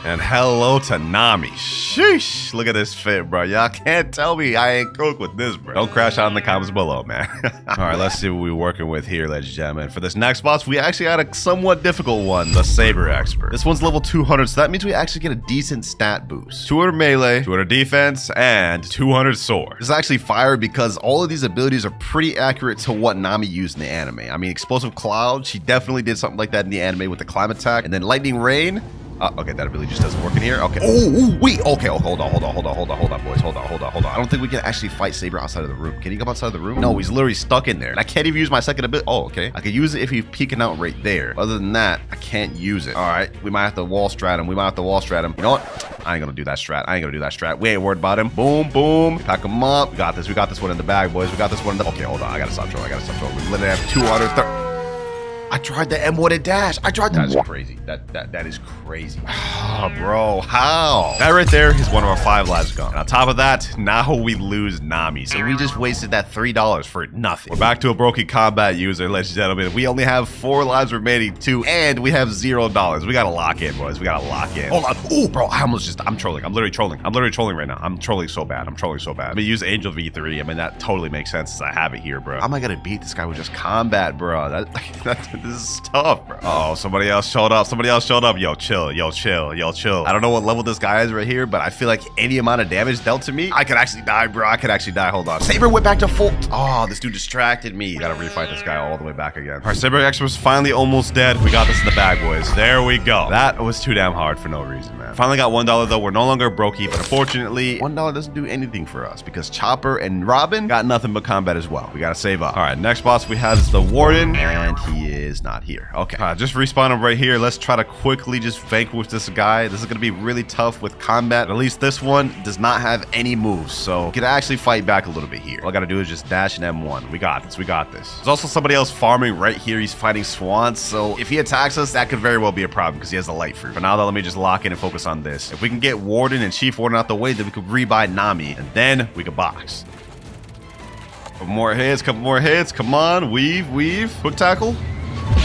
And hello to Nami. Sheesh. Look at this fit, bro. Y'all can't tell me I ain't cooked with this, bro. Don't crash out in the comments below, man. All right, let's see what we're working with here, ladies and gentlemen. For this next boss, we actually had a somewhat difficult one, the Saber Expert. This one's level 200, so that means we actually get a decent stat boost. 200 melee, 200 defense, and 200 sword. This is actually fire because all of these abilities are pretty accurate to what Nami used in the anime. I mean, Explosive Cloud, she definitely did something like that in the anime with the climb attack. And then Lightning Rain, okay, that really just doesn't work in here. Okay. Oh, wait. Okay. Oh, hold on, boys. Hold on. I don't think we can actually fight Saber outside of the room. Can he come outside of the room? No, he's literally stuck in there. And I can't even use my second ability. Oh, okay. I can use it if he's peeking out right there. Other than that, I can't use it. All right. We might have to wall strat him. You know what? I ain't gonna do that strat. We ain't worried about him. Boom, boom. Pack him up. We got this one in the bag, boys. Okay, hold on. I gotta stop trolling. We literally have 230. I tried the M1 and dash. I tried that. That's crazy. That is crazy. Oh, bro, how? That right there is one of our 5 lives gone. And on top of that, now we lose Nami. So we just wasted that $3 for nothing. We're back to a broken combat user, ladies and gentlemen. We only have 4 lives remaining too, and we have $0. We gotta lock in, boys. We gotta lock in. Hold on. Oh, bro, I'm trolling. I'm literally trolling. I'm literally trolling right now. I'm trolling so bad. I'm gonna use Angel V3. I mean, that totally makes sense since I have it here, bro. How am I gonna beat this guy with just combat, bro? This is tough, bro. Uh oh, somebody else showed up. Yo, chill. I don't know what level this guy is right here, but I feel like any amount of damage dealt to me, I could actually die, bro. Hold on. Saber went back to full. Oh, this dude distracted me. Gotta refight this guy all the way back again. All right, Saber X was finally almost dead. We got this in the bag, boys. There we go. That was too damn hard for no reason, man. Finally got $1 though. We're no longer brokey, but unfortunately, $1 doesn't do anything for us because Chopper and Robin got nothing but combat as well. We gotta save up. All right, next boss we have is the Warden, and he is not here. Okay, just respawn him right here. Let's try to quickly just vanquish this guy. This is gonna be really tough with combat. At least this one does not have any moves, so we can actually fight back a little bit here. All I gotta do is just dash and M1. We got this. There's also somebody else farming right here. He's fighting swans, so if he attacks us, that could very well be a problem because he has the light fruit. For now though, let me just lock in and focus on this. If we can get Warden and Chief Warden out the way, then we could rebuy Nami, and then we could box. Couple more hits. Come on, weave, quick tackle.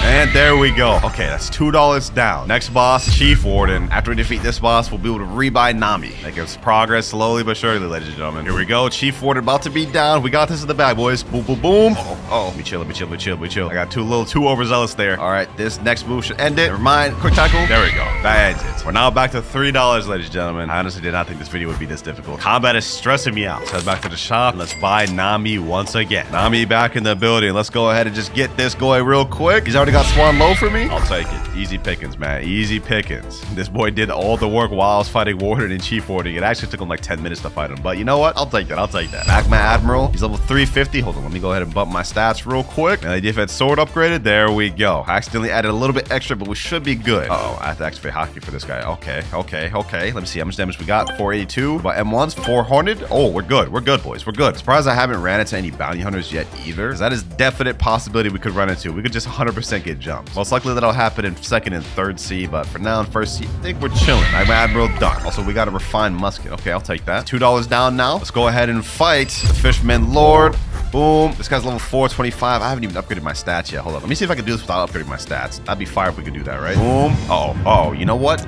And there we go. Okay, that's $2 down. Next boss, Chief Warden. After we defeat this boss, we'll be able to rebuy Nami. That gives progress slowly but surely, ladies and gentlemen. Here we go. Chief Warden about to be down. We got this in the bag, boys. Boom, boom, boom. Oh, we chill. I got too overzealous there. All right, this next move should end it. Never mind. Quick tackle. There we go. That ends it. We're now back to $3, ladies and gentlemen. I honestly did not think this video would be this difficult. Combat is stressing me out. Let's head back to the shop. Let's buy Nami once again. Nami back in the building. Let's go ahead and just get this going real quick. He's already got Swan low for me. I'll take it. Easy pickings, man. Easy pickings. This boy did all the work while I was fighting Warden and Chief Warden. It actually took him like 10 minutes to fight him. But you know what? I'll take that. Back my Admiral. He's level 350. Hold on. Let me go ahead and bump my stats real quick. And the defense sword upgraded. There we go. I accidentally added a little bit extra, but we should be good. Uh-oh. I have to activate Hockey for this guy. Okay. Let me see how much damage we got. 482. About M1s. 400. Oh, we're good, boys. We're good. Surprised I haven't ran into any bounty hunters yet either. That is definite possibility we could run into. We could just 100% get jumped. Most likely that'll happen in 2nd and 3rd C, but for now in 1st C, I think we're chilling. I'm Admiral done. Also, we got a refined musket. Okay, I'll take that. $2 down now. Let's go ahead and fight the Fisherman Lord. Boom. This guy's level 425. I haven't even upgraded my stats yet. Hold on. Let me see if I can do this without upgrading my stats. That'd be fire if we could do that, right? Boom. Oh, you know what?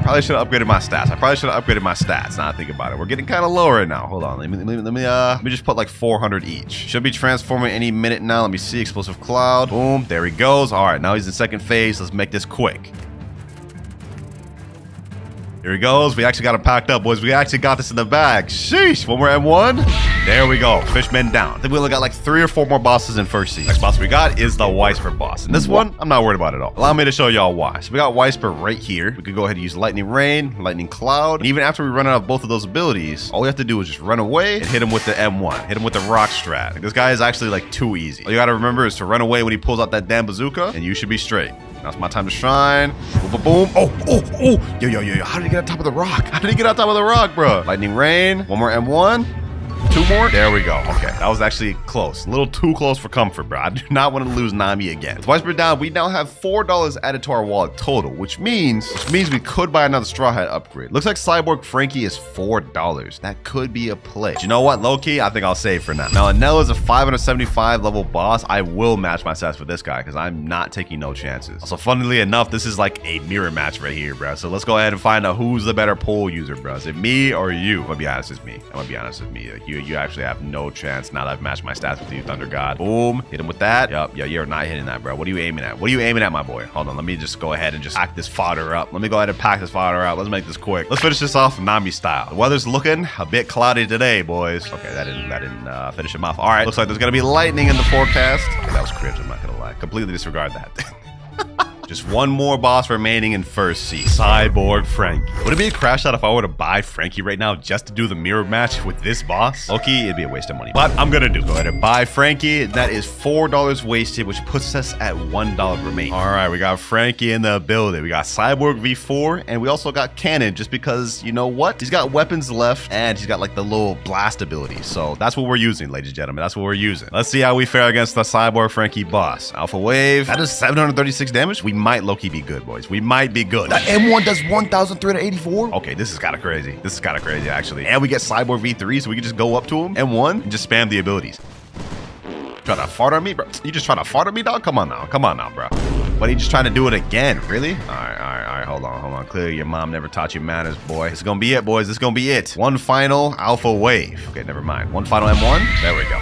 Probably should have upgraded my stats. Now I think about it. We're getting kind of low right now. Hold on. Let me just put like 400 each. Should be transforming any minute now. Let me see. Explosive Cloud. Boom. There he goes. All right. Now he's in 2nd phase. Let's make this quick. Here he goes. We actually got him packed up, boys. We actually got this in the bag. Sheesh. One more M1. There we go. Fishman down. I think we only got like 3 or 4 more bosses in 1st C. Next boss we got is the Weisper boss. And this one, I'm not worried about at all. Allow me to show y'all why. So we got Weisper right here. We could go ahead and use Lightning Rain, Lightning Cloud. And even after we run out of both of those abilities, all we have to do is just run away and hit him with the M1. Hit him with the rock strat. Like, this guy is actually like too easy. All you gotta remember is to run away when he pulls out that damn bazooka, and you should be straight. Now it's my time to shine. Boom, boom, boom. Oh. Yo. How did he get on top of the rock? Bro? Lightning Rain. One more M1. 2 more. There we go. Okay, that was actually close. A little too close for comfort, bro. I do not want to lose Nami again. With Weisper down, we now have $4 added to our wallet total, which means we could buy another Straw Hat upgrade. Looks like Cyborg Frankie is $4. That could be a play. But you know what? Low key, I think I'll save for now. Now, Anel is a 575 level boss. I will match my stats with this guy because I'm not taking no chances. Also, funnily enough, this is like a mirror match right here, bro. So let's go ahead and find out who's the better pole user, bro. Is it me or you? I'm gonna be honest, it's me. Like, you actually have no chance now that I've matched my stats with you, Thunder God. Boom. Hit him with that. Yup. Yeah, you're not hitting that, bro. What are you aiming at? My boy? Hold on. Let me just go ahead and just pack this fodder up. Let's make this quick. Let's finish this off Nami style. The weather's looking a bit cloudy today, boys. Okay, that didn't finish him off. All right. Looks like there's going to be lightning in the forecast. Okay, that was cringe. I'm not going to lie. Completely disregard that. Just one more boss remaining in first seat. Cyborg Frankie. Would it be a crash out if I were to buy Frankie right now just to do the mirror match with this boss? Okay, it'd be a waste of money, but I'm gonna do it. Go ahead and buy Frankie. That is $4 wasted, which puts us at $1 remaining. All right, we got Frankie in the building. We got Cyborg V4, and we also got Cannon just because, you know what? He's got weapons left, and he's got like the little blast ability. So that's what we're using, ladies and gentlemen. That's what we're using. Let's see how we fare against the Cyborg Frankie boss. Alpha Wave. That is 736 damage. We might low-key be good, boys. We might be good. That M1 does 1,384. Okay, this is kind of crazy. This is kind of crazy, actually. And we get Cyborg V3, so we can just go up to him, M1, and just spam the abilities. Trying to fart on me, bro? You just trying to fart on me, dog? Come on now, bro. But he just trying to do it again. Really? All right. Hold on. Clearly, your mom never taught you manners, boy. This is gonna be it, boys. This is gonna be it. One final Alpha Wave. Okay, never mind. One final M1. There we go.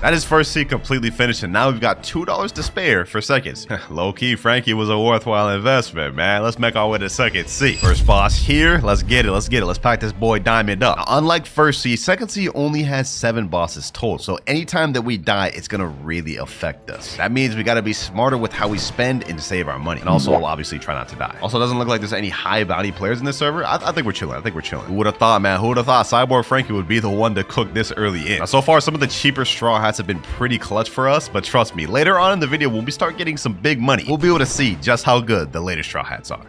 That is first seat completely finished, and now we've got $2 to spare for seconds. Low-key, Frankie was a worthwhile investment, man. Let's make our way to second seat. First boss here. Let's get it. Let's pack this boy Diamond up. Now, unlike first seat, second seat only has 7 bosses total, so anytime that we die, it's gonna really affect us. That means we gotta be smarter with how we spend and save our money, and also obviously try not to die. Also, it doesn't look like there's any high-value players in this server. I think we're chilling. Who would have thought, man? Who would have thought Cyborg Frankie would be the one to cook this early in? Now, so far, some of the cheaper straw hats have been pretty clutch for us, but trust me, later on in the video when we start getting some big money, we'll be able to see just how good the later straw hats are.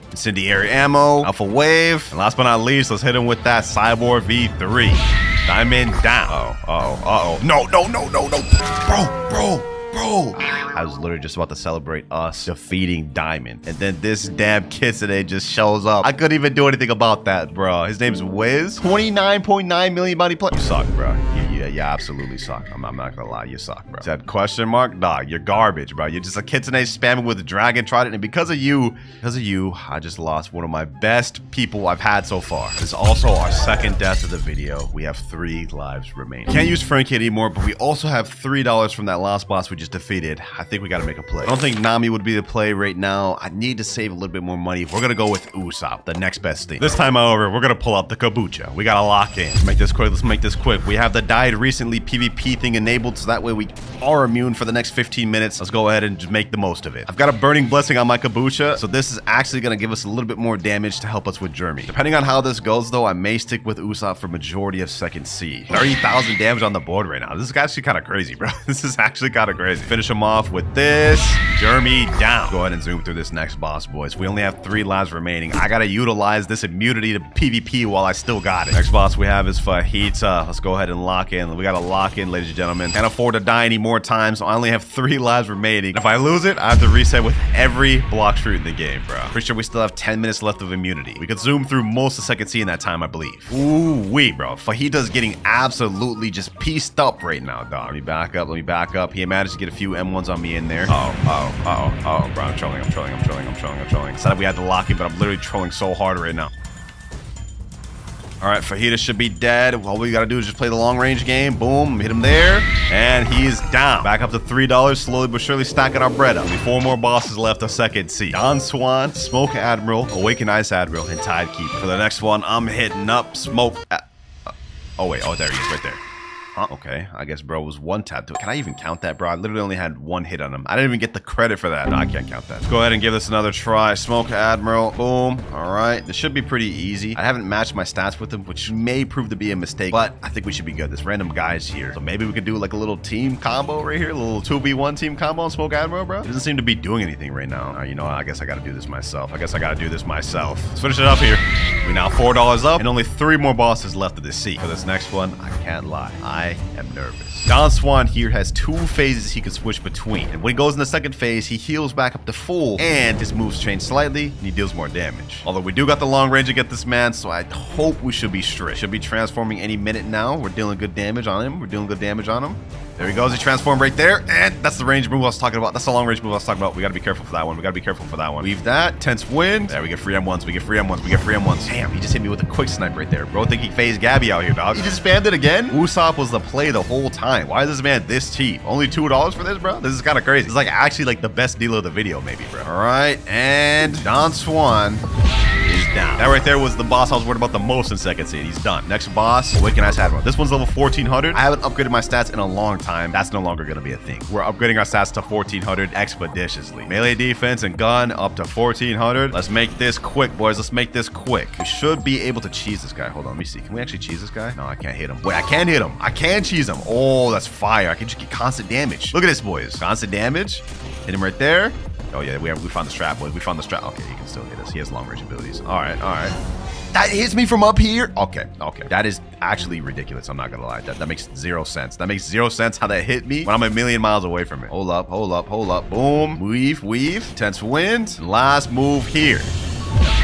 Incendiary ammo, Alpha Wave, and last but not least, let's hit him with that Cyborg V3. Diamond down. No, bro. I was literally just about to celebrate us defeating Diamond, and then this damn kid just shows up. I couldn't even do anything about that, bro. His name's Wiz. 29.9 million body play. You suck, bro. You absolutely suck. I'm not gonna lie, you suck, bro. Said question mark? Dog, you're garbage, bro. You're just a kid spamming with the Dragon Trident, and because of you, I just lost one of my best people I've had so far. This is also our second death of the video. We have 3 lives remaining. Can't use Frankie anymore, but we also have $3 from that last boss we just defeated. I think we gotta make a play. I don't think Nami would be the play right now. I need to save a little bit more money. We're gonna go with Usoth, the next best thing. This time, however, we're gonna pull out the Kabucha. We gotta lock in. Let's make this quick. We have the died recently PvP thing enabled, so that way we are immune for the next 15 minutes. Let's go ahead and just make the most of it. I've got a burning blessing on my Kabucha, so this is actually gonna give us a little bit more damage to help us with Jeremy. Depending on how this goes, though, I may stick with Usoth for majority of second C. 30,000 damage on the board right now. This is actually kind of crazy, bro. This is actually kind of crazy. Finish him off with this. Jeremy down. Go ahead and zoom through this next boss, boys. We only have 3 lives remaining. I gotta utilize this immunity to PvP while I still got it. Next boss we have is Fajita. Let's go ahead and lock in. We gotta lock in, ladies and gentlemen. Can't afford to die any more times, so I only have 3 lives remaining. If I lose it, I have to reset with every Blox fruit in the game, bro. Pretty sure we still have 10 minutes left of immunity. We could zoom through most of second C in that time, I believe. Ooh-wee, bro. Fajita's getting absolutely just pieced up right now, dog. Let me back up. He managed to get a few M1s on me in there. Oh, bro. I'm trolling. Said we had to lock it, but I'm literally trolling so hard right now. All right, Fajita should be dead. All we gotta do is just play the long range game. Boom, hit him there, and he's down. Back up to $3, slowly but surely stacking our bread up. Only 4 more bosses left of second C. Don Swan, Smoke Admiral, Awaken Ice Admiral, and Tidekeeper. For the next one, I'm hitting up Smoke. Oh wait, there he is, right there. Okay, I guess bro was 1 tap to it. Can I even count that, bro? I literally only had 1 hit on him. I didn't even get the credit for that. No, I can't count that. Let's go ahead and give this another try. Smoke Admiral. Boom. All right. This should be pretty easy. I haven't matched my stats with him, which may prove to be a mistake, but I think we should be good. This random guy's here. So maybe we could do like a little team combo right here. A little 2v1 team combo on Smoke Admiral, bro. He doesn't seem to be doing anything right now. You know what? I guess I got to do this myself. Let's finish it up here. We now $4 up and only 3 more bosses left of this seat. For this next one, I can't lie. I am nervous. Don Swan here has 2 phases he can switch between, and when he goes in the second phase, he heals back up to full, and his moves change slightly, and he deals more damage. Although we do got the long range to get this man, so I hope we should be straight. Should be transforming any minute now. We're dealing good damage on him. There he goes. He transformed right there, and that's the range move I was talking about. That's the long range move I was talking about. We gotta be careful for that one. Leave that. Tense wind. There, we get free M1s. Damn, he just hit me with a quick snipe right there. Bro, think he phased Gabby out here, dog. He just spammed it again. Usopp was the play the whole time. Why is this man this cheap? Only $2 for this, bro? This is kind of crazy. This is like actually like the best deal of the video, maybe, bro. All right, and Don Swan is down. That right there was the boss I was worried about the most in second seed. He's done. Next boss, Awakened Admiral. This one's level 1400. I haven't upgraded my stats in a long time. That's no longer going to be a thing. We're upgrading our stats to 1400 expeditiously. Melee defense and gun up to 1400. Let's make this quick, boys. Let's make this quick. We should be able to cheese this guy. Hold on, let me see. Can we actually cheese this guy? No, I can't hit him. Wait, I can hit him. I can cheese him. Oh, that's fire. I can just get constant damage. Look at this, boys. Constant damage. Hit him right there. Oh yeah, we found the strap, boys. We found the strap. Okay, he can still hit us. He has long range abilities. All right, all right. That hits me from up here. Okay, okay. That is actually ridiculous. I'm not gonna lie. That makes 0 sense. That makes 0 sense how that hit me when I'm a million miles away from it. Hold up, hold up, hold up. Boom. Weave, weave. Tense wind. Last move here.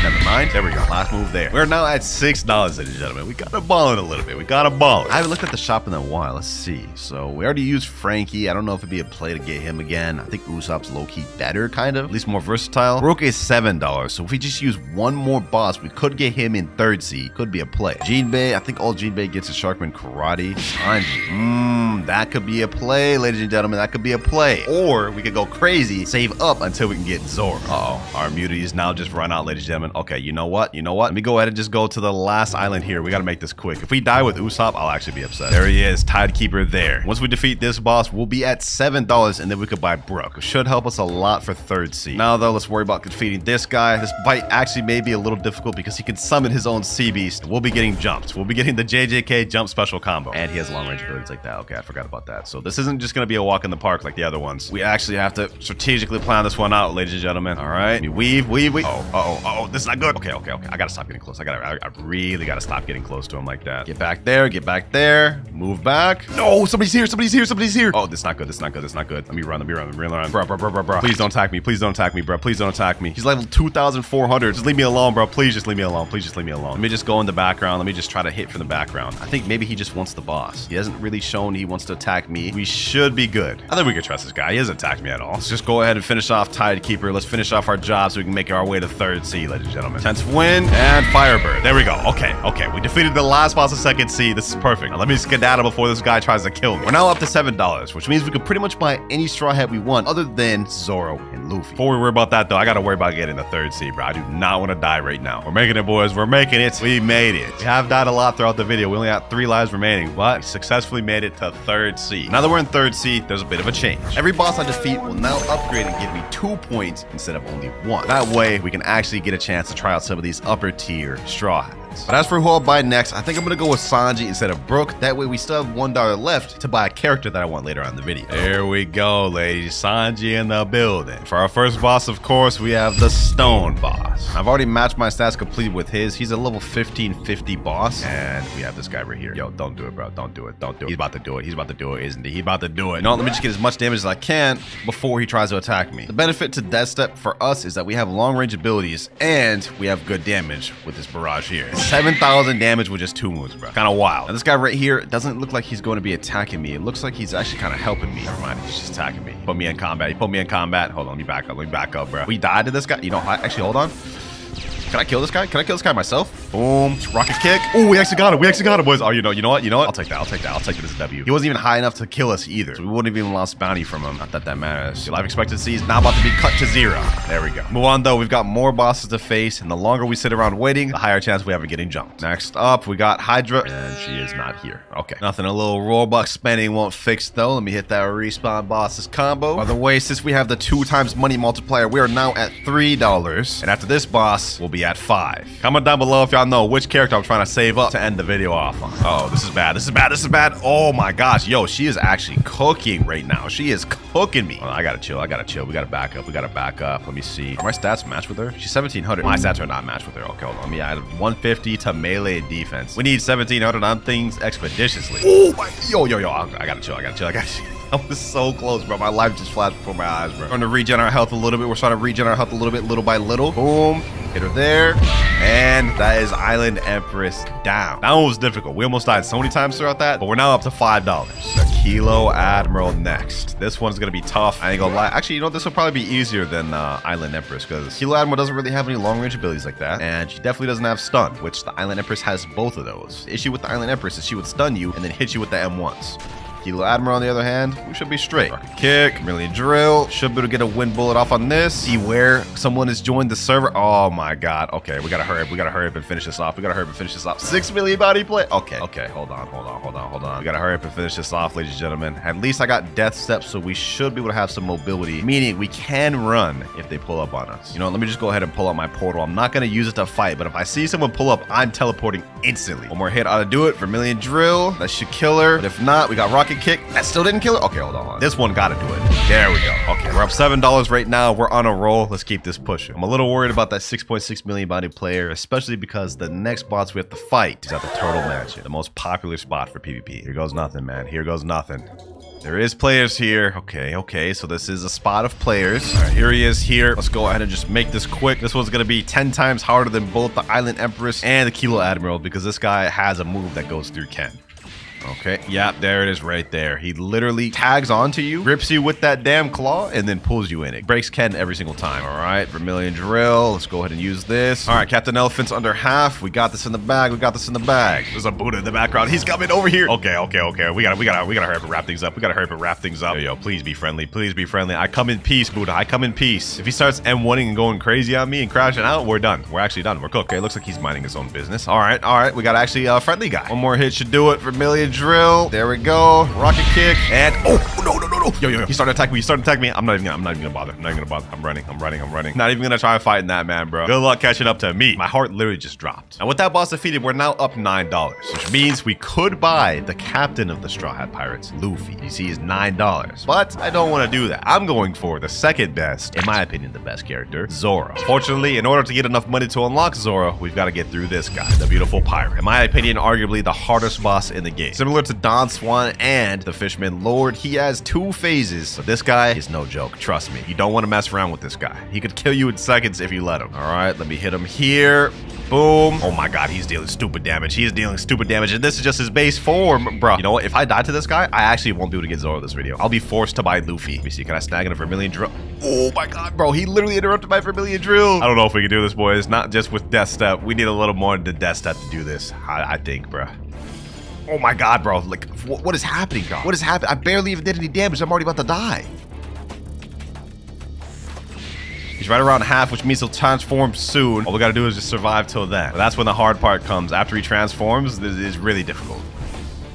Never mind. There we go. Last move there. We're now at $6, ladies and gentlemen. We got to ball it a little bit. We got to ball it. I haven't looked at the shop in a while. Let's see. So we already used Frankie. I don't know if it'd be a play to get him again. I think Usopp's low-key better, kind of. At least more versatile. Rook is $7. So if we just use one more boss, we could get him in third seed. Could be a play. Jinbei. I think all Jinbei gets is Sharkman Karate. Sanji. That could be a play, ladies and gentlemen. That could be a play. Or we could go crazy, save up until we can get Zoro. Uh-oh. Our immunity is now just run out, ladies and gentlemen. Okay, you know what? You know what? Let me go ahead and just go to the last island here. We got to make this quick. If we die with Usopp, I'll actually be upset. There he is, Tidekeeper there. Once we defeat this boss, we'll be at $7, and then we could buy Brook. It should help us a lot for third seed. Now, though, let's worry about defeating this guy. This fight actually may be a little difficult because he can summon his own sea beast. We'll be getting jumped. We'll be getting the JJK jump special combo. And he has long range abilities like that. Okay, I forgot about that. So this isn't just going to be a walk in the park like the other ones. We actually have to strategically plan this one out, ladies and gentlemen. All right. Weave, weave, weave. Oh, this is not good. Okay. I gotta stop getting close. I really gotta stop getting close to him like that. Get back there, move back. No, somebody's here. Oh, this is not good. This is not good. Let me run. Bro. Please don't attack me, bro. Please don't attack me. He's level 2,400. Just leave me alone, bro. Please just leave me alone. Let me just go in the background. Let me just try to hit from the background. I think maybe he just wants the boss. He hasn't really shown he wants to attack me. We should be good. I think we can trust this guy. He hasn't attacked me at all. Let's just go ahead and finish off Tidekeeper. Let's finish off our job so we can make our way to third seed, ladies and gentlemen. Tense wind and Firebird. There we go. Okay. We defeated the last boss of second seed. This is perfect. Now let me skedaddle before this guy tries to kill me. We're now up to $7, which means we could pretty much buy any Straw Hat we want other than Zoro and Luffy. Before we worry about that, though, I gotta worry about getting the third seed, bro. I do not want to die right now. We're making it, boys. We're making it. We made it. We have died a lot throughout the video. We only have 3 lives remaining, but we successfully made it to third seed. Now that we're in third seed, there's a bit of a change. Every boss I defeat will now upgrade and give me 2 points instead of only 1. That way, we can actually get a chance to try out some of these upper tier Straw Hats. But as for who I'll buy next, I think I'm gonna go with Sanji instead of Brook. That way we still have $1 left to buy a character that I want later on in the video. There we go, ladies. Sanji in the building. For our first boss, of course, we have the Stone boss. I've already matched my stats complete with his. He's a level 1550 boss. And we have this guy right here. Yo, don't do it, bro. Don't do it. He's about to do it. Isn't he? He's about to do it. No, let me just get as much damage as I can before he tries to attack me. The benefit to Death Step for us is that we have long range abilities and we have good damage with this barrage here. 7,000 damage with just 2 moves, bro. Kind of wild. And this guy right here doesn't look like he's going to be attacking me. It looks like he's actually kind of helping me. Never mind, he's just attacking me. Put me in combat. He put me in combat. Hold on, let me back up, bro. We died to this guy. You know, actually, hold on. Can I kill this guy? Can I kill this guy myself? Boom. Rocket kick. Oh, we actually got him, boys. Oh, you know what? I'll take that. I'll take it as a W. He wasn't even high enough to kill us either. So we wouldn't have even lost bounty from him. Not that that matters. Your life expectancy is now about to be cut to 0. There we go. Move on, though. We've got more bosses to face, and the longer we sit around waiting, the higher chance we have of getting jumped. Next up, we got Hydra, and she is not here. Okay. Nothing a little Roblox spending won't fix, though. Let me hit that respawn bosses combo. By the way, since we have the 2 times money multiplier, we are now at $3. And after this boss, we'll be at 5. Comment down below if y'all know which character I'm trying to save up to end the video off on. Oh, this is bad. Oh my gosh. Yo, she is actually cooking right now. She is cooking me. Oh, I gotta chill. We gotta back up. Let me see. Are my stats match with her? She's 1700. My stats are not matched with her. Okay, hold on. Let me add 150 to melee defense. We need 1700 on things expeditiously. Oh my, yo. I gotta chill. I was so close, bro. My life just flashed before my eyes, bro. We're trying to regen our health a little bit. Little by little. Boom. Hit her there. And that is Island Empress down. That one was difficult. We almost died so many times throughout that, but we're now up to $5. The Kilo Admiral next. This one's gonna be tough. I ain't gonna lie. Actually, you know, this will probably be easier than Island Empress because Kilo Admiral doesn't really have any long range abilities like that. And she definitely doesn't have stun, which the Island Empress has both of those. The issue with the Island Empress is she would stun you and then hit you with the M1s. Kilo Admiral, on the other hand, we should be straight. Rocket kick, Chameleon drill. Should be able to get a wind bullet off on this. See where someone has joined the server. Oh my god. Okay, we gotta hurry up. We gotta hurry up and finish this off. We gotta hurry up and finish this off. 6 million body play. Okay, hold on. We gotta hurry up and finish this off, ladies and gentlemen. At least I got death steps, so we should be able to have some mobility, meaning we can run if they pull up on us. You know, let me just go ahead and pull up my portal. I'm not gonna use it to fight, but if I see someone pull up, I'm teleporting instantly. One more hit ought to do it. Vermilion drill. That should kill her. But if not, we got rocket kick. That still didn't kill her. Okay, hold on. This one gotta do it. There we go. Okay, we're up $7 right now. We're on a roll. Let's keep this pushing. I'm a little worried about that 6.6 million body player, especially because the next boss we have to fight is at the Turtle Mansion, the most popular spot for PvP. Here goes nothing, man. Here goes nothing. There is players here. Okay, so this is a spot of players. All right, here he is here. Let's go ahead and just make this quick. This one's gonna be 10 times harder than both the Island Empress and the Kilo Admiral because this guy has a move that goes through Ken. Okay, yeah, there it is right there. He literally tags onto you, grips you with that damn claw, and then pulls you in. It breaks Ken every single time. All right, Vermilion drill. Let's go ahead and use this. All right, Captain Elephant's under half. We got this in the bag. There's a Buddha in the background. He's coming over here. Okay. We gotta hurry up and wrap things up. Yo, please be friendly. I come in peace, Buddha. I come in peace. If he starts M1ing and going crazy on me and crashing out, we're done. We're actually done. We're cooked. Okay, looks like he's minding his own business. All right. We got actually a friendly guy. One more hit should do it. Vermilion drill. There we go. Rocket kick. And no. Yo. He started attacking me. I'm not even gonna bother. I'm running. Not even gonna try fighting that man, bro. Good luck catching up to me. My heart literally just dropped. And with that boss defeated, we're now up $9, which means we could buy the captain of the Straw Hat Pirates, Luffy. You see, is $9. But I don't want to do that. I'm going for the second best, in my opinion, the best character, Zoro. Fortunately, in order to get enough money to unlock Zoro, we've got to get through this guy, the beautiful pirate. In my opinion, arguably the hardest boss in the game. Similar to Don Swan and the Fishman Lord, he has 2 phases, but this guy is no joke. Trust me, you don't want to mess around with this guy. He could kill you in seconds if you let him. All right, let me hit him here. Boom. Oh my god, he's dealing stupid damage. And this is just his base form, bro. You know what? If I die to this guy, I actually won't be able to get Zoro this video. I'll be forced to buy Luffy. Let me see. Can I snag in a Vermilion drill? Oh my god, bro. He literally interrupted my Vermilion drill. I don't know if we can do this, boys. Not just with Death Step. We need a little more than Death Step to do this, I think, bro. Oh my god, bro. Like, what is happening, God? What is happening? I barely even did any damage. I'm already about to die. He's right around half, which means he'll transform soon. All we gotta do is just survive till then. But that's when the hard part comes. After he transforms, this is really difficult.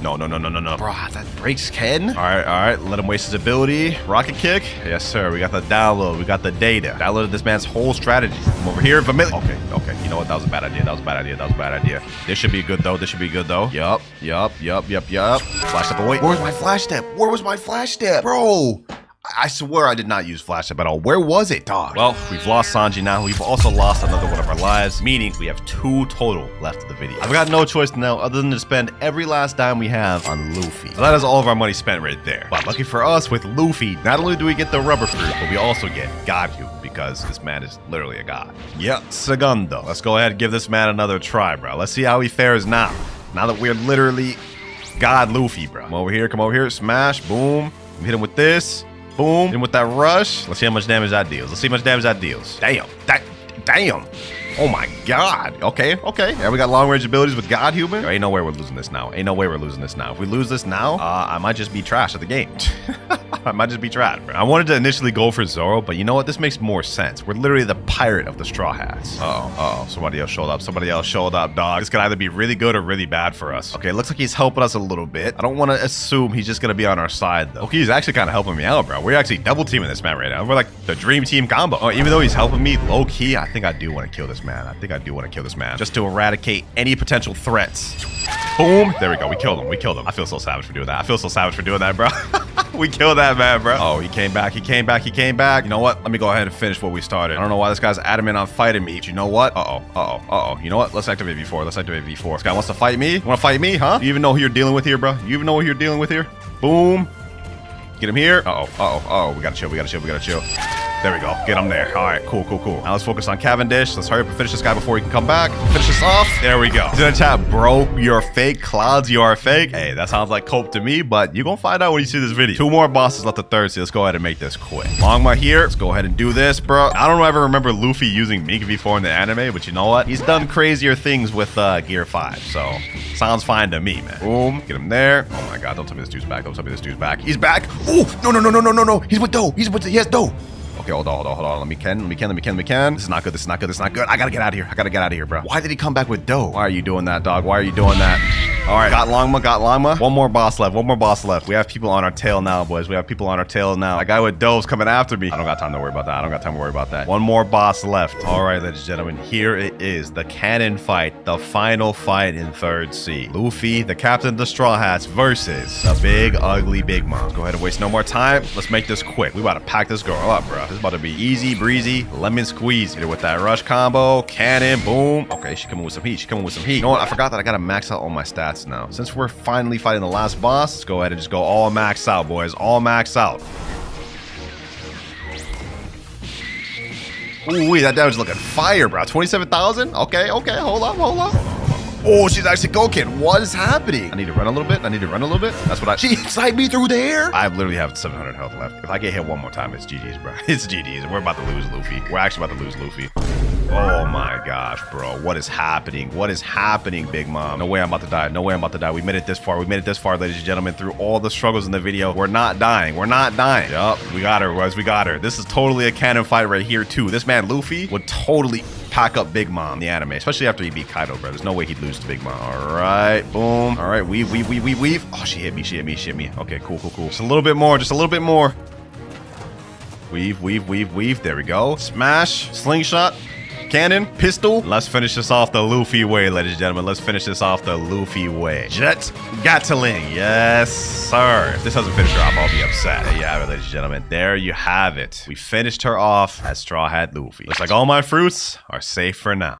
No. Bro, that breaks Ken. All right. Let him waste his ability. Rocket kick. Yes, sir. We got the download. We got the data. Downloaded this man's whole strategy. Come over here. Okay. You know what? That was a bad idea. This should be good, though. Yup. Flash step away. Where's my flash step? Bro. I swear I did not use flash step at all. Where was it, dog? Well, we've lost Sanji now. We've also lost another one of our lives, meaning we have 2 total left of the video. I've got no choice now other than to spend every last dime we have on Luffy. So that is all of our money spent right there. But lucky for us, with Luffy, not only do we get the rubber fruit, but we also get Godhu, because this man is literally a god. Yeah, segundo. Let's go ahead and give this man another try, bro. Let's see how he fares now. Now that we're literally God Luffy, bro. Come over here. Smash. Boom. Hit him with this. Boom. And with that rush, let's see how much damage that deals. Damn. Oh my god. Okay. Yeah, we got long range abilities with God Human. Ain't no way we're losing this now. If we lose this now, I might just be trash at the game. I might just be trash, bro. I wanted to initially go for Zoro, but you know what? This makes more sense. We're literally the pirate of the Straw Hats. Uh-oh. Somebody else showed up, dog. This could either be really good or really bad for us. Okay, looks like he's helping us a little bit. I don't want to assume he's just going to be on our side, though. Okay, he's actually kind of helping me out, bro. We're actually double teaming this man right now. We're like the dream team combo. Oh, even though he's helping me low key, I think I do want to kill this man. Just to eradicate any potential threats. Boom. There we go. We killed him. I feel so savage for doing that. Bro. We killed that man, bro. Oh, he came back. You know what? Let me go ahead and finish what we started. I don't know why this guy's adamant on fighting me. But you know what? Uh-oh. You know what? Let's activate V4. This guy wants to fight me. You want to fight me, huh? You even know who you're dealing with here, bro? Boom. Get him here. Uh-oh. We gotta chill. There we go. Get him there. All right, cool. Now let's focus on Cavendish. Let's hurry up and finish this guy before he can come back. Finish this off. There we go. He's in the chat, bro. You're fake. Clouds, you are fake. Hey, that sounds like cope to me, but you're gonna find out when you see this video. 2 more bosses left the third, so let's go ahead and make this quick. Longma here. Let's go ahead and do this, bro. I don't ever remember Luffy using Mink before in the anime, but you know what? He's done crazier things with Gear 5, so sounds fine to me, man. Boom. Get him there. Oh my god, don't tell me this dude's back. Don't tell me this dude's back. He's back. Oh, no. He's with Doe. He has Doe. Okay, hold on. Let me can. This is not good. I gotta get out of here, bro. Why did he come back with Doe? Why are you doing that, dog? Why are you doing that? All right, got Longma. One more boss left. We have people on our tail now, boys. That guy with Doe's coming after me. I don't got time to worry about that. One more boss left. All right, ladies and gentlemen, here it is. The cannon fight. The final fight in Third Sea. Luffy, the captain of the Straw Hats versus the big, ugly Big Mom. Let's go ahead and waste no more time. Let's make this quick. We about to pack this girl up, bro. This is about to be easy breezy, lemon squeeze. Hit her with that rush combo, cannon, boom. Okay, she's coming with some heat. You know what? I forgot that I gotta max out all my stats now. Since we're finally fighting the last boss, let's go ahead and just go all max out, boys. All max out. Ooh, that damage is looking fire, bro. 27,000? Okay, hold up. Oh, she's actually Goken. What is happening? I need to run a little bit. She sniped me through there. I literally have 700 health left. If I get hit one more time, it's GG's, bro. It's GG's. We're about to lose Luffy. Oh my gosh, bro. What is happening? Big Mom? No way I'm about to die. We made it this far, ladies and gentlemen. Through all the struggles in the video, we're not dying. Yup, we got her, boys. This is totally a canon fight right here, too. This man, Luffy, would totally pack up Big Mom in the anime, especially after he beat Kaido, bro. There's no way he'd lose to Big Mom. All right, boom. All right, weave. Oh, she hit me. Okay, cool. Just a little bit more. Weave. There we go. Smash, slingshot, cannon, pistol. Let's finish this off the Luffy way, ladies and gentlemen. Jet Gatling. Yes, sir. If this doesn't finish her off, I'll be upset. There you have it, ladies and gentlemen. There you have it. We finished her off as Straw Hat Luffy. Looks like all my fruits are safe for now.